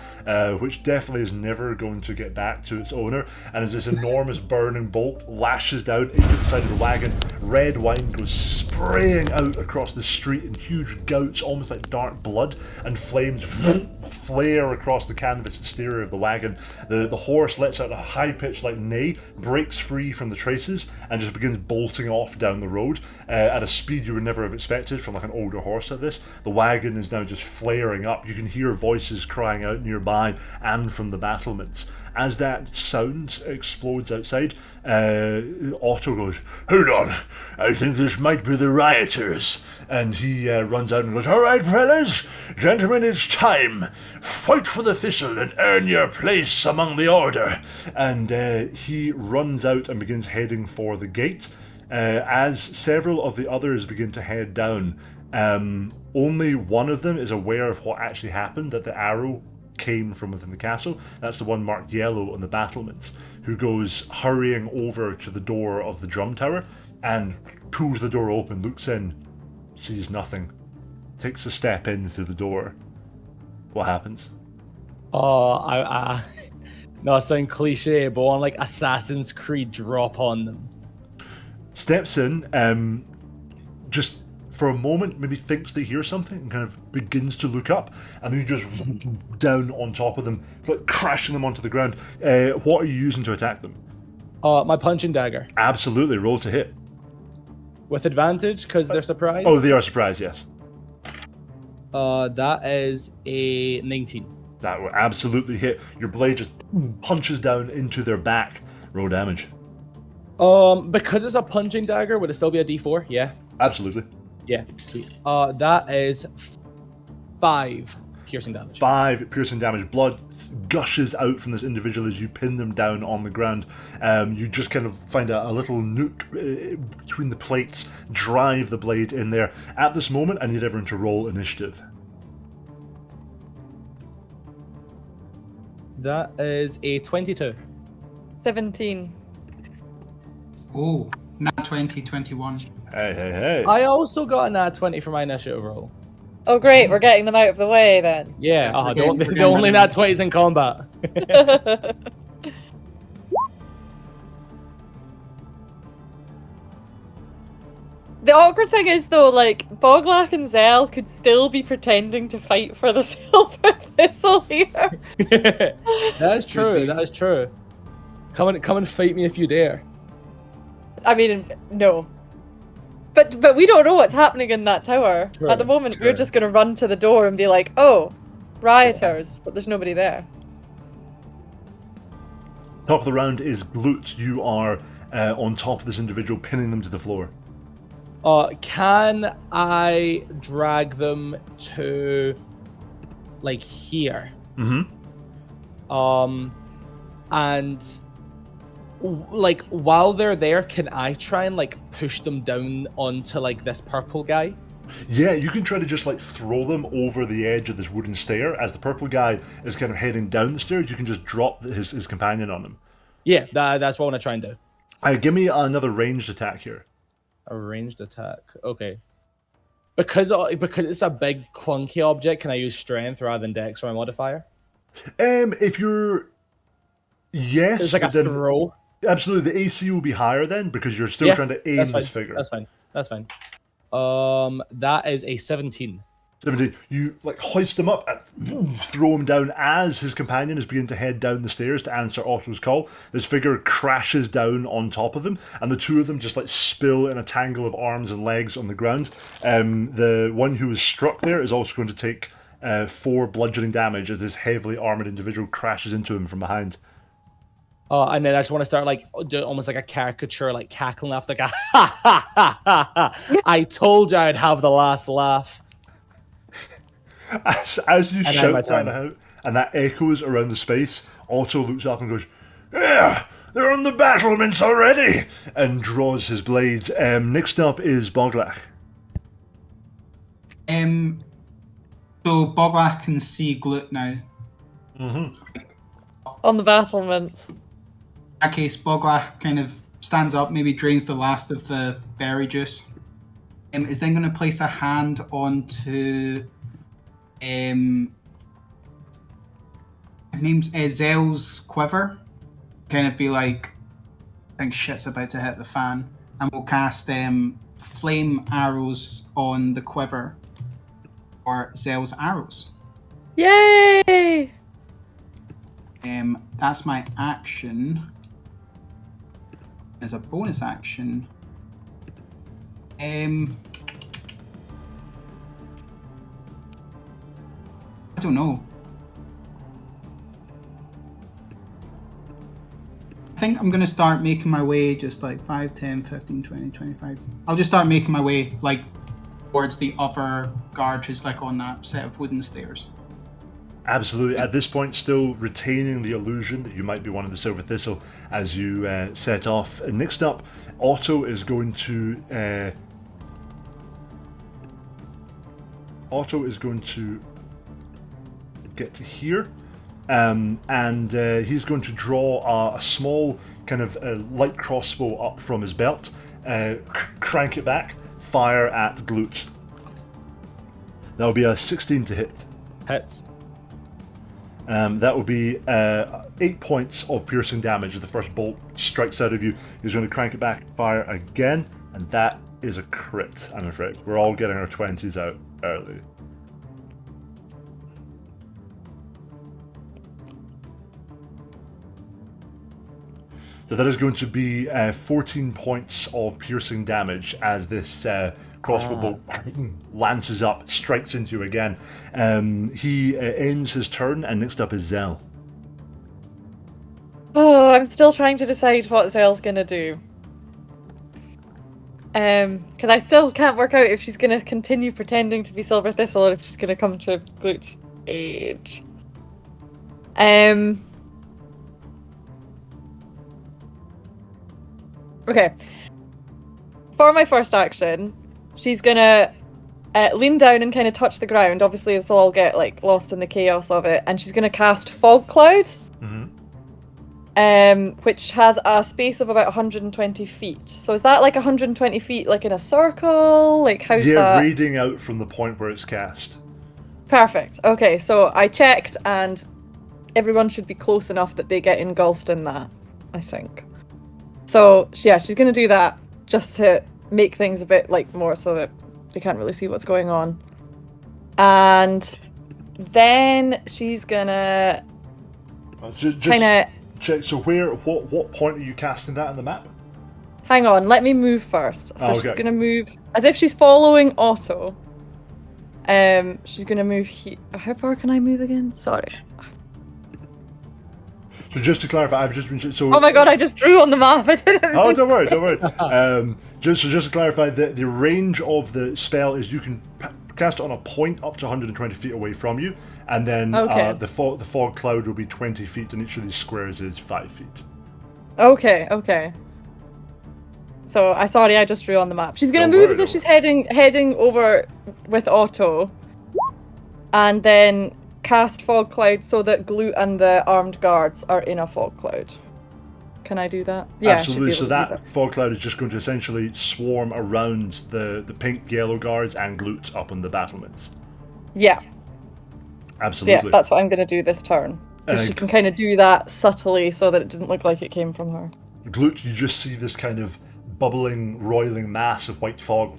which definitely is never going to get back to its owner. And as this enormous burning bolt lashes down into the side of the wagon, red wine goes spraying out across the street in huge gouts, almost like dark blood, and flames flare across the canvas exterior of the wagon. The horse lets out a high-pitched like neigh, breaks free from the traces, and just begins bolting off down the road at a speed you would never have expected from like an older horse like this. The wagon is now just flaring up. You can hear voices crying out nearby and from the battlements. As that sound explodes outside, Otto goes, "Hold on, I think this might be the rioters." And he runs out and goes, "All right, fellas, gentlemen, it's time. Fight for the thistle and earn your place among the order." And he runs out and begins heading for the gate. As several of the others begin to head down, only one of them is aware of what actually happened, that the arrow came from within the castle. That's the one marked yellow on the battlements, who goes hurrying over to the door of the drum tower and pulls the door open, looks in, sees nothing, takes a step in through the door. What happens?
No, I sound cliche, but on like Assassin's Creed drop on them.
Steps in, just for a moment maybe thinks they hear something and kind of begins to look up, and then you just down on top of them, like crashing them onto the ground. What are you using to attack them?
My punching dagger.
Absolutely, roll to hit.
With advantage, because they're surprised?
Oh, they are surprised, yes.
That is a 19.
That will absolutely hit. Your blade just punches down into their back. Roll damage.
Because it's a punching dagger, would it still be a D4? Yeah.
Absolutely.
Yeah, sweet. That is 5 piercing damage.
5 piercing damage. Blood gushes out from this individual as you pin them down on the ground. You just kind of find a little nook between the plates, drive the blade in there. At this moment, I need everyone to roll initiative.
That is a 22.
17.
Oh, nat 20, 21.
Hey.
I also got a nat 20 for my initiative roll.
Oh, great. We're getting them out of the way then.
Yeah,
we're
the
getting
only
them.
nat 20s in combat.
The awkward thing is, though, like, Boglak and Zell could still be pretending to fight for the Silver Thistle here.
That is true. That is true. Come and fight me if you dare.
I mean, no. But we don't know what's happening in that tower.
True,
At the moment,
true.
we're just going to run to the door and be like, oh, rioters, but there's nobody there.
Top of the round is Glut. You are on top of this individual, pinning them to the floor.
Can I drag them to, like, here?
Mm-hmm.
And, like, while they're there, can I try and, like, push them down onto, like, this purple guy?
Yeah, you can try to just like throw them over the edge of this wooden stair. As the purple guy is kind of heading down the stairs, you can just drop his companion on him.
Yeah, that's what I want to try and do.
Give me another ranged attack here.
A ranged attack. Okay. Because it's a big clunky object, can I use strength rather than dex or a modifier?
If you're... Yes,
It's like a
but then...
throw.
Absolutely, the AC will be higher then, because you're still trying to aim
that's fine.
this figure.
That's fine. That is a 17.
17. You like hoist him up and boom, throw him down as his companion is beginning to head down the stairs to answer Otto's call. This figure crashes down on top of him, and the two of them just like spill in a tangle of arms and legs on the ground. The one who was struck there is also going to take 4 bludgeoning damage as this heavily armored individual crashes into him from behind.
And then I just want to start like do almost like a caricature, like cackling after the guy. Ha ha ha ha ha! I told you I'd have the last laugh.
As you
And
shout
my
that
turn.
out, and that echoes around the space, Otto looks up and goes, "Yeah, they're on the battlements already!" and draws his blade. Next up is Boglak.
So Boglak can see Glut now.
On the battlements.
In that case, Boglak kind of stands up, maybe drains the last of the berry juice. Is then going to place a hand onto her name's Zell's quiver. Kind of be like, I think shit's about to hit the fan, and we'll cast flame arrows on the quiver, or Zell's arrows.
Yay!
That's my action. As a bonus action, I don't know. I think I'm going to start making my way just like 5, 10, 15, 20, 25. I'll just start making my way like towards the other guard who's like on that set of wooden stairs.
Absolutely. At this point, still retaining the illusion that you might be one of the Silver Thistle as you set off. Next up, Otto is going to get to here, and he's going to draw a small kind of light crossbow up from his belt, crank it back, fire at Glut. That will be a 16 to hit.
Hits.
That will be 8 points of piercing damage as the first bolt strikes out of you. He's going to crank it back, fire again, and that is a crit, I'm afraid. We're all getting our 20s out early. So that is going to be 14 points of piercing damage as this crossbow bolt lances up, strikes into you again. He ends his turn, and next up is Zell.
Oh, I'm still trying to decide what Zell's gonna do. Because I still can't work out if she's gonna continue pretending to be Silver Thistle or if she's gonna come to Glute's aid. Okay. For my first action, she's gonna lean down and kind of touch the ground. Obviously, this will all get like lost in the chaos of it, and she's gonna cast Fog Cloud. Which has a space of about 120 feet. So is that like 120 feet, like in a circle? Like how's that?
Yeah, reading out from the point where it's cast.
Perfect. Okay, so I checked, and everyone should be close enough that they get engulfed in that, I think. So yeah, she's gonna do that just to make things a bit like more so that they can't really see what's going on. And then she's gonna kind of
check. So what point are you casting that on the map?
hang on, let me move first. So
okay.
She's gonna move as if she's following Otto. She's gonna move here. How far can I move again? Sorry.
So just to clarify, I've just been so.
Oh my god, I just drew on the map. I didn't.
Oh, don't worry. Just to clarify, the range of the spell is you can cast it on a point up to 120 feet away from you, and then the fog cloud will be 20 feet, and each of these squares is 5 feet.
Okay. So I just drew on the map. She's gonna move as if she's heading over with Otto, and then cast fog cloud so that Glute and the armed guards are in a fog cloud. Can I do that? Yeah,
absolutely. So that fog cloud is just going to essentially swarm around the pink yellow guards and Glute up on the battlements.
Yeah.
Absolutely.
Yeah, that's what I'm going to do this turn. Because she can kind of do that subtly so that it didn't look like it came from her.
Glute, you just see this kind of bubbling, roiling mass of white fog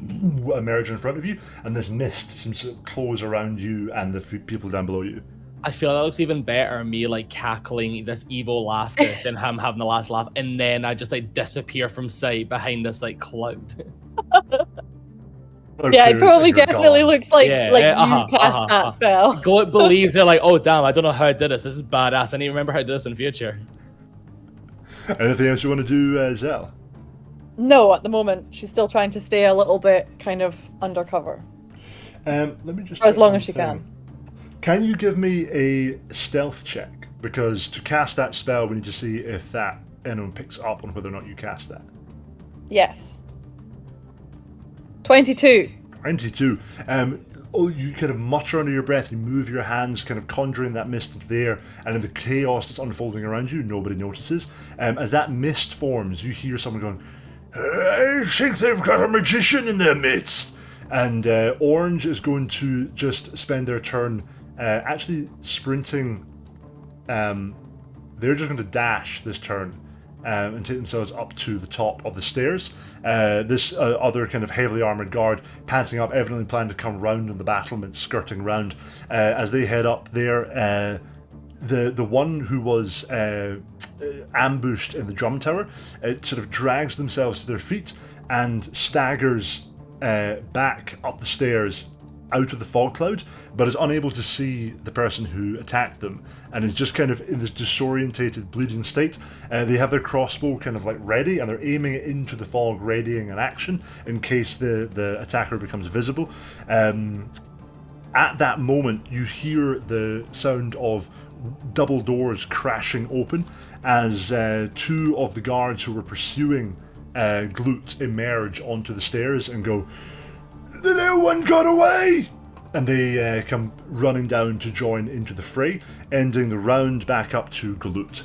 emerge in front of you, and this mist seems to close around you and the people down below you.
I feel that looks even better, me like cackling this evil laughter and him having the last laugh, and then I just like disappear from sight behind this like cloud.
Yeah, it probably definitely looks like you cast that spell.
Glute believes they're like, oh damn, I don't know how I did this. This is badass. I need to remember how to do this in future.
Anything else you want to do, Zell?
No, at the moment. She's still trying to stay a little bit kind of undercover.
Let me just.
For as long as she can.
Can you give me a stealth check? Because to cast that spell, we need to see if that anyone picks up on whether or not you cast that.
Yes. 22.
22. You kind of mutter under your breath, you move your hands, kind of conjuring that mist into the air, and in the chaos that's unfolding around you, nobody notices. As that mist forms, you hear someone going, I think they've got a magician in their midst. And Orange is going to just spend their turn actually sprinting. They're just going to dash this turn and take themselves up to the top of the stairs. This other kind of heavily armoured guard, panting up, evidently planning to come round on the battlements, skirting round. As they head up there, the one who was ambushed in the drum tower sort of drags themselves to their feet and staggers back up the stairs out of the fog cloud, but is unable to see the person who attacked them, and is just kind of in this disorientated, bleeding state. They have their crossbow kind of like ready, and they're aiming it into the fog, readying an action in case the attacker becomes visible. At that moment, you hear the sound of double doors crashing open as two of the guards who were pursuing Glute emerge onto the stairs and go, "The little one got away!" And they come running down to join into the fray, ending the round back up to Glute.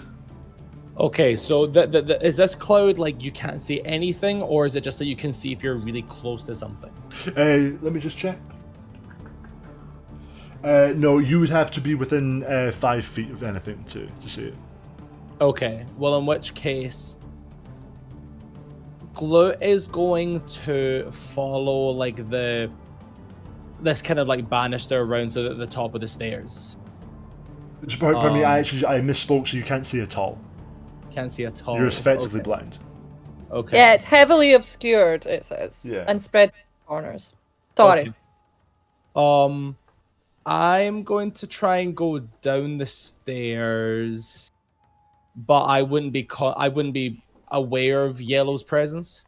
Okay, so is this cloud like you can't see anything, or is it just that you can see if you're really close to something?
Let me just check. No, you would have to be within 5 feet of anything to see it.
Okay, well in which case... Glut is going to follow like this kind of like banister around to the top of the stairs.
Pardon me, I misspoke, so you can't see at all.
Can't see at all.
You're effectively
Okay.
blind.
Okay.
Yeah, it's heavily obscured, it says.
Yeah.
And spread corners. Sorry.
Okay. I'm going to try and go down the stairs, but I wouldn't be aware of Yellow's presence.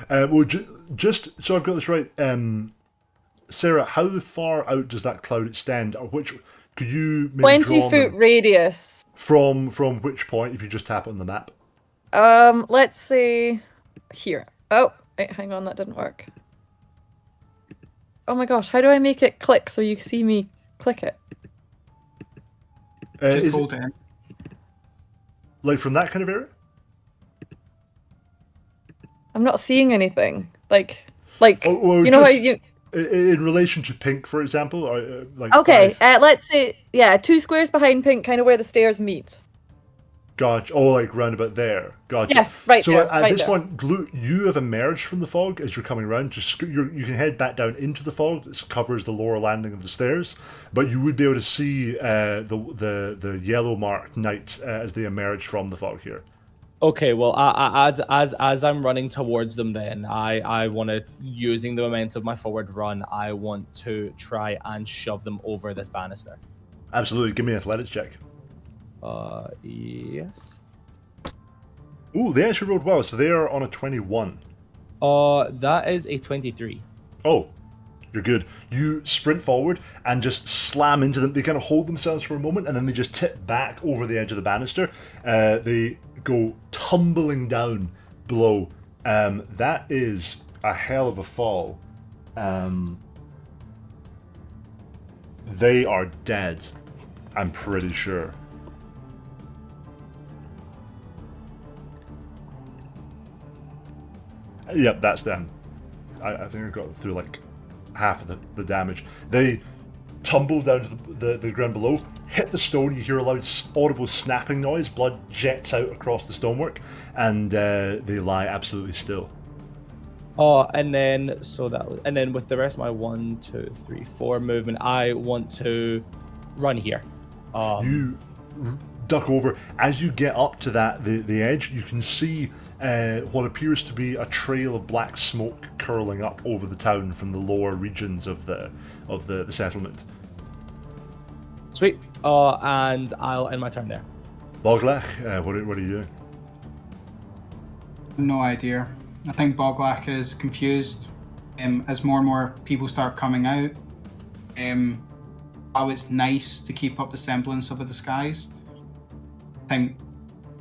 Well, just so I've got this right, Sarah, how far out does that cloud extend, or which could you maybe
20
draw
foot
them
radius.
from which point if you just tap it on the map?
Let's say here. Oh, wait, hang on, that didn't work. Oh my gosh, how do I make it click so you see me click it?
Just
Is
hold
it,
it in.
like from that kind of area?
I'm not seeing anything. Like
Oh, well,
you know how
just
you
in relation to pink, for example, or like
Okay,
5.
let's say 2 squares behind pink, kind of where the stairs meet.
Gotcha. Oh, like round about there. Gotcha.
Yes, right
so
there,
at
right
this
there.
point, Glute, you have emerged from the fog as you're coming around. You can head back down into the fog that covers the lower landing of the stairs, but you would be able to see the yellow marked knight as they emerge from the fog here.
Okay, well, as I'm running towards them, then I want to, using the momentum of my forward run, I want to try and shove them over this banister.
Absolutely. Give me an athletics check.
Yes.
Ooh, they actually rolled well, so they are on a 21.
That is a 23.
Oh, you're good. You sprint forward and just slam into them. They kind of hold themselves for a moment and then they just tip back over the edge of the banister. They go tumbling down below. That is a hell of a fall. They are dead, I'm pretty sure. Yep, that's them. I think I got through like half of the damage. They tumble down to the ground below, hit the stone, you hear a loud audible snapping noise, blood jets out across the stonework, and they lie absolutely still.
And then with the rest of my 1, 2, 3, 4 movement, I want to run here.
You duck over. As you get up to the edge, you can see what appears to be a trail of black smoke curling up over the town from the lower regions of the settlement.
Sweet. And I'll end my turn there.
Boglach, what are you doing?
No idea. I think Boglach is confused as more and more people start coming out. While it's nice to keep up the semblance of a disguise, I think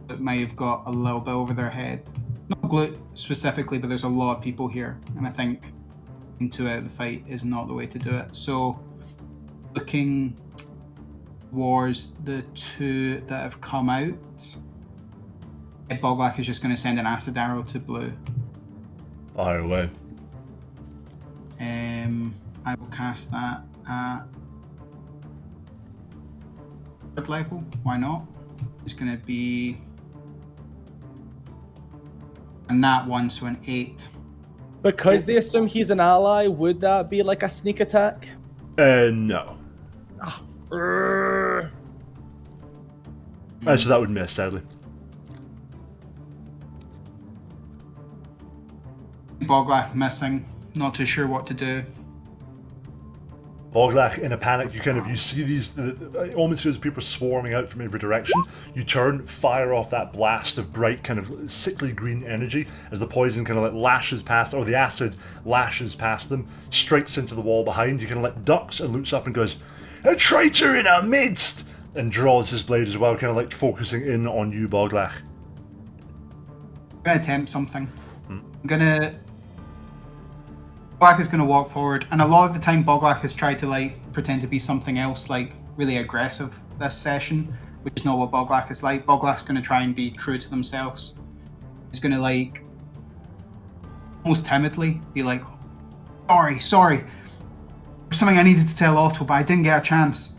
it may have got a little bit over their head. Not Glut specifically, but there's a lot of people here, and I think into out of the fight is not the way to do it. So, looking towards the two that have come out, Boglach is just going to send an acid arrow to Blue.
Fire away.
I will cast that at third level. Why not? It's going to be a nat 1, so an 8.
Because they assume he's an ally, would that be like a sneak attack?
No.
Urgh.
So that would miss, sadly.
Boglach missing, not too sure what to do.
Boglach, in a panic, you see these, it almost feels people swarming out from every direction. You turn, fire off that blast of bright kind of sickly green energy as the poison kind of like lashes past, or the acid lashes past them, strikes into the wall behind. You kind of like ducks and looks up and goes, "A traitor in our midst!" and draws his blade as well, kind of like focusing in on you, Boglach.
I'm going to attempt something. Boglach is going to walk forward, and a lot of the time Boglach has tried to like pretend to be something else, like really aggressive this session, which is not what Boglach is like. Boglach's going to try and be true to themselves. He's going to like almost timidly be like, sorry, there's something I needed to tell Otto, but I didn't get a chance.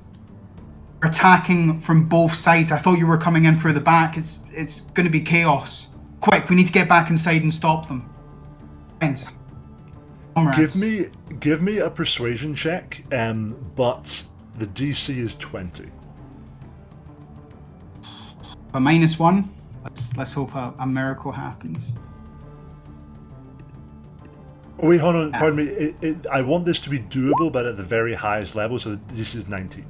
We're attacking from both sides. I thought you were coming in through the back. It's going to be chaos. Quick, we need to get back inside and stop them. Friends. Comrades.
Give me a persuasion check, but the DC is 20.
A -1. Let's hope a miracle happens.
Oh, wait, hold on. Pardon me. I want this to be doable, but at the very highest level, so this is 19.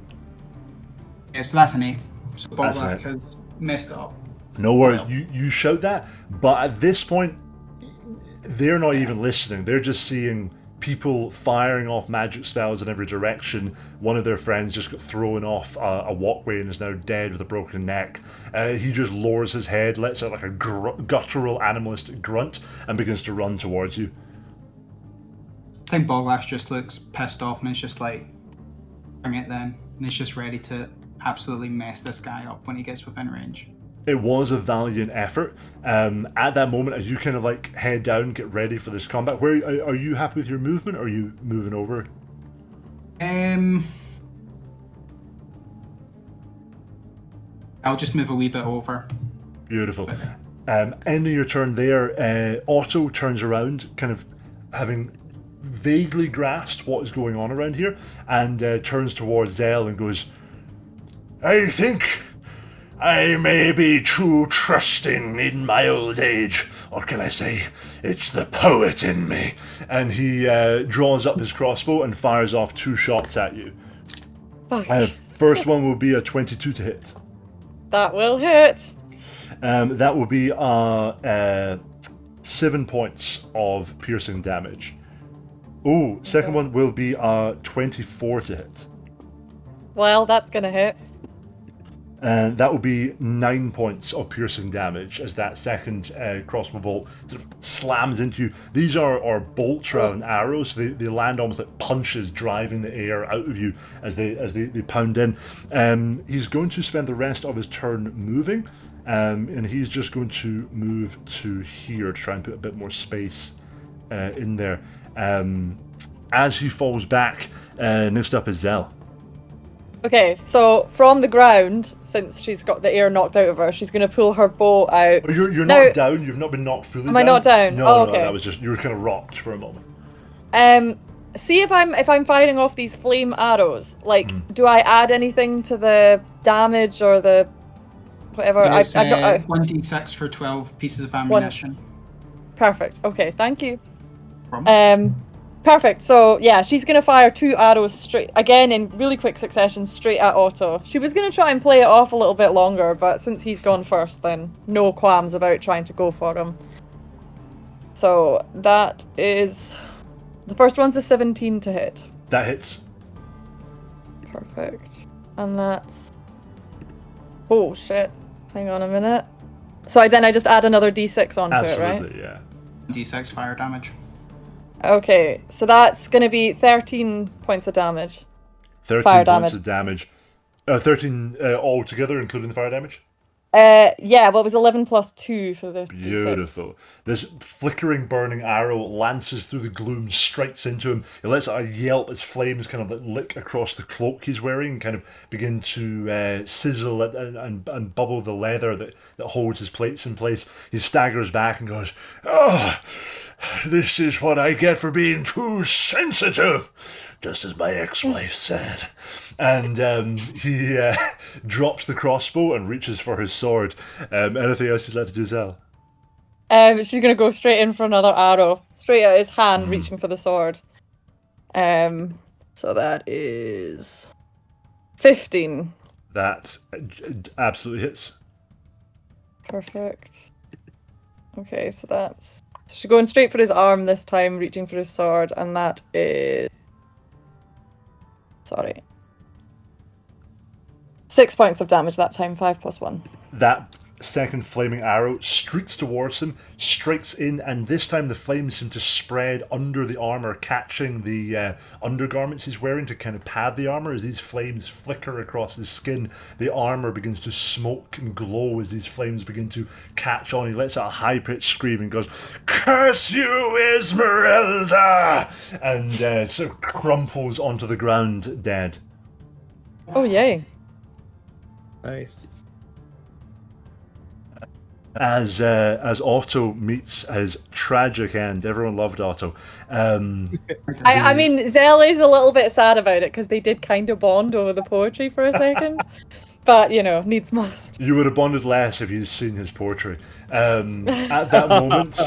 Yeah, so that's an 8. So
That's an
Boglak
8.
has messed it up.
No worries. You shout that, but at this point, they're not even listening. They're just seeing people firing off magic spells in every direction. One of their friends just got thrown off a walkway and is now dead with a broken neck. He just lowers his head, lets out like a guttural animalistic grunt, and begins to run towards you.
I think Boglak just looks pissed off and it's just like, bring it then. And he's just ready to absolutely mess this guy up when he gets within range.
It was a valiant effort. At that moment, as you kind of like head down, get ready for this combat, where are you happy with your movement, or are you moving over?
I'll just move a wee bit over.
Beautiful. End of your turn there. Otto turns around, kind of having vaguely grasped what is going on around here, and turns towards Zell and goes, I think I may be too trusting in my old age. What can I say? It's the poet in me. And he draws up his crossbow and fires off 2 shots at you. First one will be a 22 to hit.
That will hit.
That will be 7 points of piercing damage. Oh, second one will be 24 to hit.
Well, that's gonna hit.
And that will be 9 points of piercing damage as that second crossbow bolt sort of slams into you. These are bolts rather than arrows, so they land almost like punches, driving the air out of you as they pound in. He's going to spend the rest of his turn moving, and he's just going to move to here to try and put a bit more space in there. As he falls back, next up is Zell.
Okay, so from the ground, since she's got the air knocked out of her, she's going to pull her bow out.
Oh, you're
Now,
not down. You've not been knocked fully down.
Am I not down?
No,
Oh,
no,
okay.
that was just you were kind of rocked for a moment.
See if I'm firing off these flame arrows. Like, do I add anything to the damage or the whatever?
It's
1d6
for 12 pieces of ammunition.
Perfect. Okay, thank you.
Problem?
Perfect. So yeah, she's gonna fire 2 arrows straight again in really quick succession straight at Otto. She was gonna try and play it off a little bit longer, but since he's gone first, then no qualms about trying to go for him. So that is the first one's a 17 to hit.
That hits.
Perfect. And that's oh shit. Hang on a minute. So I just add another d6 onto it, right?
Absolutely, yeah.
D6 fire damage.
Okay, so that's going to be 13 points of damage.
13
fire
points
damage.
of damage. 13 altogether, including the fire damage?
Yeah, well, it was 11 plus 2 for the
Beautiful.
D6.
This flickering, burning arrow lances through the gloom, strikes into him. He lets out a yelp as flames kind of lick across the cloak he's wearing and kind of begin to sizzle and bubble the leather that holds his plates in place. He staggers back and goes, "Oh, this is what I get for being too sensitive," just as my ex-wife said. And he drops the crossbow and reaches for his sword. Anything else you'd like to do, Zell?
She's going to go straight in for another arrow. Straight at his hand, reaching for the sword. So that is 15.
That absolutely hits.
Perfect. Okay, so that's... So she's going straight for his arm this time, reaching for his sword, and that is... Sorry. 6 points of damage that time, 5 plus 1.
That second flaming arrow streaks towards him, strikes in, and this time the flames seem to spread under the armor, catching the undergarments he's wearing to kind of pad the armor. As these flames flicker across his skin, the armor begins to smoke and glow as these flames begin to catch on. He lets out a high-pitched scream and goes, "Curse you, Esmeralda!" and sort of crumples onto the ground dead.
Oh, yay.
Nice.
As Otto meets his tragic end. Everyone loved Otto.
I mean, Zell is a little bit sad about it because they did kind of bond over the poetry for a second. But, needs must.
You would have bonded less if you'd seen his poetry. At that moment,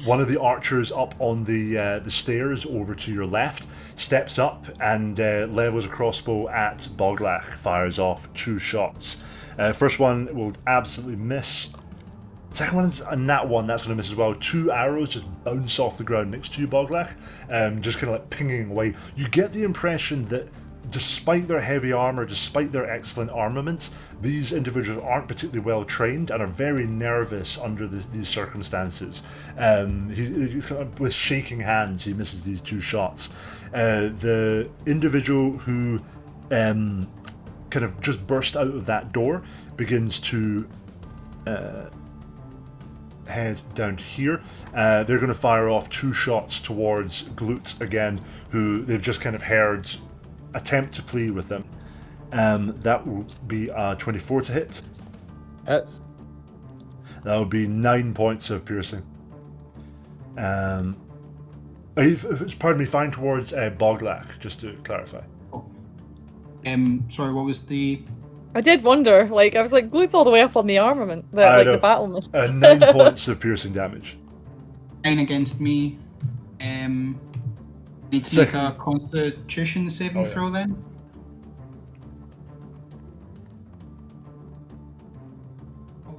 one of the archers up on the stairs over to your left steps up and levels a crossbow at Boglach, fires off 2 shots. First one will absolutely miss. Second one is a nat 1, that's going to miss as well. 2 arrows just bounce off the ground next to you, Boglach, just kind of like pinging away. You get the impression that despite their heavy armor, despite their excellent armaments, these individuals aren't particularly well trained and are very nervous under these circumstances. With shaking hands, he misses these 2 shots. The individual who kind of just burst out of that door begins to head down here. They're going to fire off 2 shots towards Glut again, who they've just kind of heard attempt to plead with them. That will be a 24 to hit.
Hits.
That would be 9 points of piercing. Pardon me, fine towards Boglach, just to clarify.
Sorry, what was the...
I did wonder, I was like, Glut's all the way up on the armament, the battlement.
9 points of piercing damage.
9 against me. Need to make a Constitution saving throw then.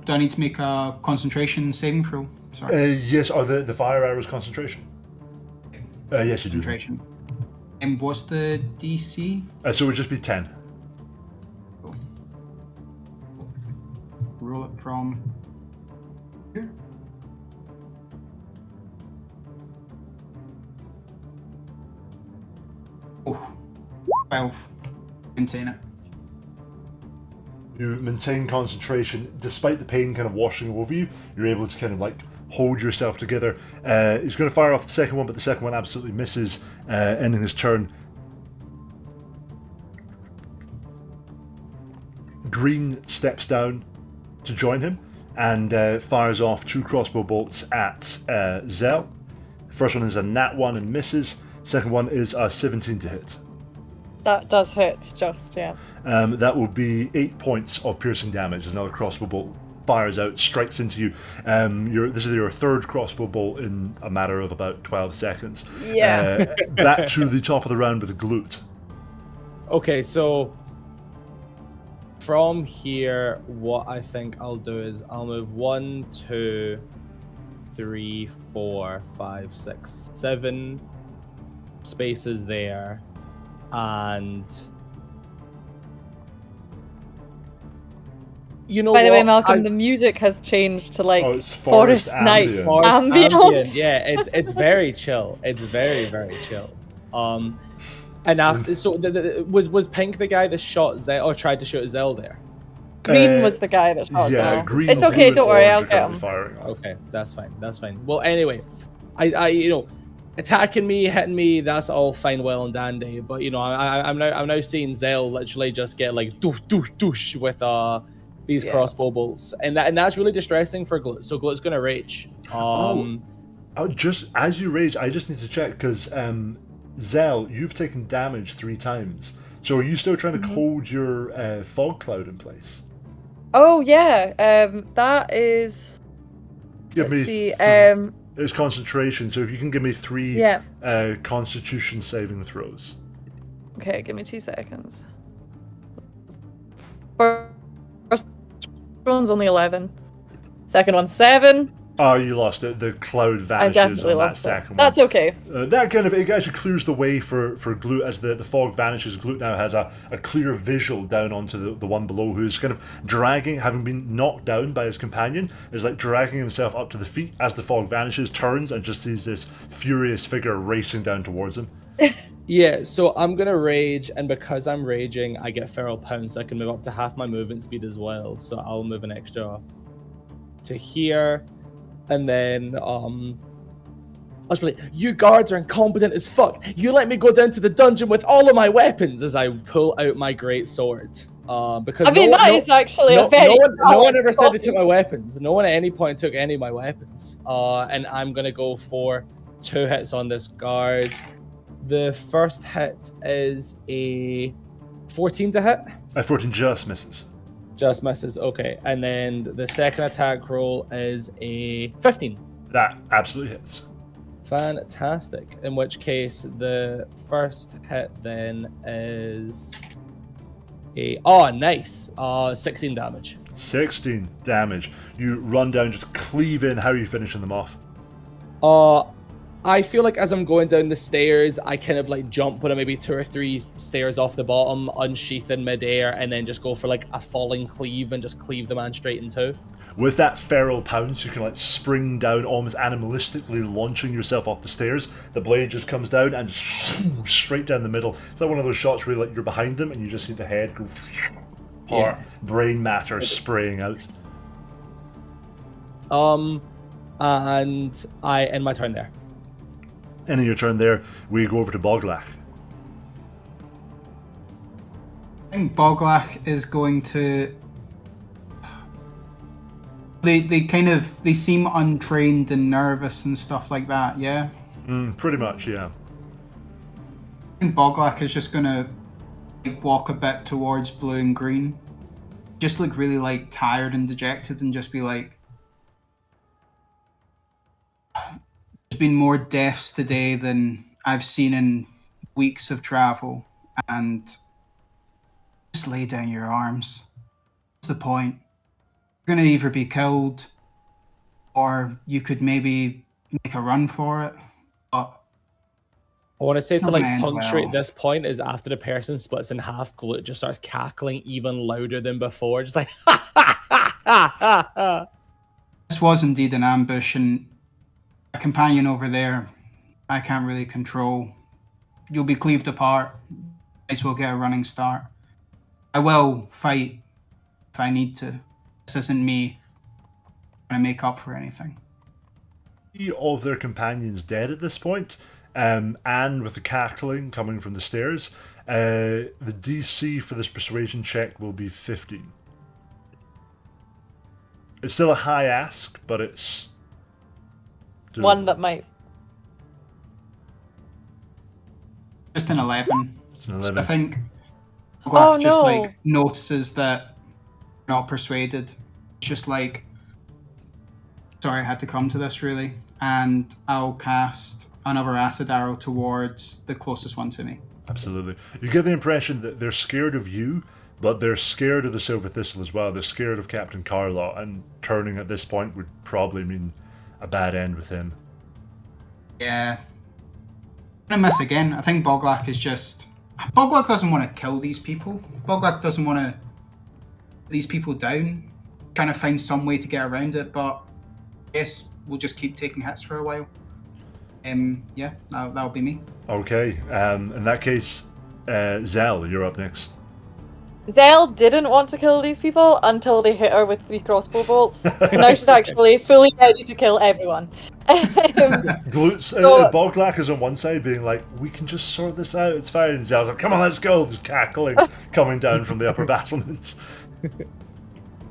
Do I need to make a concentration saving throw? Sorry.
Yes, are the fire arrows concentration? Yes, you do.
Concentration. And what's the DC?
So it would just be 10.
Cool. Roll it from here. Oh, 12. Maintain it.
You maintain concentration despite the pain kind of washing over you. You're able to kind of hold yourself together. He's going to fire off the second one, but the second one absolutely misses, ending his turn. Green steps down to join him and fires off 2 crossbow bolts at Zell. First one is a nat 1 and misses. Second one is a 17 to hit.
That does hit, just, yeah.
That will be 8 points of piercing damage. Another crossbow bolt fires out, strikes into you. This is your 3rd crossbow bolt in a matter of about 12 seconds.
Yeah.
Back to the top of the round with Glut.
Okay, so from here, what I think I'll do is I'll move 1, 2, 3, 4, 5, 6, 7 spaces there, and
By the way, Malcolm, the music has changed to forest night ambience.
Yeah, it's very chill. It's very, very chill. And after, so was Pink the guy that shot Zell or tried to shoot Zell there?
Green was the guy that shot Zell.
Green.
It's okay, don't worry, I'll get him.
Okay, that's fine. That's fine. Well, anyway, I attacking me, hitting me, that's all fine, well and dandy. But I'm now seeing Zell literally just get doosh doosh doosh with these crossbow bolts, and that's really distressing for Glut. So Glut's gonna rage.
Just as you rage, I just need to check because Zell, you've taken damage 3 times. So are you still trying to hold your fog cloud in place?
Oh yeah, that is. Let's see.
It's concentration, so if you can give me 3 Constitution saving throws.
Okay, give me 2 seconds. First one's only 11. Second one's 7.
Oh, you lost it. The cloud vanishes on that second one.
That's okay.
That kind of, it actually clears the way for Glut as the fog vanishes. Glut now has a clear visual down onto the one below, who's kind of dragging, having been knocked down by his companion, is dragging himself up to the feet as the fog vanishes, turns and just sees this furious figure racing down towards him.
Yeah, so I'm gonna rage, and because I'm raging, I get feral pounce. I can move up to half my movement speed as well, so I'll move an extra to here. And then, I was like, you guards are incompetent as fuck. You let me go down to the dungeon with all of my weapons as I pull out my great sword. Because
I mean, that is actually a very
no one ever said they
valid
took my weapons. No one at any point took any of my weapons. And I'm gonna go for 2 hits on this guard. The first hit is a 14 to hit.
14 just misses.
Just misses. Okay, and then the second attack roll is a 15.
That absolutely hits.
Fantastic. In which case, the first hit then is a nice 16 damage.
16 damage. You run down, just cleave in. How are you finishing them off?
I feel like as I'm going down the stairs, I kind of like jump when I'm maybe 2 or 3 stairs off the bottom, unsheath in midair, and then just go for like a falling cleave and just cleave the man straight in two.
With that feral pounce, you can like spring down, almost animalistically launching yourself off the stairs. The blade just comes down and straight down the middle. It's like one of those shots where like you're behind them and you just see the head go, or brain matter spraying out.
And I end my turn there.
Ending your turn there, we go over to Boglach.
I think Boglach is going to. They seem untrained and nervous and stuff like that. Yeah.
Pretty much, yeah.
I think Boglach is just gonna walk a bit towards blue and green, just look really like tired and dejected, and just be like, "There's been more deaths today than I've seen in weeks of travel, and just lay down your arms. What's the point? You're gonna either be killed, or you could maybe make a run for it, but."
I want to say to like
Don't end
punctuate
well.
this point is after the person splits in half, Glut just starts cackling even louder than before, just like ha ha ha ha ha.
This was indeed an ambush, and a companion over there I can't really control. You'll be cleaved apart. Might as well get a running start. I will fight if I need to. This isn't me trying to make up for anything.
Of their companions dead at this point, and with the cackling coming from the stairs, the DC for this persuasion check will be 15. It's still a high ask, but it's doable.
One that might.
Just an 11.
It's an 11.
I think
Oh,
Glaf just
no.
like notices that I'm not persuaded. It's just like, sorry, I had to come to this really, and I'll cast another acid arrow towards the closest one to me.
Absolutely. You get the impression that they're scared of you, but they're scared of the Silver Thistle as well. They're scared of Captain Carlot, and turning at this point would probably mean a bad end with him.
Yeah. I'm gonna miss again. I think Boglach is just. Boglach doesn't want to kill these people. Boglach doesn't want to put these people down. Trying to find some way to get around it, but I guess we'll just keep taking hits for a while. Yeah, that'll be me.
Okay, in that case, Zell, you're up next.
Zell didn't want to kill these people until they hit her with 3 crossbow bolts. So now she's actually fully ready to kill everyone.
Boglach is on one side being like, we can just sort this out, it's fine. And Zell's like, come on, let's go. Just cackling, coming down from the upper battlements.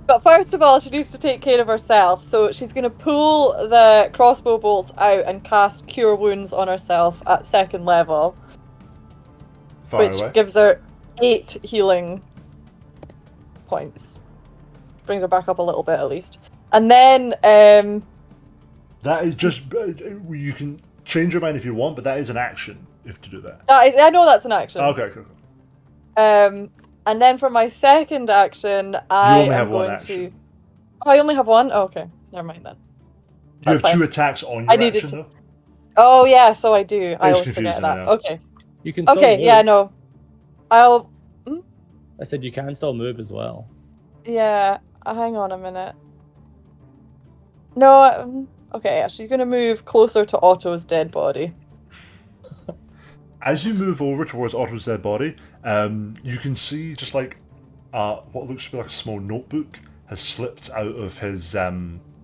But first of all, she needs to take care of herself. So she's going to pull the crossbow bolts out and cast Cure Wounds on herself at 2nd level.
Far
which
away.
gives her 8 healing points. Brings her back up a little bit at least. And then
That is just, you can change your mind if you want, but that is an action if to do that.
I know that's an action.
Okay, cool.
And then for my second action, I
only have
am
one
going
action.
to. Oh, I only have one. Oh, okay, never mind then.
You
That's
have 2
fine.
attacks on
I
your
needed
action
to-
though.
Oh yeah, so I do. I
It's
always forget
confusing,
that.
I know.
Okay.
You can still
Okay.
move.
Yeah. No. I'll.
I said you can still move as well.
Yeah. Hang on a minute. No. Okay. Yeah, she's gonna move closer to Otto's dead body.
As you move over towards Otto's dead body, you can see just like what looks to be like a small notebook has slipped out of his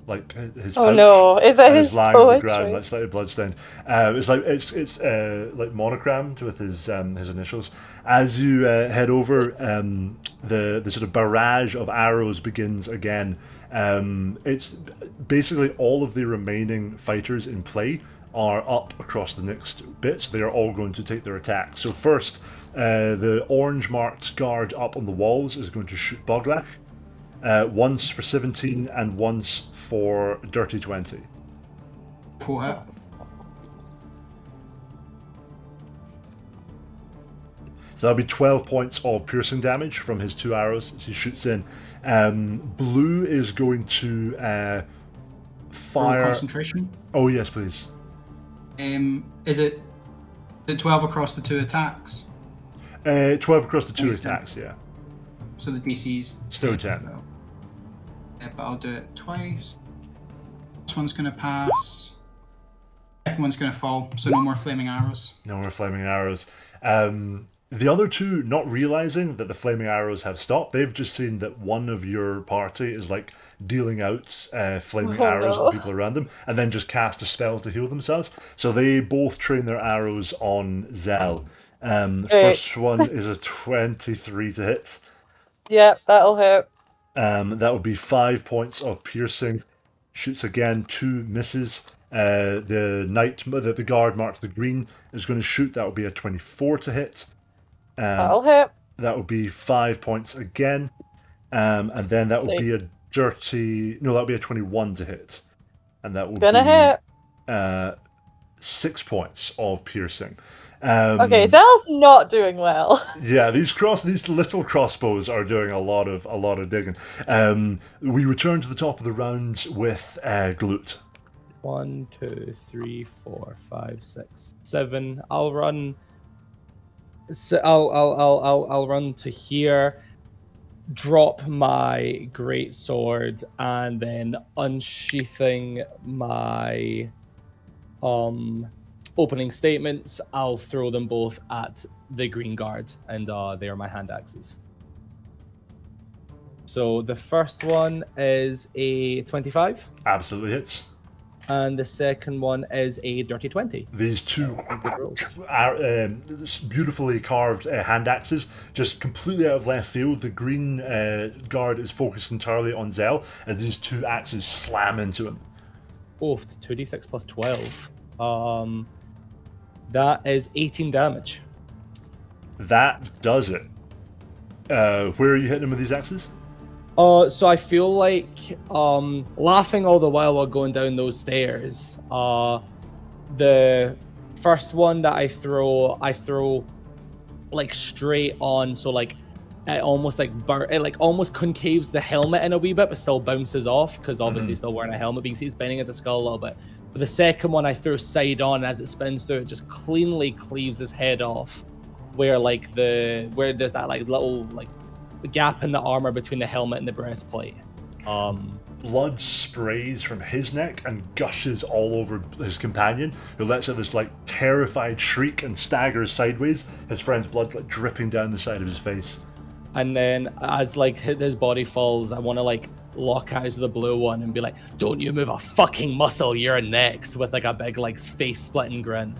like his
Oh
pouch,
no, is it
and is
his
lying on the ground,
poetry?
like slightly bloodstained. It's like monogrammed with his initials. As you head over, the sort of barrage of arrows begins again. It's basically all of the remaining fighters in play are up across the next bit, so they are all going to take their attack. So first, the orange marked guard up on the walls is going to shoot Boglach. Once for 17 and once for dirty 20.
Full hit.
So that'll be 12 points of piercing damage from his 2 arrows as he shoots in. Blue is going to
Roll
fire.
concentration.
Oh, yes, please.
Is it 12 across the 2 attacks?
12 across the 2
Makes
attacks,
sense.
yeah.
So the DC's
Still 10.
But I'll do it twice. This one's gonna pass. Second one's gonna fall, so no more flaming arrows.
No more flaming arrows. The other two, not realizing that the flaming arrows have stopped, they've just seen that one of your party is like dealing out flaming
Oh,
arrows at
no.
the people around them, and then just cast a spell to heal themselves. So they both train their arrows on Zell. The
Great.
first one is a 23 to hit.
Yep, that'll hit.
That would be 5 points of piercing. Shoots again, 2 misses. The guard marked the green is going to shoot. That would be a 24 to hit.
That'll hit.
That would be 5 points again. And then that would be a dirty. No, that would be a 21 to hit. And that would
Gonna
be
hit.
6 points of piercing.
Okay, Zell's not doing well.
Yeah, these little crossbows are doing a lot of digging. We return to the top of the round with Glut.
1, 2, 3, 4, 5, 6, 7. I'll run. So I'll run to here, drop my great sword, and then unsheathing my opening statements, I'll throw them both at the green guard, and they are my hand axes. So the first one is a 25,
Absolutely hits.
and the second one is a dirty 20.
These two
Good rolls.
beautifully carved hand axes, just completely out of left field. The green guard is focused entirely on Zell, and these two axes slam into him.
Both 2d6 plus 12. That is 18 damage.
That does it. Where are you hitting him with these axes?
So I feel like laughing all the while going down those stairs. The first one that I throw like straight on, so like it almost like it like almost concaves the helmet in a wee bit, but still bounces off because obviously still wearing a helmet. But you can see it's bending at the skull a little bit. But the second one I throw side on, as it spins through, it just cleanly cleaves his head off, where there's that like little like gap in the armor between the helmet and the breastplate.
Blood sprays from his neck and gushes all over his companion, who lets out this like terrified shriek and staggers sideways. His friend's blood like dripping down the side of his face.
And then as like his body falls, I want to like lock eyes with the blue one and be like, "Don't you move a fucking muscle, you're next," with like a big like face splitting grin.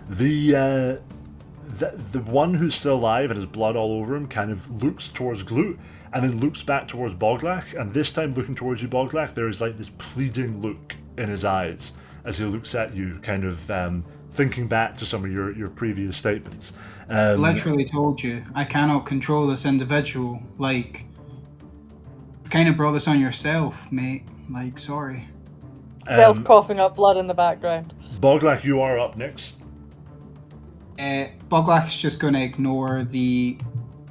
The one who's still alive and has blood all over him kind of looks towards Glut and then looks back towards Boglach, and this time looking towards you, Boglach, there is like this pleading look in his eyes as he looks at you, kind of thinking back to some of your previous statements.
Literally told you, I cannot control this individual. Like, you kind of brought this on yourself, mate. Like, sorry.
Zell's coughing up blood in the background.
Boglach, you are up next.
Boglach's just going to ignore the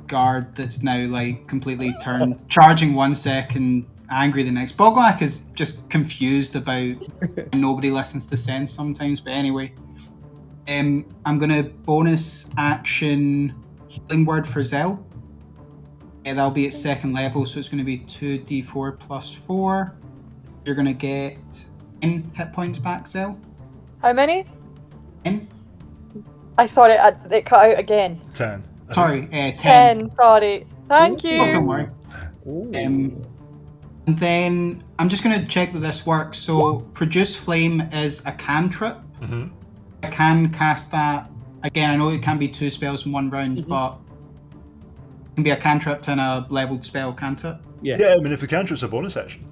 guard that's now like completely turned, charging 1 second, angry the next. Boglach is just confused about nobody listens to sense sometimes, but anyway. I'm going to bonus action healing word for Zell. That'll be at 2nd level, so it's going to be 2d4 plus 4. You're going to get 10 hit points back, Zell.
How many?
10.
I saw it. It cut out again.
10.
Sorry, 10.
10. Sorry. Thank
Oh, don't
you.
worry. And then I'm just going to check that this works. So produce flame is a cantrip.
Mm-hmm.
I can cast that. Again, I know it can be 2 spells in 1 round, but it can be a cantrip and a leveled spell, can't it?
Yeah, I mean, if the cantrip's a bonus action.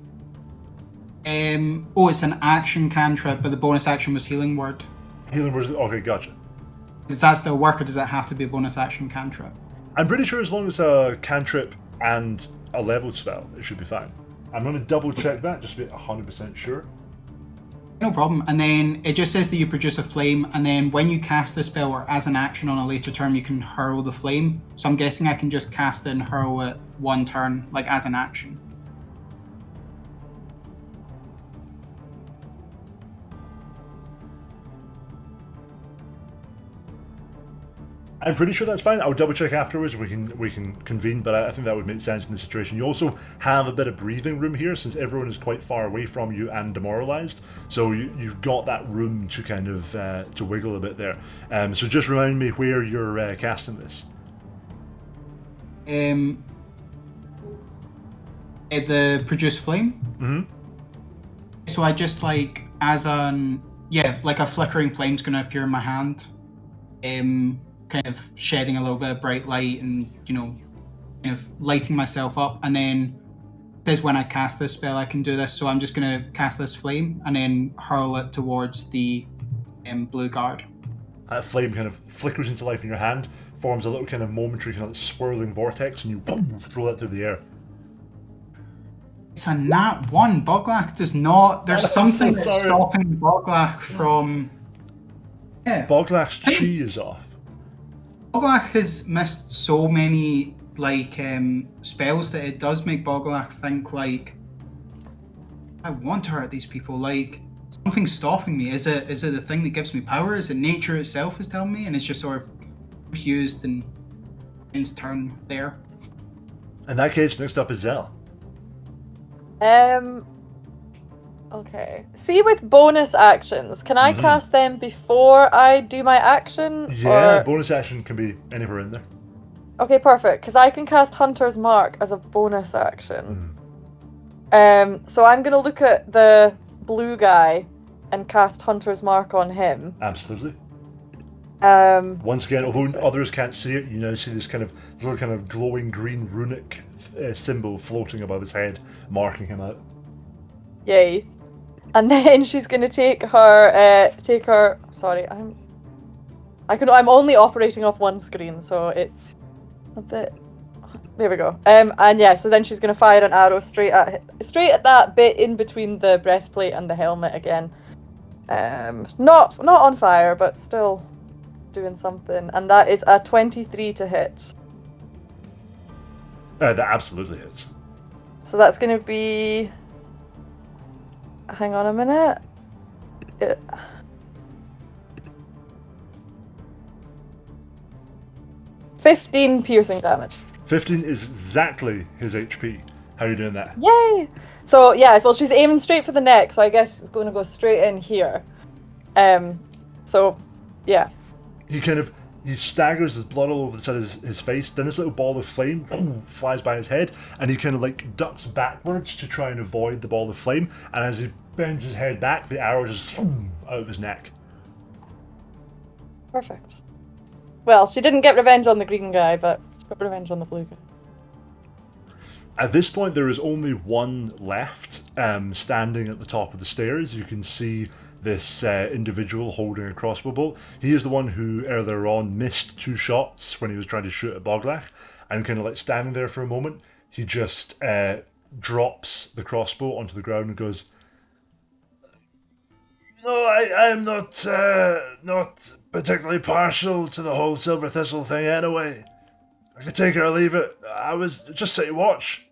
It's an action cantrip, but the bonus action was healing word.
Healing word. Okay, gotcha.
Does that still work, or does it have to be a bonus action cantrip?
I'm pretty sure as long as a cantrip and a leveled spell, it should be fine. I'm going to double check that just to be 100% sure.
No problem. And then it just says that you produce a flame, and then when you cast the spell or as an action on a later turn, you can hurl the flame. So I'm guessing I can just cast it and hurl it 1 turn, like as an action.
I'm pretty sure that's fine. I'll double check afterwards. We can convene, but I think that would make sense in the situation. You also have a bit of breathing room here since everyone is quite far away from you and demoralized. So you've got that room to kind of to wiggle a bit there. So just remind me where you're casting this.
The produce flame.
Mm-hmm.
So I just like as like a flickering flame's going to appear in my hand. Kind of shedding a little bit of bright light and, kind of lighting myself up. And then it says when I cast this spell, I can do this. So I'm just going to cast this flame and then hurl it towards the blue guard.
That flame kind of flickers into life in your hand, forms a little kind of momentary kind of swirling vortex, and you throw that through the air.
It's a nat 1. Boglach does not... There's something that's stopping Boglach from... Yeah.
Boglach's chi is off.
Boglach has missed so many spells that it does make Boglach think like, I want to hurt these people. Like something's stopping me. Is it the thing that gives me power? Is it nature itself is telling me? And it's just sort of confused and ends turn there.
In that case, next up is Zell.
Okay. See, with bonus actions, can I cast them before I do my action?
Yeah, bonus action can be anywhere in there.
Okay, perfect. Because I can cast Hunter's Mark as a bonus action. So I'm going to look at the blue guy and cast Hunter's Mark on him.
Absolutely. Once again, although others can't see it, you now see this kind of little kind of glowing green runic symbol floating above his head, marking him out.
Yay. And then she's gonna take her. Sorry, I'm only operating off one screen, so it's a bit. There we go. And yeah, so then she's gonna fire an arrow straight at that bit in between the breastplate and the helmet again. Not on fire, but still doing something. And that is a 23 to hit.
That absolutely hits.
So that's gonna be. Hang on a minute. 15 piercing damage.
15 is exactly his HP. How are you doing that?
Yay! So yeah, well she's aiming straight for the neck, so I guess it's going to go straight in here. So yeah.
He staggers, with blood all over the side of his face. Then this little ball of flame flies by his head, and he kind of like ducks backwards to try and avoid the ball of flame. And as he bends his head back, the arrow just out of his neck.
Perfect. Well, she didn't get revenge on the green guy, but she got revenge on the blue guy.
At this point, there is only one left, standing at the top of the stairs. You can see this individual holding a crossbow bolt. He is the one who earlier on missed 2 shots when he was trying to shoot at Boglach, and kind of like standing there for a moment, he just drops the crossbow onto the ground and goes, "No, I'm not particularly partial to the whole Silver Thistle thing anyway. I could take it or leave it. I was just sitting watch."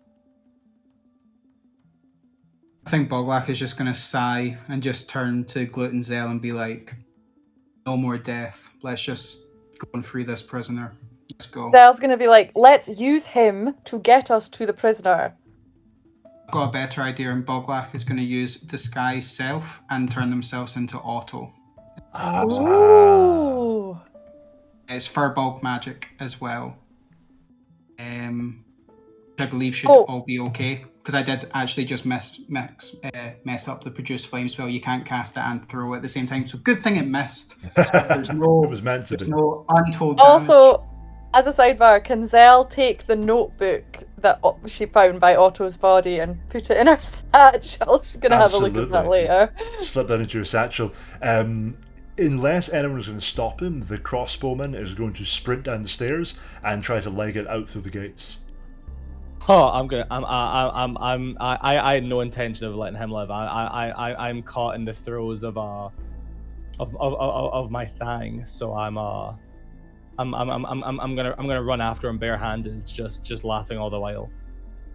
I think Boglach is just going to sigh and just turn to Gluten Zell and be like, no more death. Let's just go and free this prisoner. Let's go.
Zell's going to be like, let's use him to get us to the prisoner.
I've got a better idea, and Boglach is going to use Disguise Self and turn themselves into Otto.
Ooh.
It's Firbolg magic as well. I believe should
Oh.
all be okay. Because I did actually just mess up the produce flame spell. You can't cast it and throw it at the same time. So good thing it missed. So there's
It
no
was meant to
there's
be.
no untold damage.
Also, as a sidebar, can Zell take the notebook that she found by Otto's body and put it in her satchel? She's gonna have a look at that
Absolutely.
later.
Slip that into your satchel. Unless anyone is going to stop him, the crossbowman is going to sprint down the stairs and try to leg it out through the gates.
Oh, I had no intention of letting him live. I'm caught in the throes of my thang, so I'm gonna run after him barehanded, just laughing all the while.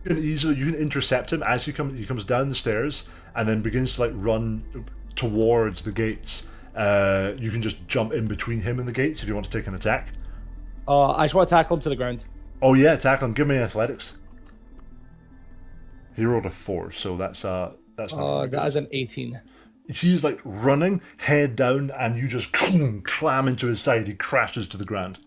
You can intercept him as he comes down the stairs and then begins to like run towards the gates. You can just jump in between him and the gates if you want to take an attack.
I just want to tackle him to the ground.
Oh yeah, tackle him. Give me athletics. He rolled a 4, so that's not.
That is an 18.
He's like running, head down, and you just clam into his side. He crashes to the ground.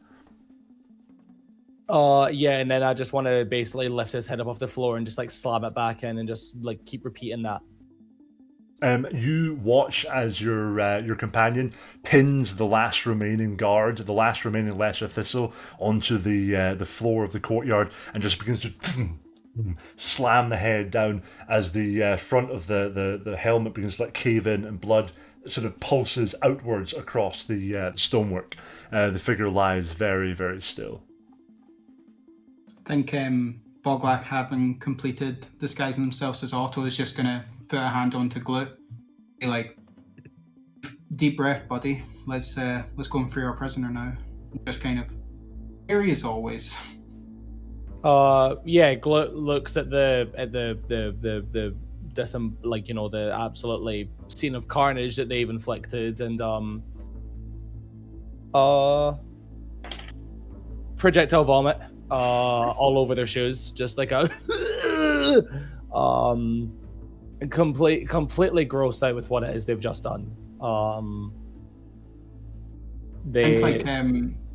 Yeah, and then I just want to basically lift his head up off the floor and just like slam it back in and just like keep repeating that.
You watch as your companion pins the last remaining guard, the last remaining lesser thistle, onto the floor of the courtyard, and just begins to slam the head down as the front of the helmet begins to like cave in, and blood sort of pulses outwards across the stonework. The figure lies very, very still.
I think Boglak, having completed disguising themselves as Otto, is just gonna put a hand onto Glut. Be like, deep breath, buddy. Let's go and free our prisoner now. Just kind of scary as always.
Yeah, Glut looks at the like, you know, the absolutely scene of carnage that they've inflicted, and projectile vomit all over their shoes, just like a completely grossed out with what it is they've just done.
I think like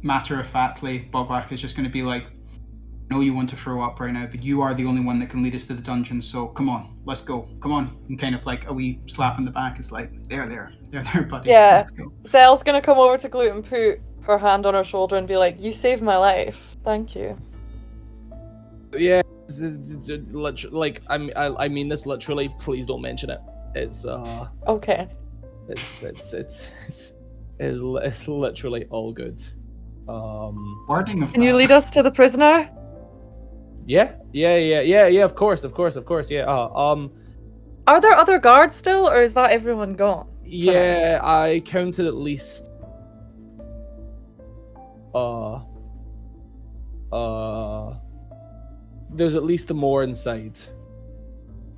matter of factly, Boglak is just going to be like, I know you want to throw up right now, but you are the only one that can lead us to the dungeon, so come on, let's go, come on. And kind of like a wee slap in the back is like, there, buddy.
Yeah,
Let's go.
Zell's gonna come over to Glut and put her hand on her shoulder and be like, "You saved my life. Thank you."
Yeah, like I mean this literally. Please don't mention it. It's
Okay.
It's literally all good.
Wording of
Can you
that.
lead us to the prisoner?
Yeah. Of course. Yeah.
Are there other guards still, or is that everyone gone?
Yeah, I counted at least. There's at least more inside.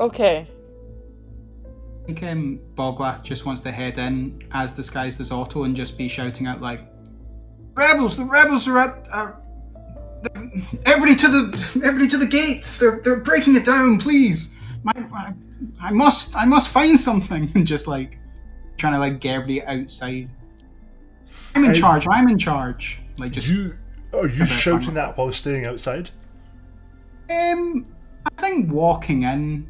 Okay.
I think Boglak just wants to head in as disguised as Otto and just be shouting out like, "Rebels! The rebels are at everybody to the gate! They're breaking it down! Please, I must find something!" And just like trying to like get everybody outside. I'm in charge. Like just.
Are you shouting that while staying outside?
I think walking in.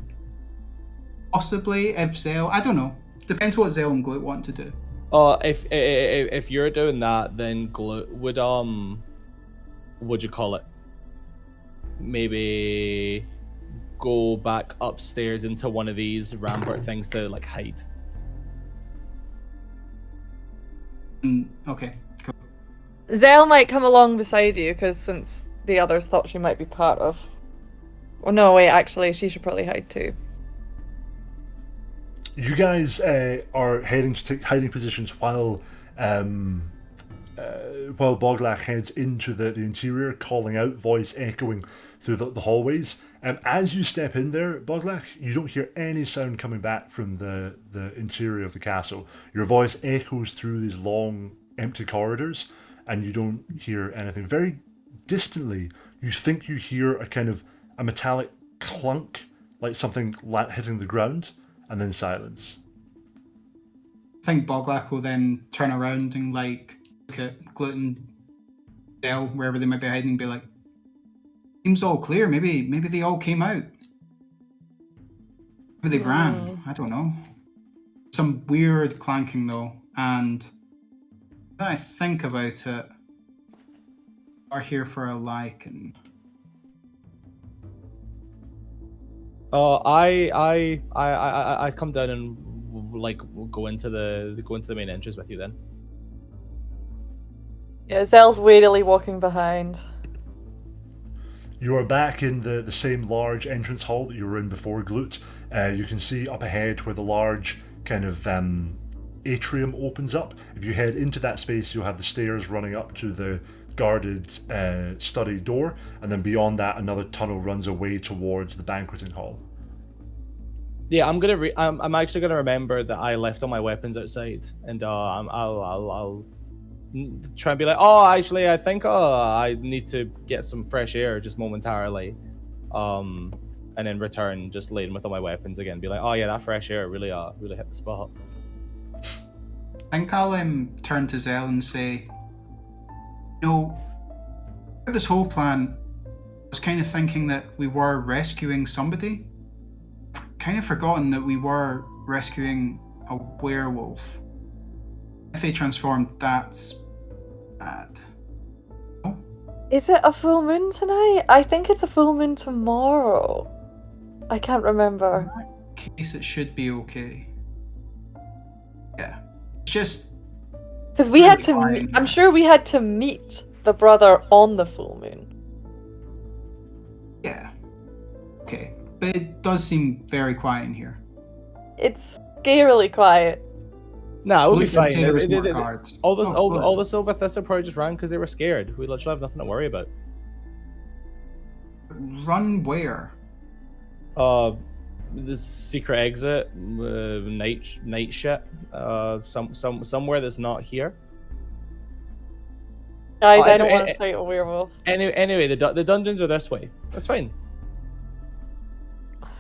Possibly, if Zell, I don't know. Depends what Zell and Glut want to do.
If you're doing that, then Glut would you call it? Maybe go back upstairs into one of these rampart things to like hide.
Okay, cool.
Zell might come along beside you, because since the others thought she might be part of. Oh no, wait, actually, she should probably hide too.
You guys are heading to take hiding positions while Boglak heads into the interior, calling out, voice echoing through the hallways. As you step in there, Boglak, you don't hear any sound coming back from the interior of the castle. Your voice echoes through these long, empty corridors, and you don't hear anything. Very distantly, you think you hear a kind of a metallic clunk, like something hitting the ground, and then silence.
I think Boglak will then turn around and like look at Glut and Zell, wherever they might be hiding, and be like, Seems all clear. Maybe they all came out. Maybe they ran. I don't know. Some weird clanking though, and now I think about it, are here for a Lycan.
I come down and like go into the main entrance with you then.
Yeah, Zell's warily walking behind.
You are back in the same large entrance hall that you were in before, Glut. You can see up ahead where the large kind of atrium opens up. If you head into that space, you'll have the stairs running up to the guarded study door, and then beyond that, another tunnel runs away towards the banqueting hall.
Yeah, I'm actually gonna remember that I left all my weapons outside, and I'll try and be like, oh, actually, I think I need to get some fresh air just momentarily, and then return just laden with all my weapons again. Be like, oh yeah, that fresh air really hit the spot.
I think I'll turn to Zell and say, this whole plan, I was kind of thinking that we were rescuing somebody. Kind of forgotten that we were rescuing a werewolf. If they transformed, that's bad. Oh?
Is it a full moon tonight? I think it's a full moon tomorrow. I can't remember.
In that case, it should be okay. Yeah. It's just...
Because we had to I'm sure we had to meet the brother on the full moon.
Yeah. Okay. But it does seem very quiet in here.
It's scarily quiet.
Nah, it would be fine. All the Silver Thistle probably just ran because they were scared. We literally have nothing to worry about.
Run where?
The secret exit, night shit. Somewhere that's not here.
Guys, I don't want to fight a werewolf.
Anyway, the dungeons are this way. That's fine.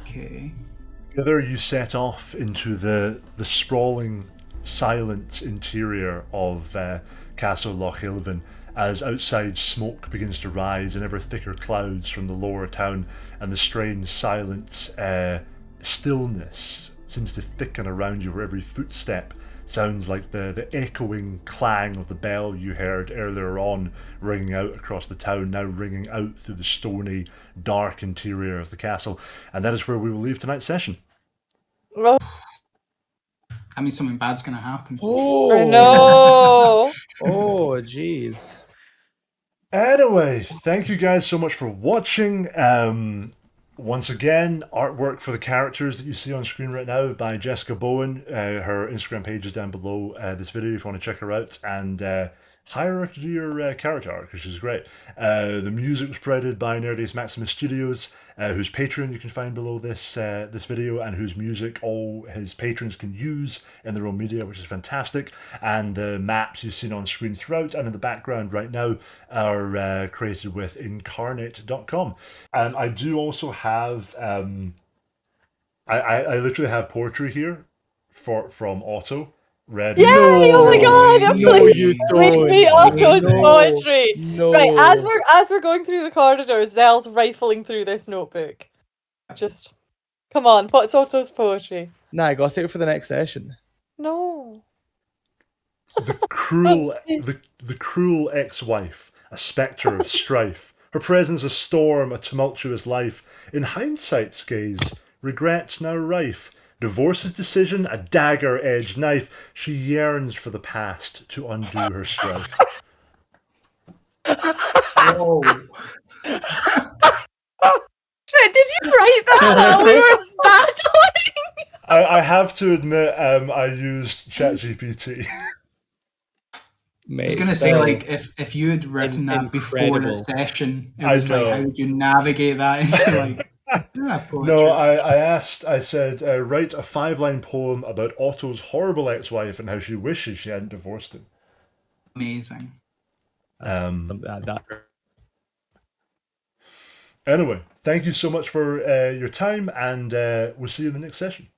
Okay.
Together you set off into the sprawling, silent interior of Castle Lochilvin as outside smoke begins to rise in ever thicker clouds from the lower town, and the strange silent stillness seems to thicken around you where every footstep sounds like the echoing clang of the bell you heard earlier on ringing out across the town, now ringing out through the stony, dark interior of the castle. And that is where we will leave tonight's session.
Well,
I mean, something bad's gonna happen.
Oh,
I know.
Oh, jeez.
Anyway, thank you guys so much for watching. Once again, artwork for the characters that you see on screen right now by Jessica Bowen. Her Instagram page is down below this video if you want to check her out, and hire her to do your character art because she's great. The music was provided by Nerdiest Maximus Studios, whose Patreon you can find below this video, and whose music all his patrons can use in their own media, which is fantastic. And the maps you've seen on screen throughout and in the background right now are created with Inkarnate.com. And I do also have I literally have poetry here from Otto. Ready?
Yay! Oh my god!
No, you don't.
Read me Otto's poetry.
No.
Right, as we're going through the corridors, Zell's rifling through this notebook. Just come on, what's Otto's poetry?
Nah, I gotta save it for the next session.
No.
The cruel ex-wife, a spectre of strife. Her presence a storm, a tumultuous life. In hindsight's gaze, regrets now rife. Divorce's decision, a dagger-edged knife. She yearns for the past to undo her strife.
Oh.
Did you write that while we were battling?
I have to admit, I used ChatGPT.
I was gonna say, like, if you had written that before the session, it was like, how would you navigate that into like?
No, I said, write a 5-line poem about Otto's horrible ex-wife and how she wishes she hadn't divorced him.
Amazing.
Anyway, thank you so much for your time, and we'll see you in the next session.